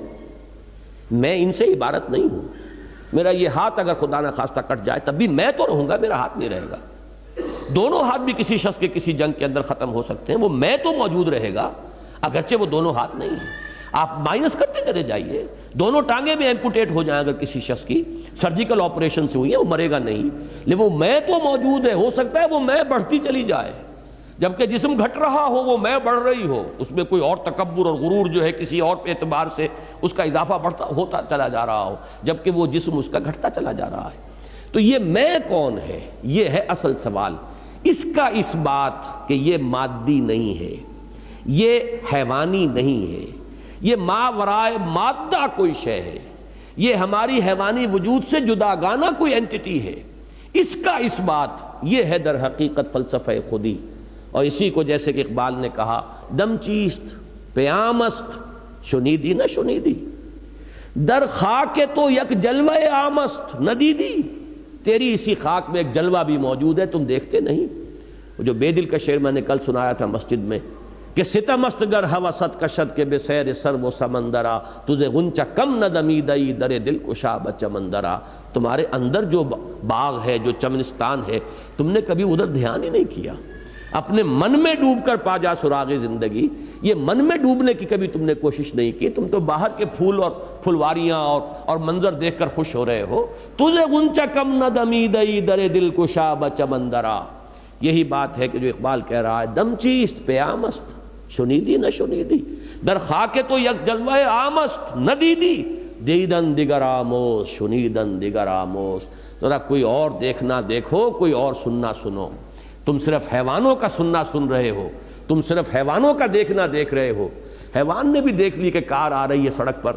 میں ان سے عبارت نہیں ہوں۔ میرا یہ ہاتھ اگر خدا نہ خواستہ کٹ جائے تب بھی میں تو رہوں گا، میرا ہاتھ نہیں رہے گا۔ دونوں ہاتھ بھی کسی شخص کے کسی جنگ کے اندر ختم ہو سکتے ہیں، وہ میں تو موجود رہے گا اگرچہ وہ دونوں ہاتھ نہیں ہیں۔ آپ مائنس کرتے چلے جائیے، دونوں ٹانگیں بھی ایمپوٹیٹ ہو جائیں اگر کسی شخص کی سرجیکل آپریشن سے ہوئی ہے، وہ مرے گا نہیں، لیکن وہ میں تو موجود ہے، ہو سکتا ہے وہ میں بڑھتی چلی جائے، جبکہ جسم گھٹ رہا ہو وہ میں بڑھ رہی ہو، اس میں کوئی اور تکبر اور غرور جو ہے کسی اور اعتبار سے اس کا اضافہ بڑھتا ہوتا چلا جا رہا ہو، جبکہ وہ جسم اس کا گھٹتا چلا جا رہا ہے۔ تو یہ میں کون ہے، یہ ہے اصل سوال۔ اس کا اس بات کہ یہ مادی نہیں ہے، یہ حیوانی نہیں ہے، یہ ماورائے مادہ کوئی شے ہے، یہ ہماری حیوانی وجود سے جداگانہ کوئی اینٹیٹی ہے، اس کا اس بات یہ ہے در حقیقت فلسفہ خودی۔ اور اسی کو جیسے کہ اقبال نے کہا، دم چیست پیامست شنیدی نہ شنیدی، در خاک تو یک جلوہ آمست نہ دیدی، تیری اسی خاک میں ایک جلوہ بھی موجود ہے، تم دیکھتے نہیں۔ جو بے دل کا شعر میں نے کل سنایا تھا مسجد میں کہ ستم است گر ہوست کشد کے بے سیر سر و سمندرا، تجھے غنچہ کم نہ دمیدئی در دل کشا بچمندرا، تمہارے اندر جو باغ ہے، جو چمنستان ہے، تم نے کبھی ادھر دھیان ہی نہیں کیا۔ اپنے من میں ڈوب کر پا جا سراغ زندگی، یہ من میں ڈوبنے کی کبھی تم نے کوشش نہیں کی، تم تو باہر کے پھول اور پھلواریاں اور منظر دیکھ کر خوش ہو رہے ہو۔ تجھے غنچہ کم نہ دمیدئی در دل کشا بچمندرا، یہی بات ہے کہ جو اقبال کہہ رہا ہے، دم چیست پیامست شنیدی نہ شنیدی، در خاک تو یک جلوہ آمست نہ دیدی، دیدن دیگر آموز شنیدن دیگر آموز۔ ذرا کوئی اور دیکھنا دیکھو، کوئی اور سننا سنو۔ تم صرف حیوانوں کا سننا سن رہے ہو، تم صرف حیوانوں کا دیکھنا دیکھ رہے ہو۔ حیوان نے بھی دیکھ لی کہ کار آ رہی ہے سڑک پر،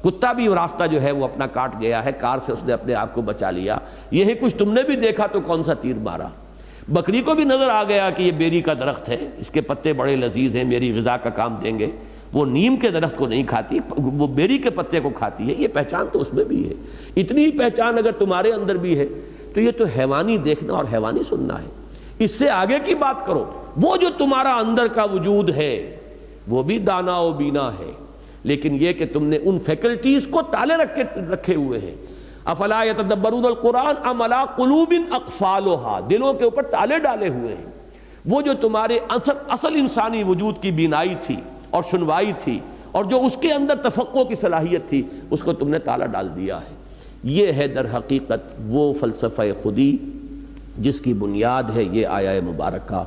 کتا بھی راستہ جو ہے وہ اپنا کاٹ گیا ہے، کار سے اس نے اپنے آپ کو بچا لیا۔ یہی کچھ تم نے بھی دیکھا تو کون سا تیر مارا؟ بکری کو بھی نظر آ گیا کہ یہ بیری کا درخت ہے، اس کے پتے بڑے لذیذ ہیں، میری غذا کا کام دیں گے۔ وہ نیم کے درخت کو نہیں کھاتی، وہ بیری کے پتے کو کھاتی ہے۔ یہ پہچان تو اس میں بھی ہے۔ اتنی پہچان اگر تمہارے اندر بھی ہے تو یہ تو حیوانی دیکھنا اور حیوانی سننا ہے۔ اس سے آگے کی بات کرو، وہ جو تمہارا اندر کا وجود ہے وہ بھی دانا و بینا ہے، لیکن یہ کہ تم نے ان فیکلٹیز کو تالے رکھے ہوئے ہیں۔ افلا یتدبرون القرآن ام علی قلوب اقفالها، دلوں کے اوپر تالے ڈالے ہوئے ہیں۔ وہ جو تمہارے اصل انسانی وجود کی بینائی تھی اور سنوائی تھی اور جو اس کے اندر تفقع کی صلاحیت تھی، اس کو تم نے تالا ڈال دیا ہے۔ یہ ہے در حقیقت وہ فلسفہ خودی جس کی بنیاد ہے یہ آیہ مبارکہ،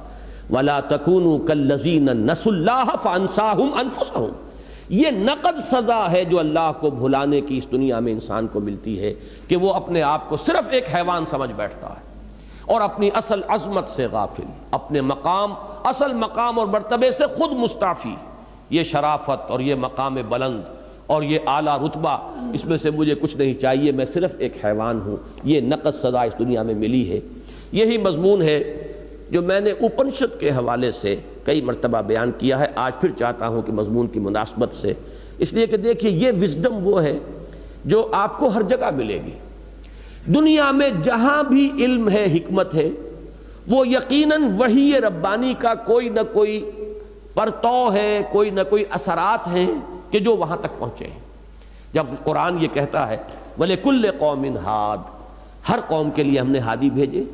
وَلَا تَكُونُوا كَالَّذِينَ نَسُوا اللَّهَ فَأَنسَاهُمْ أَنفُسَهُمْ۔ یہ نقد سزا ہے جو اللہ کو بھلانے کی اس دنیا میں انسان کو ملتی ہے کہ وہ اپنے آپ کو صرف ایک حیوان سمجھ بیٹھتا ہے اور اپنی اصل عظمت سے غافل، اپنے مقام، اصل مقام اور مرتبے سے خود مستعفی۔ یہ شرافت اور یہ مقام بلند اور یہ اعلیٰ رتبہ، اس میں سے مجھے کچھ نہیں چاہیے، میں صرف ایک حیوان ہوں، یہ نقد سزا اس دنیا میں ملی ہے۔ یہی مضمون ہے جو میں نے اپنشد کے حوالے سے کئی مرتبہ بیان کیا ہے، آج پھر چاہتا ہوں کہ مضمون کی مناسبت سے، اس لیے کہ دیکھیے یہ وزڈم وہ ہے جو آپ کو ہر جگہ ملے گی۔ دنیا میں جہاں بھی علم ہے، حکمت ہے، وہ یقیناً وحی ربانی کا کوئی نہ کوئی پرتو ہے، کوئی نہ کوئی اثرات ہیں کہ جو وہاں تک پہنچے ہیں۔ جب قرآن یہ کہتا ہے وَلِكُلِّ قَوْمٍ ہَادٍ، ہر قوم کے لیے ہم نے ہادی بھیجے،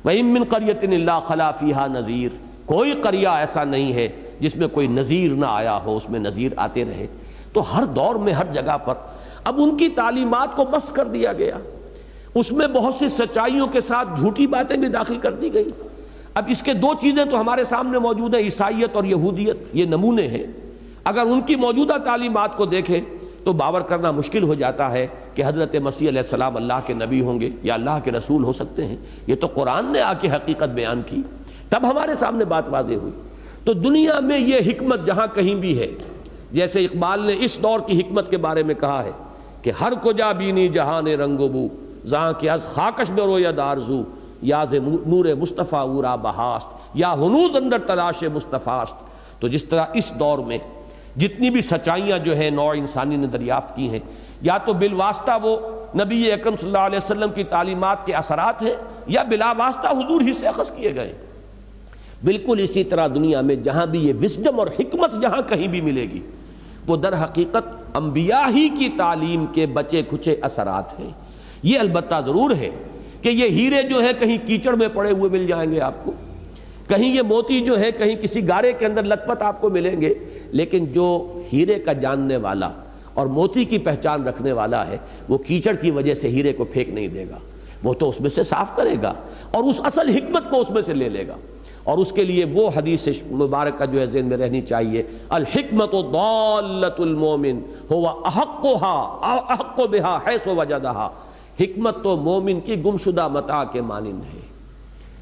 وَإِن مِّن قَرْيَةٍ إِلَّا خَلَا فِيهَا نَذِيرٌ، کوئی قریہ ایسا نہیں ہے جس میں کوئی نذیر نہ آیا ہو، اس میں نذیر آتے رہے۔ تو ہر دور میں ہر جگہ پر اب ان کی تعلیمات کو بس کر دیا گیا، اس میں بہت سی سچائیوں کے ساتھ جھوٹی باتیں بھی داخل کر دی گئی۔ اب اس کے دو چیزیں تو ہمارے سامنے موجود ہیں، عیسائیت اور یہودیت، یہ نمونے ہیں۔ اگر ان کی موجودہ تعلیمات کو دیکھیں تو باور کرنا مشکل ہو جاتا ہے کہ حضرت مسیح علیہ السلام اللہ کے نبی ہوں گے یا اللہ کے رسول ہو سکتے ہیں۔ یہ تو قرآن نے آ کے حقیقت بیان کی، تب ہمارے سامنے بات واضح ہوئی۔ تو دنیا میں یہ حکمت جہاں کہیں بھی ہے، جیسے اقبال نے اس دور کی حکمت کے بارے میں کہا ہے کہ ہر کجا بینی جہان رنگ و بو، زاں کہ از خاکش برو یا دارزو، یا ز نور مصطفیٰ اورا بہاست، یا ہنوز اندر تلاش مصطفیٰست۔ تو جس طرح اس دور میں جتنی بھی سچائیاں جو ہیں نوع انسانی نے دریافت کی ہیں، یا تو بالواسطہ وہ نبی اکرم صلی اللہ علیہ وسلم کی تعلیمات کے اثرات ہیں، یا بلا واسطہ حضور ہی سے اخذ کیے گئے۔ بالکل اسی طرح دنیا میں جہاں بھی یہ وزڈم اور حکمت جہاں کہیں بھی ملے گی، وہ در حقیقت انبیاء ہی کی تعلیم کے بچے کھچے اثرات ہیں۔ یہ البتہ ضرور ہے کہ یہ ہیرے جو ہے کہیں کیچڑ میں پڑے ہوئے مل جائیں گے آپ کو، کہیں یہ موتی جو ہے کہیں کسی گارے کے اندر لت پت آپ کو ملیں گے، لیکن جو ہیرے کا جاننے والا اور موتی کی پہچان رکھنے والا ہے، وہ کیچڑ کی وجہ سے ہیرے کو پھینک نہیں دے گا، وہ تو اس میں سے صاف کرے گا اور اس اصل حکمت کو اس میں سے لے لے گا۔ اور اس کے لیے وہ حدیث مبارکہ جو ہے ذہن میں رہنی چاہیے، الحکمت ضالۃ المومن هو احق بها حیث وجدها، حکمت تو مومن کی گمشدہ متاع کے مانند ہے۔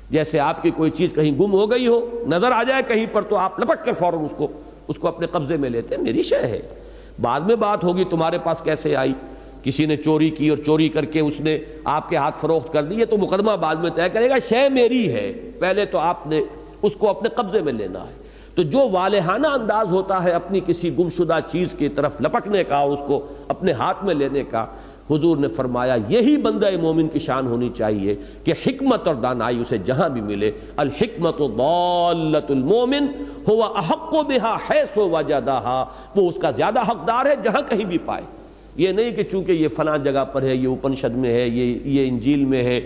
جیسے آپ کی کوئی چیز کہیں گم ہو گئی ہو، نظر آ جائے کہیں پر تو آپ لپک کر فوراً اس کو اپنے قبضے میں لیتے ہیں، میری شے ہے، بعد میں بات ہوگی تمہارے پاس کیسے آئی، کسی نے چوری کی اور چوری کر کے اس نے آپ کے ہاتھ فروخت کر دی ہے تو مقدمہ بعد میں طے کرے گا، شے میری ہے، پہلے تو آپ نے اس کو اپنے قبضے میں لینا ہے۔ تو جو والہانہ انداز ہوتا ہے اپنی کسی گمشدہ چیز کی طرف لپکنے کا، اس کو اپنے ہاتھ میں لینے کا، حضور نے فرمایا یہی بندہ مومن کی شان ہونی چاہیے کہ حکمت اور دانائی اسے جہاں بھی ملے، الحکمت ضالۃ المومن هو احق بها حیث وجدها، وہ اس کا زیادہ حقدار ہے جہاں کہیں بھی پائے۔ یہ نہیں کہ چونکہ یہ فلاں جگہ پر ہے، یہ اپنشد میں ہے، یہ انجیل میں ہے،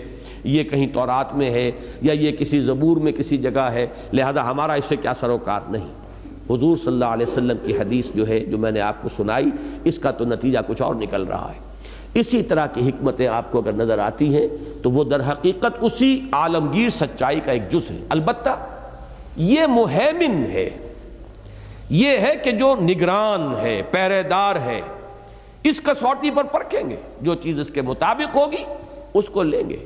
یہ کہیں تورات میں ہے، یا یہ کسی زبور میں کسی جگہ ہے، لہذا ہمارا اس سے کیا سروکار نہیں۔ حضور صلی اللہ علیہ وسلم کی حدیث جو ہے جو میں نے آپ کو سنائی، اس کا تو نتیجہ کچھ اور نکل رہا ہے۔ اسی طرح کی حکمتیں آپ کو اگر نظر آتی ہیں تو وہ در حقیقت اسی عالمگیر سچائی کا ایک جز ہے. البتہ یہ مہیمن ہے، یہ ہے کہ جو نگران ہے، پہرے دار ہے، اس کسوٹی پر پرکھیں گے، جو چیز اس کے مطابق ہوگی اس کو لیں گے.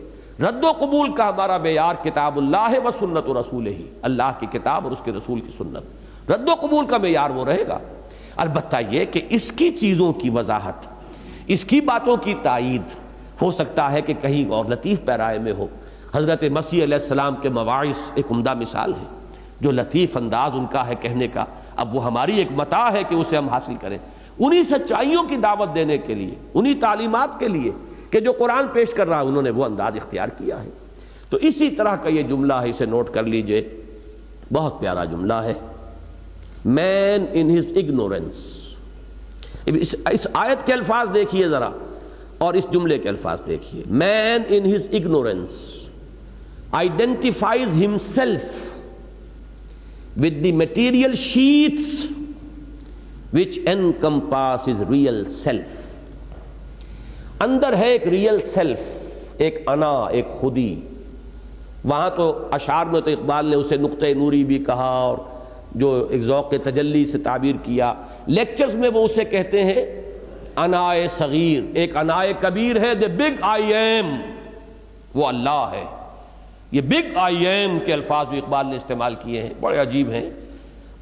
رد و قبول کا ہمارا معیار کتاب اللہ و سنت رسولہ، اللہ کی کتاب اور اس کے رسول کی سنت، رد و قبول کا معیار وہ رہے گا. البتہ یہ کہ اس کی چیزوں کی وضاحت، اس کی باتوں کی تائید ہو سکتا ہے کہ کہیں اور لطیف پیرائے میں ہو. حضرت مسیح علیہ السلام کے مواعظ ایک عمدہ مثال ہے، جو لطیف انداز ان کا ہے کہنے کا. اب وہ ہماری ایک متاع ہے کہ اسے ہم حاصل کریں، انہی سچائیوں کی دعوت دینے کے لیے، انہی تعلیمات کے لیے کہ جو قرآن پیش کر رہا ہے، انہوں نے وہ انداز اختیار کیا ہے. تو اسی طرح کا یہ جملہ ہے، اسے نوٹ کر لیجئے، بہت پیارا جملہ ہے. مین ان ہز اگنورینس. اس آیت کے الفاظ دیکھیے ذرا اور اس جملے کے الفاظ دیکھیے. Man in his ignorance identifies himself with the material sheets which encompass his real self. اندر ہے ایک ریئل سیلف، ایک انا، ایک خودی. وہاں تو اشعار میں تو اقبال نے اسے نقطۂ نوری بھی کہا اور جو ایک ذوق تجلی سے تعبیر کیا. لیکچرز میں وہ اسے کہتے ہیں انائے صغیر. ایک انائے کبیر ہے، the big I am، وہ اللہ ہے. یہ بگ آئی ایم کے الفاظ بھی اقبال نے استعمال کیے ہیں، بڑے عجیب ہیں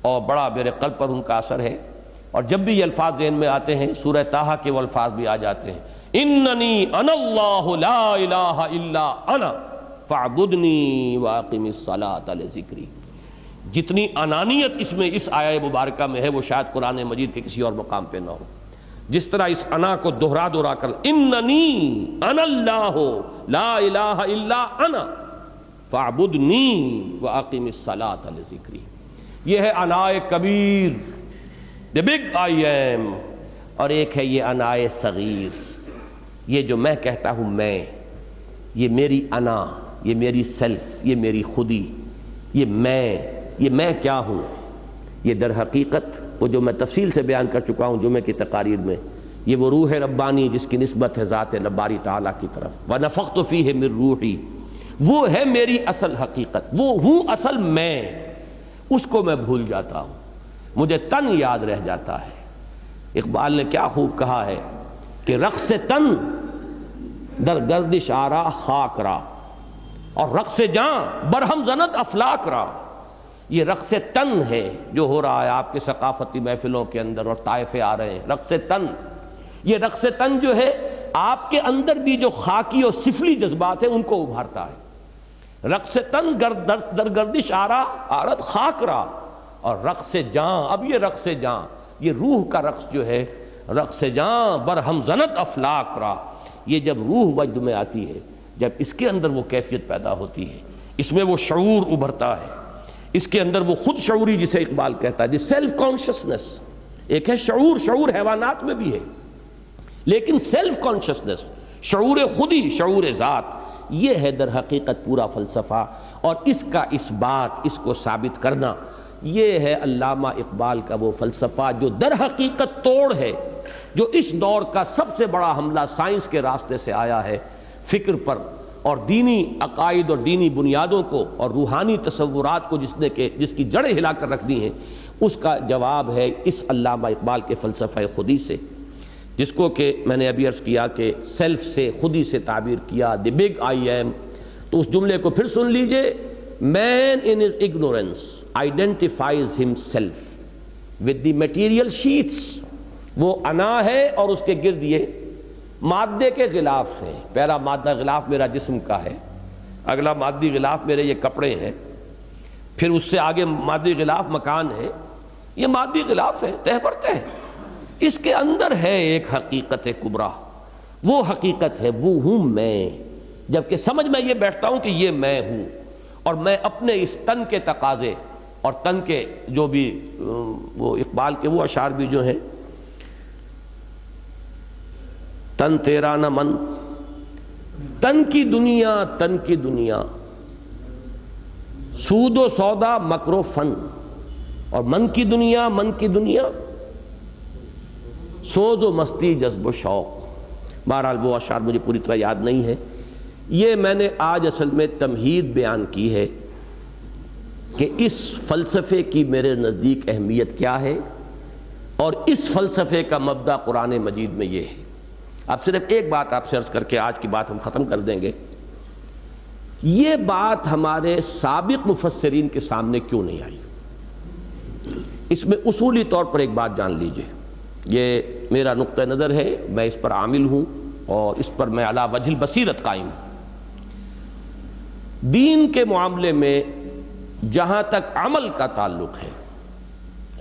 اور بڑا میرے قلب پر ان کا اثر ہے. اور جب بھی یہ الفاظ ذہن میں آتے ہیں، سورہ طٰہٰ کے وہ الفاظ بھی آ جاتے ہیں. اننی انا اللہ لا الہ الا انا فاعبدنی واقم الصلاۃ لذکری. جتنی انانیت اس آیہ مبارکہ میں ہے وہ شاید قرآن مجید کے کسی اور مقام پہ نہ ہو. جس طرح اس انا کو دہرا کر اننی انا اللہ لا الہ الا انا فاعبدنی واقم الصلاۃ لذکری. یہ ہے انائے کبیر، the big I am. اور ایک ہے یہ انائے صغیر، یہ جو میں کہتا ہوں میں، یہ میری انا، یہ میری سیلف، یہ میری خودی، یہ میں کیا ہوں. یہ در حقیقت وہ جو میں تفصیل سے بیان کر چکا ہوں جمعے کی تقاریر میں، یہ وہ روح ربانی جس کی نسبت ہے ذات باری تعالیٰ کی طرف. وَنَفَخْتُ فِيهِ مِن رُوحِي، وہ ہے میری اصل حقیقت، وہ ہوں اصل میں. اس کو میں بھول جاتا ہوں، مجھے تن یاد رہ جاتا ہے. اقبال نے کیا خوب کہا ہے کہ رقص تن در گردش آرا خاک را اور رقص جاں برہم زنت افلاک را. یہ رقص تن ہے جو ہو رہا ہے آپ کے ثقافتی محفلوں کے اندر اور طائفے آ رہے ہیں. رقص تن، یہ رقص تن جو ہے آپ کے اندر بھی جو خاکی اور سفلی جذبات ہیں ان کو ابھارتا ہے. رقص تن در گردش آرا آرت خاک را اور رقص جاں. اب یہ رقص جاں، یہ روح کا رقص جو ہے، رقص جاں برہم زنت افلاک را. یہ جب روح وجد میں آتی ہے، جب اس کے اندر وہ کیفیت پیدا ہوتی ہے، اس میں وہ شعور ابھرتا ہے، اس کے اندر وہ خود شعوری جسے اقبال کہتا ہے، دی سیلف کانشسنس. ایک ہے شعور حیوانات میں بھی ہے، لیکن سیلف کانشسنس، شعور خودی، شعور ذات، یہ ہے در حقیقت پورا فلسفہ. اور اس کا اثبات، اس کو ثابت کرنا، یہ ہے علامہ اقبال کا وہ فلسفہ جو در حقیقت توڑ ہے، جو اس دور کا سب سے بڑا حملہ سائنس کے راستے سے آیا ہے فکر پر، اور دینی عقائد اور دینی بنیادوں کو اور روحانی تصورات کو جس کی جڑیں ہلا کر رکھ دی ہیں. اس کا جواب ہے اس علامہ اقبال کے فلسفہ خودی سے، جس کو کہ میں نے ابھی عرض کیا کہ سیلف سے، خودی سے تعبیر کیا، دی بگ آئی ایم. تو اس جملے کو پھر سن لیجئے. Man in his ignorance identifies himself with the material sheets. وہ انا ہے اور اس کے گرد یہ مادے کے غلاف ہیں. پہلا مادہ غلاف میرا جسم کا ہے، اگلا مادی غلاف میرے یہ کپڑے ہیں، پھر اس سے آگے مادی غلاف مکان ہے. یہ مادی غلاف ہے، تہ پر تہ. اس کے اندر ہے ایک حقیقت کبریٰ. وہ حقیقت ہے، وہ ہوں میں. جبکہ سمجھ میں یہ بیٹھتا ہوں کہ یہ میں ہوں، اور میں اپنے اس تن کے تقاضے اور تن کے جو بھی وہ اقبال کے وہ اشعار بھی جو ہیں، تن تیرا نہ من، تن کی دنیا سود و سودا مکر و فن، اور من کی دنیا سوز و مستی جذب و شوق. بہرحال وہ اشعار مجھے پوری طرح یاد نہیں ہے. یہ میں نے آج اصل میں تمہید بیان کی ہے کہ اس فلسفے کی میرے نزدیک اہمیت کیا ہے، اور اس فلسفے کا مبدا قرآن مجید میں یہ ہے. اب صرف ایک بات آپ سے عرض کر کے آج کی بات ہم ختم کر دیں گے. یہ بات ہمارے سابق مفسرین کے سامنے کیوں نہیں آئی؟ اس میں اصولی طور پر ایک بات جان لیجئے، یہ میرا نقطہ نظر ہے، میں اس پر عامل ہوں اور اس پر میں علی وجہ البصیرت قائم ہوں. دین کے معاملے میں جہاں تک عمل کا تعلق ہے،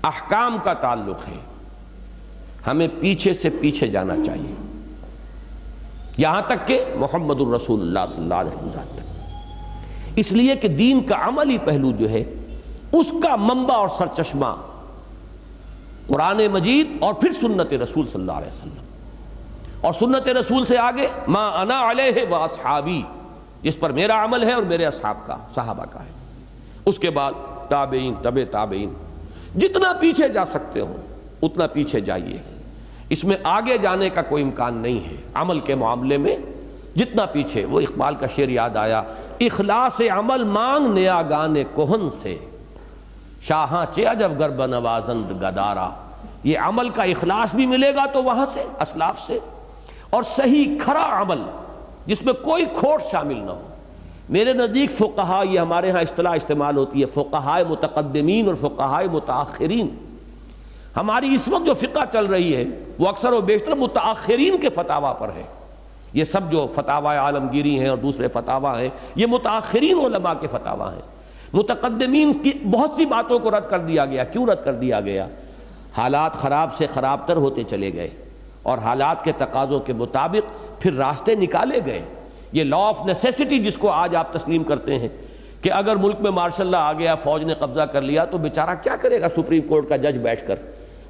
احکام کا تعلق ہے، ہمیں پیچھے سے پیچھے جانا چاہیے، یہاں تک کہ محمد الرسول اللہ صلی اللہ علیہ وسلم تک. اس لیے کہ دین کا عملی پہلو جو ہے اس کا منبع اور سرچشمہ قرآن مجید اور پھر سنت رسول صلی اللہ علیہ وسلم، اور سنت رسول سے آگے ما انا علیہ و اصحابی، جس پر میرا عمل ہے اور میرے اصحاب کا، صحابہ کا ہے. اس کے بعد تابعین، تبع تابعین، جتنا پیچھے جا سکتے ہو اتنا پیچھے جائیے. اس میں آگے جانے کا کوئی امکان نہیں ہے عمل کے معاملے میں. جتنا پیچھے، وہ اقبال کا شعر یاد آیا، اخلاص عمل مانگ نیاگان کہن سے، شاہاں چے عجب گر بنوازند گدارا. یہ عمل کا اخلاص بھی ملے گا تو وہاں سے، اسلاف سے، اور صحیح کھرا عمل جس میں کوئی کھوٹ شامل نہ ہو. میرے نزدیک فقہا، یہ ہمارے ہاں اصطلاح استعمال ہوتی ہے فقہائے متقدمین اور فقہائے متاخرین. ہماری اس وقت جو فقہ چل رہی ہے وہ اکثر و بیشتر متاخرین کے فتاویٰ پر ہے. یہ سب جو فتاویٰ عالمگیری ہیں اور دوسرے فتاویٰ ہیں یہ متاخرین علماء کے فتاویٰ ہیں. متقدمین کی بہت سی باتوں کو رد کر دیا گیا. کیوں رد کر دیا گیا؟ حالات خراب سے خراب تر ہوتے چلے گئے اور حالات کے تقاضوں کے مطابق پھر راستے نکالے گئے. یہ لا آف نیسیسٹی جس کو آج آپ تسلیم کرتے ہیں کہ اگر ملک میں مارشل لا آ گیا، فوج نے قبضہ کر لیا تو بیچارہ کیا کرے گا سپریم کورٹ کا جج بیٹھ کر؟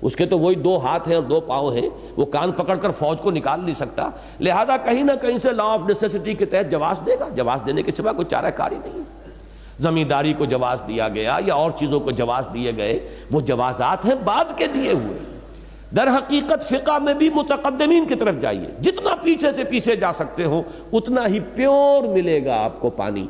اس کے تو وہی 2 ہاتھ ہیں اور 2 پاؤں ہیں، وہ کان پکڑ کر فوج کو نکال نہیں سکتا. لہذا کہیں نہ کہیں سے لا آف نیسیسٹی کے تحت جواز دے گا. جواز دینے کے سوا کوئی چارہ کاری نہیں. زمینداری کو جواز دیا گیا یا اور چیزوں کو جواز دیے گئے، وہ جوازات ہیں بعد کے دیے ہوئے. در حقیقت فقہ میں بھی متقدمین کی طرف جائیے، جتنا پیچھے سے پیچھے جا سکتے ہو اتنا ہی پیور ملے گا آپ کو پانی.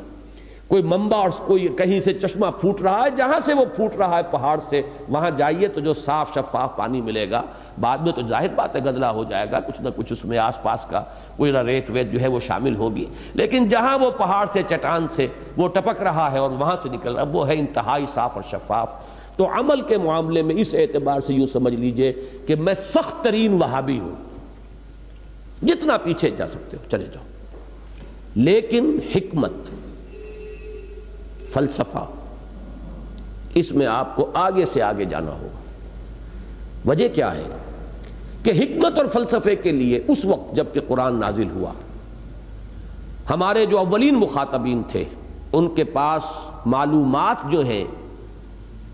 کوئی منبع اور کوئی کہیں سے چشمہ پھوٹ رہا ہے، جہاں سے وہ پھوٹ رہا ہے پہاڑ سے، وہاں جائیے تو جو صاف شفاف پانی ملے گا. بعد میں تو ظاہر بات ہے گدلا ہو جائے گا، کچھ نہ کچھ اس میں آس پاس کا کوئی ریت ویت جو ہے وہ شامل ہوگی، لیکن جہاں وہ پہاڑ سے چٹان سے وہ ٹپک رہا ہے اور وہاں سے نکل رہا ہے وہ ہے انتہائی صاف اور شفاف. تو عمل کے معاملے میں اس اعتبار سے یوں سمجھ لیجئے کہ میں سخت ترین وہابی ہوں. جتنا پیچھے جا سکتے ہو چلے جاؤ، لیکن حکمت، فلسفہ، اس میں آپ کو آگے سے آگے جانا ہوگا. وجہ کیا ہے کہ حکمت اور فلسفے کے لیے اس وقت جب کہ قرآن نازل ہوا، ہمارے جو اولین مخاطبین تھے ان کے پاس معلومات جو ہیں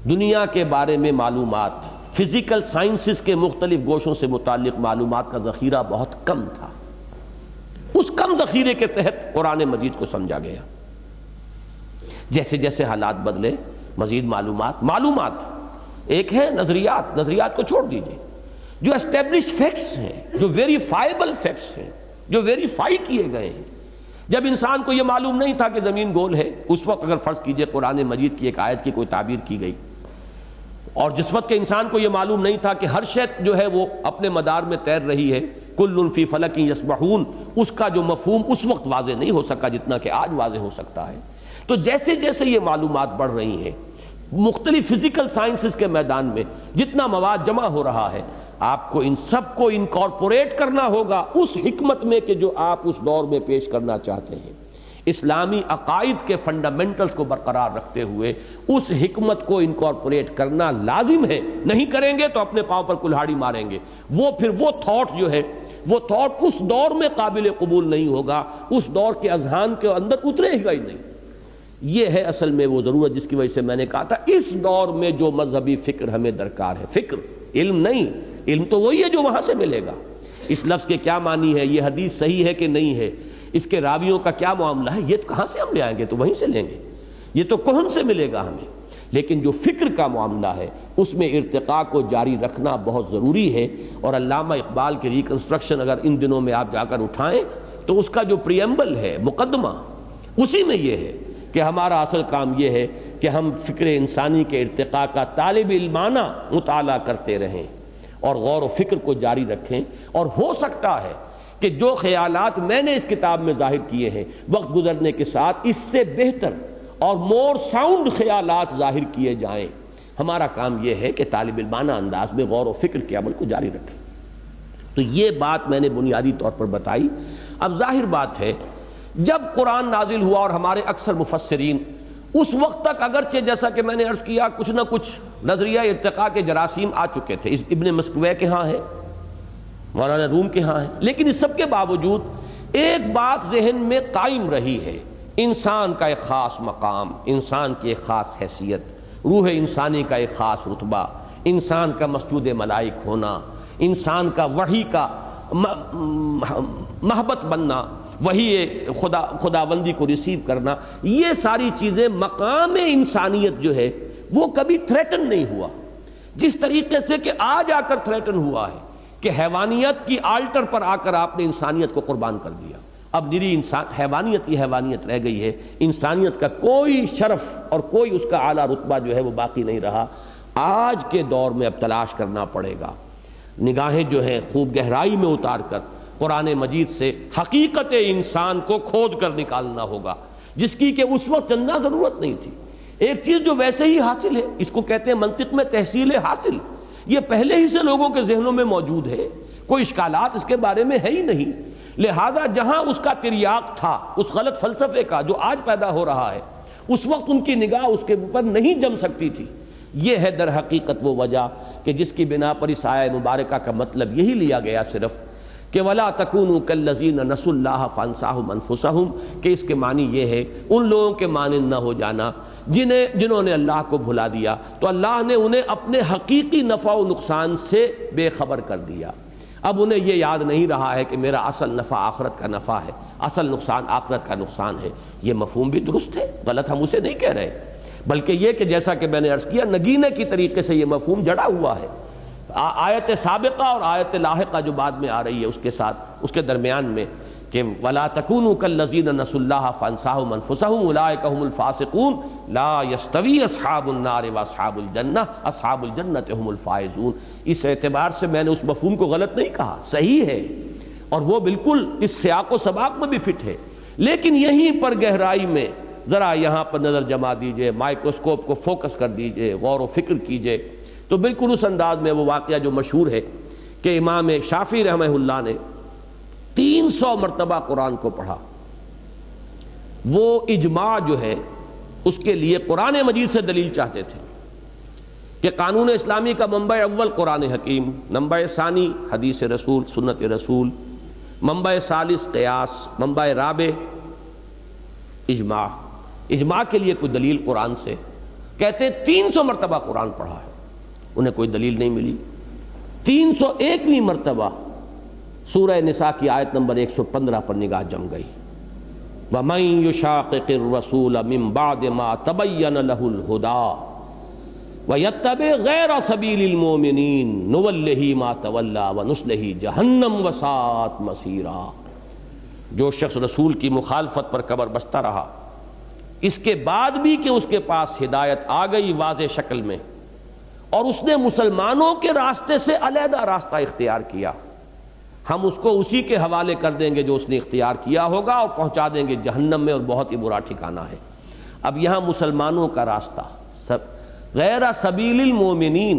دنیا کے بارے میں، معلومات فزیکل سائنسز کے مختلف گوشوں سے متعلق معلومات کا ذخیرہ بہت کم تھا. اس کم ذخیرے کے تحت قرآن مجید کو سمجھا گیا. جیسے جیسے حالات بدلے مزید معلومات ایک ہے نظریات کو چھوڑ دیجئے، جو اسٹیبلش فیکٹس ہیں، جو ویریفائبل فیکٹس ہیں، جو ویریفائی کیے گئے ہیں. جب انسان کو یہ معلوم نہیں تھا کہ زمین گول ہے، اس وقت اگر فرض کیجئے قرآن مجید کی ایک آیت کی کوئی تعبیر کی گئی، اور جس وقت کہ انسان کو یہ معلوم نہیں تھا کہ ہر شے جو ہے وہ اپنے مدار میں تیر رہی ہے، کل فی فلک یسبحون، اس کا جو مفہوم اس وقت واضح نہیں ہو سکا جتنا کہ آج واضح ہو سکتا ہے. تو جیسے جیسے یہ معلومات بڑھ رہی ہیں مختلف فزیکل سائنسز کے میدان میں، جتنا مواد جمع ہو رہا ہے، آپ کو ان سب کو انکارپوریٹ کرنا ہوگا اس حکمت میں کہ جو آپ اس دور میں پیش کرنا چاہتے ہیں. اسلامی عقائد کے فنڈامنٹلز کو برقرار رکھتے ہوئے اس حکمت کو انکارپوریٹ کرنا لازم ہے. نہیں کریں گے تو اپنے پاؤں پر کلہاڑی ماریں گے. پھر وہ تھاٹ جو ہے، وہ تھاٹ اس دور میں قابل قبول نہیں ہوگا، اس دور کے اذہان کے اندر اترے گا ہی نہیں. یہ ہے اصل میں وہ ضرورت جس کی وجہ سے میں نے کہا تھا اس دور میں جو مذہبی فکر ہمیں درکار ہے. فکر، علم نہیں. علم تو وہی ہے جو وہاں سے ملے گا. اس لفظ کے کیا معنی ہے، یہ حدیث صحیح ہے کہ نہیں ہے، اس کے راویوں کا کیا معاملہ ہے، یہ کہاں سے ہم لے آئیں گے؟ تو وہیں سے لیں گے. یہ تو کون سے ملے گا ہمیں. لیکن جو فکر کا معاملہ ہے اس میں ارتقاء کو جاری رکھنا بہت ضروری ہے۔ اور علامہ اقبال کی ریکنسٹرکشن اگر ان دنوں میں آپ جا کر اٹھائیں تو اس کا جو پریمبل ہے، مقدمہ، اسی میں یہ ہے کہ ہمارا اصل کام یہ ہے کہ ہم فکر انسانی کے ارتقاء کا طالب علمانہ مطالعہ کرتے رہیں اور غور و فکر کو جاری رکھیں۔ اور ہو سکتا ہے کہ جو خیالات میں نے اس کتاب میں ظاہر کیے ہیں وقت گزرنے کے ساتھ اس سے بہتر اور مور ساؤنڈ خیالات ظاہر کیے جائیں۔ ہمارا کام یہ ہے کہ طالب علمانہ انداز میں غور و فکر کے عمل کو جاری رکھیں۔ تو یہ بات میں نے بنیادی طور پر بتائی۔ اب ظاہر بات ہے جب قرآن نازل ہوا اور ہمارے اکثر مفسرین اس وقت تک اگرچہ جیسا کہ میں نے عرض کیا کچھ نہ کچھ نظریہ ارتقاء کے جراثیم آ چکے تھے، ابن مسکوے کے ہاں ہے، مولانا روم کے ہاں ہے، لیکن اس سب کے باوجود ایک بات ذہن میں قائم رہی ہے، انسان کا ایک خاص مقام، انسان کی ایک خاص حیثیت، روح انسانی کا ایک خاص رتبہ، انسان کا مسجود ملائک ہونا، انسان کا وحی کا محبت بننا، وہی خداوندی کو ریسیو کرنا، یہ ساری چیزیں مقام انسانیت جو ہے وہ کبھی تھریٹن نہیں ہوا، جس طریقے سے کہ آج آ کر تھریٹن ہوا ہے کہ حیوانیت کی آلٹر پر آ کر آپ نے انسانیت کو قربان کر دیا۔ اب نری انسان حیوانیت کی حیوانیت رہ گئی ہے، انسانیت کا کوئی شرف اور کوئی اس کا اعلیٰ رتبہ جو ہے وہ باقی نہیں رہا۔ آج کے دور میں اب تلاش کرنا پڑے گا، نگاہیں جو ہیں خوب گہرائی میں اتار کر قرآن مجید سے حقیقت انسان کو کھود کر نکالنا ہوگا، جس کی کہ اس وقت چندہ ضرورت نہیں تھی۔ ایک چیز جو ویسے ہی حاصل ہے، اس کو کہتے ہیں منطق میں تحصیل حاصل، یہ پہلے ہی سے لوگوں کے ذہنوں میں موجود ہے، کوئی اشکالات اس کے بارے میں ہے ہی نہیں۔ لہذا جہاں اس کا تریاق تھا اس غلط فلسفے کا جو آج پیدا ہو رہا ہے، اس وقت ان کی نگاہ اس کے اوپر نہیں جم سکتی تھی۔ یہ ہے در حقیقت وہ وجہ کہ جس کی بنا پر اس آیہ مبارکہ کا مطلب یہی لیا گیا صرف کہ وَلَا تَكُونُوا كَالَّذِينَ نَسُوا اللَّهَ فَأَنسَاهُمْ أَنفُسَهُمْ، کہ اس کے معنی یہ ہے ان لوگوں کے مانند نہ ہو جانا جنہوں نے اللہ کو بھلا دیا تو اللہ نے انہیں اپنے حقیقی نفع و نقصان سے بے خبر کر دیا۔ اب انہیں یہ یاد نہیں رہا ہے کہ میرا اصل نفع آخرت کا نفع ہے، اصل نقصان آخرت کا نقصان ہے۔ یہ مفہوم بھی درست ہے، غلط ہم اسے نہیں کہہ رہے، بلکہ یہ کہ جیسا کہ میں نے عرض کیا نگینے کی طریقے سے یہ مفہوم جڑا ہوا ہے۔ آیت سابقہ اور آیت لاحقہ جو بعد میں آ رہی ہے اس کے ساتھ، اس کے درمیان میں کہ وَلَا تَكُونُوا كَالَّذِينَ نَسُوا اللَّهَ فَأَنسَاهُمْ أَنفُسَهُمْ أُولَٰئِكَ هُمُ الْفَاسِقُونَ لَا يَسْتَوِي أَصْحَابُ النَّارِ وَأَصْحَابُ الْجَنَّةِ أَصْحَابُ الْجَنَّةِ هُمُ الْفَائِزُونَ۔ اس اعتبار سے میں نے اس مفہوم کو غلط نہیں کہا، صحیح ہے، اور وہ بالکل اس سیاق و سباق میں بھی فٹ ہے، لیکن یہیں پر گہرائی میں ذرا یہاں پر نظر جما دیجئے، مائکروسکوپ کو فوکس کر دیجئے، غور و فکر کیجئے تو بالکل اس انداز میں وہ واقعہ جو مشہور ہے کہ امام شافعی رحمہ اللہ نے 300 مرتبہ قرآن کو پڑھا۔ وہ اجماع جو ہے اس کے لیے قرآن مجید سے دلیل چاہتے تھے کہ قانون اسلامی کا منبع اول قرآن حکیم، منبع ثانی حدیث رسول سنت رسول، منبع ثالث قیاس، منبع رابع اجماع۔ اجماع کے لیے کوئی دلیل قرآن سے، کہتے 300 مرتبہ قرآن پڑھا ہے، انہیں کوئی دلیل نہیں ملی۔ 301ویں مرتبہ سورہ نساء کی آیت نمبر 115 پر نگاہ جم گئی، وَمَن يُشَاقِقِ الرَّسُولَ مِن بَعْدِ مَا تَبَيَّنَ لَهُ الْهُدَىٰ وَيَتَّبِعْ غَيْرَ سَبِيلِ الْمُؤْمِنِينَ نُوَلِّهِ مَا تَوَلَّىٰ وَنُصْلِهِ جَهَنَّمَ وَسَاءَتْ مَصِيرًا۔ جو شخص رسول کی مخالفت پر کمر بستہ رہا، اس کے بعد بھی کہ اس کے پاس ہدایت آ گئی واضح شکل میں اور اس نے مسلمانوں کے راستے سے علیحدہ راستہ اختیار کیا، ہم اس کو اسی کے حوالے کر دیں گے جو اس نے اختیار کیا ہوگا اور پہنچا دیں گے جہنم میں، اور بہت ہی برا ٹھکانہ ہے۔ اب یہاں مسلمانوں کا راستہ غیر سبیل المومنین،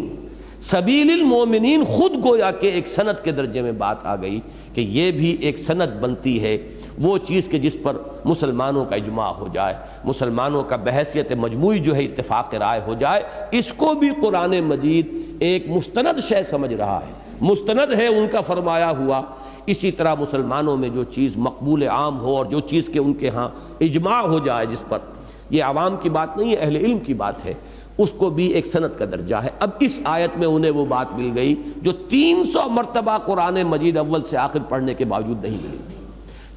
سبیل المومنین خود گویا کہ ایک سند کے درجے میں بات آ گئی کہ یہ بھی ایک سند بنتی ہے، وہ چیز کہ جس پر مسلمانوں کا اجماع ہو جائے، مسلمانوں کا بحیثیت مجموعی جو ہے اتفاق رائے ہو جائے، اس کو بھی قرآن مجید ایک مستند شے سمجھ رہا ہے، مستند ہے ان کا فرمایا ہوا۔ اسی طرح مسلمانوں میں جو چیز مقبول عام ہو اور جو چیز کہ ان کے ہاں اجماع ہو جائے، جس پر یہ عوام کی بات نہیں ہے، اہل علم کی بات ہے، اس کو بھی ایک سند کا درجہ ہے۔ اب اس آیت میں انہیں وہ بات مل گئی جو 300 مرتبہ قرآن مجید اول سے آخر پڑھنے کے باوجود نہیں ملی تھی۔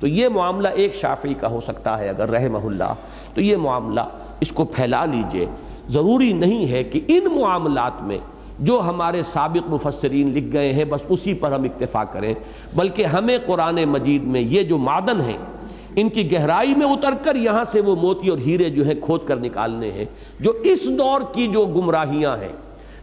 تو یہ معاملہ ایک شافعی کا ہو سکتا ہے اگر رحمہ اللہ، تو یہ معاملہ اس کو پھیلا لیجئے ضروری نہیں ہے کہ ان معاملات میں جو ہمارے سابق مفسرین لکھ گئے ہیں بس اسی پر ہم اکتفا کریں، بلکہ ہمیں قرآن مجید میں یہ جو معدن ہیں ان کی گہرائی میں اتر کر یہاں سے وہ موتی اور ہیرے جو ہیں کھود کر نکالنے ہیں، جو اس دور کی جو گمراہیاں ہیں،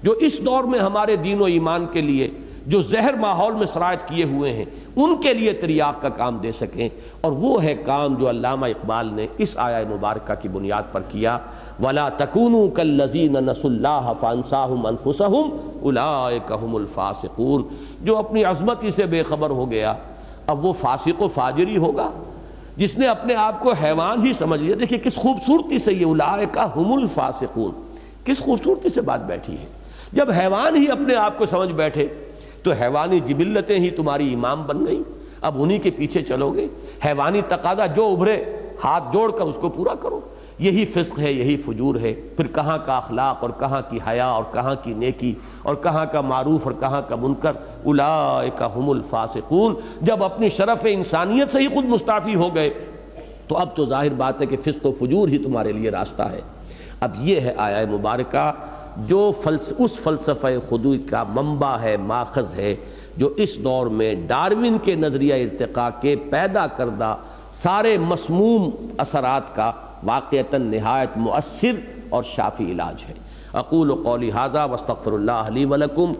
جو اس دور میں ہمارے دین و ایمان کے لیے جو زہر ماحول میں سرایت کیے ہوئے ہیں ان کے لیے تریاق کا کام دے سکیں۔ اور وہ ہے کام جو علامہ اقبال نے اس آیہ مبارکہ کی بنیاد پر کیا، وَلَا تَكُونُوا كَالَّذِينَ نَسُوا اللَّهَ فَأَنسَاهُمْ أَنفُسَهُمْ أُولَٰئِكَ هُمُ الْفَاسِقُونَ۔ جو اپنی عظمت ہی سے بے خبر ہو گیا اب وہ فاسق و فاجر ہی ہوگا، جس نے اپنے آپ کو حیوان ہی سمجھ لیا۔ دیکھیے کس خوبصورتی سے یہ اولئک ہم الفاسقون، کس خوبصورتی سے بات بیٹھی ہے۔ جب حیوان ہی اپنے آپ کو سمجھ بیٹھے تو حیوانی جبلتیں ہی تمہاری امام بن گئیں، اب انہی کے پیچھے چلو گے۔ حیوانی تقاضا جو ابھرے ہاتھ جوڑ کر اس کو پورا کرو، یہی فسق ہے، یہی فجور ہے۔ پھر کہاں کا اخلاق اور کہاں کی حیا اور کہاں کی نیکی اور کہاں کا معروف اور کہاں کا منکر۔ اولئک ہم الفاسقون۔ جب اپنی شرف انسانیت سے ہی خود مستعفی ہو گئے تو اب تو ظاہر بات ہے کہ فسق و فجور ہی تمہارے لیے راستہ ہے۔ اب یہ ہے آیہ مبارکہ جو اس فلسفہ خودی کا منبع ہے، ماخذ ہے، جو اس دور میں ڈارون کے نظریہ ارتقاء کے پیدا کردہ سارے مسموم اثرات کا واقعتاً نہایت مؤثر اور شافی علاج ہے۔ اقول قولی ھذا واستغفر اللہ لی ولکم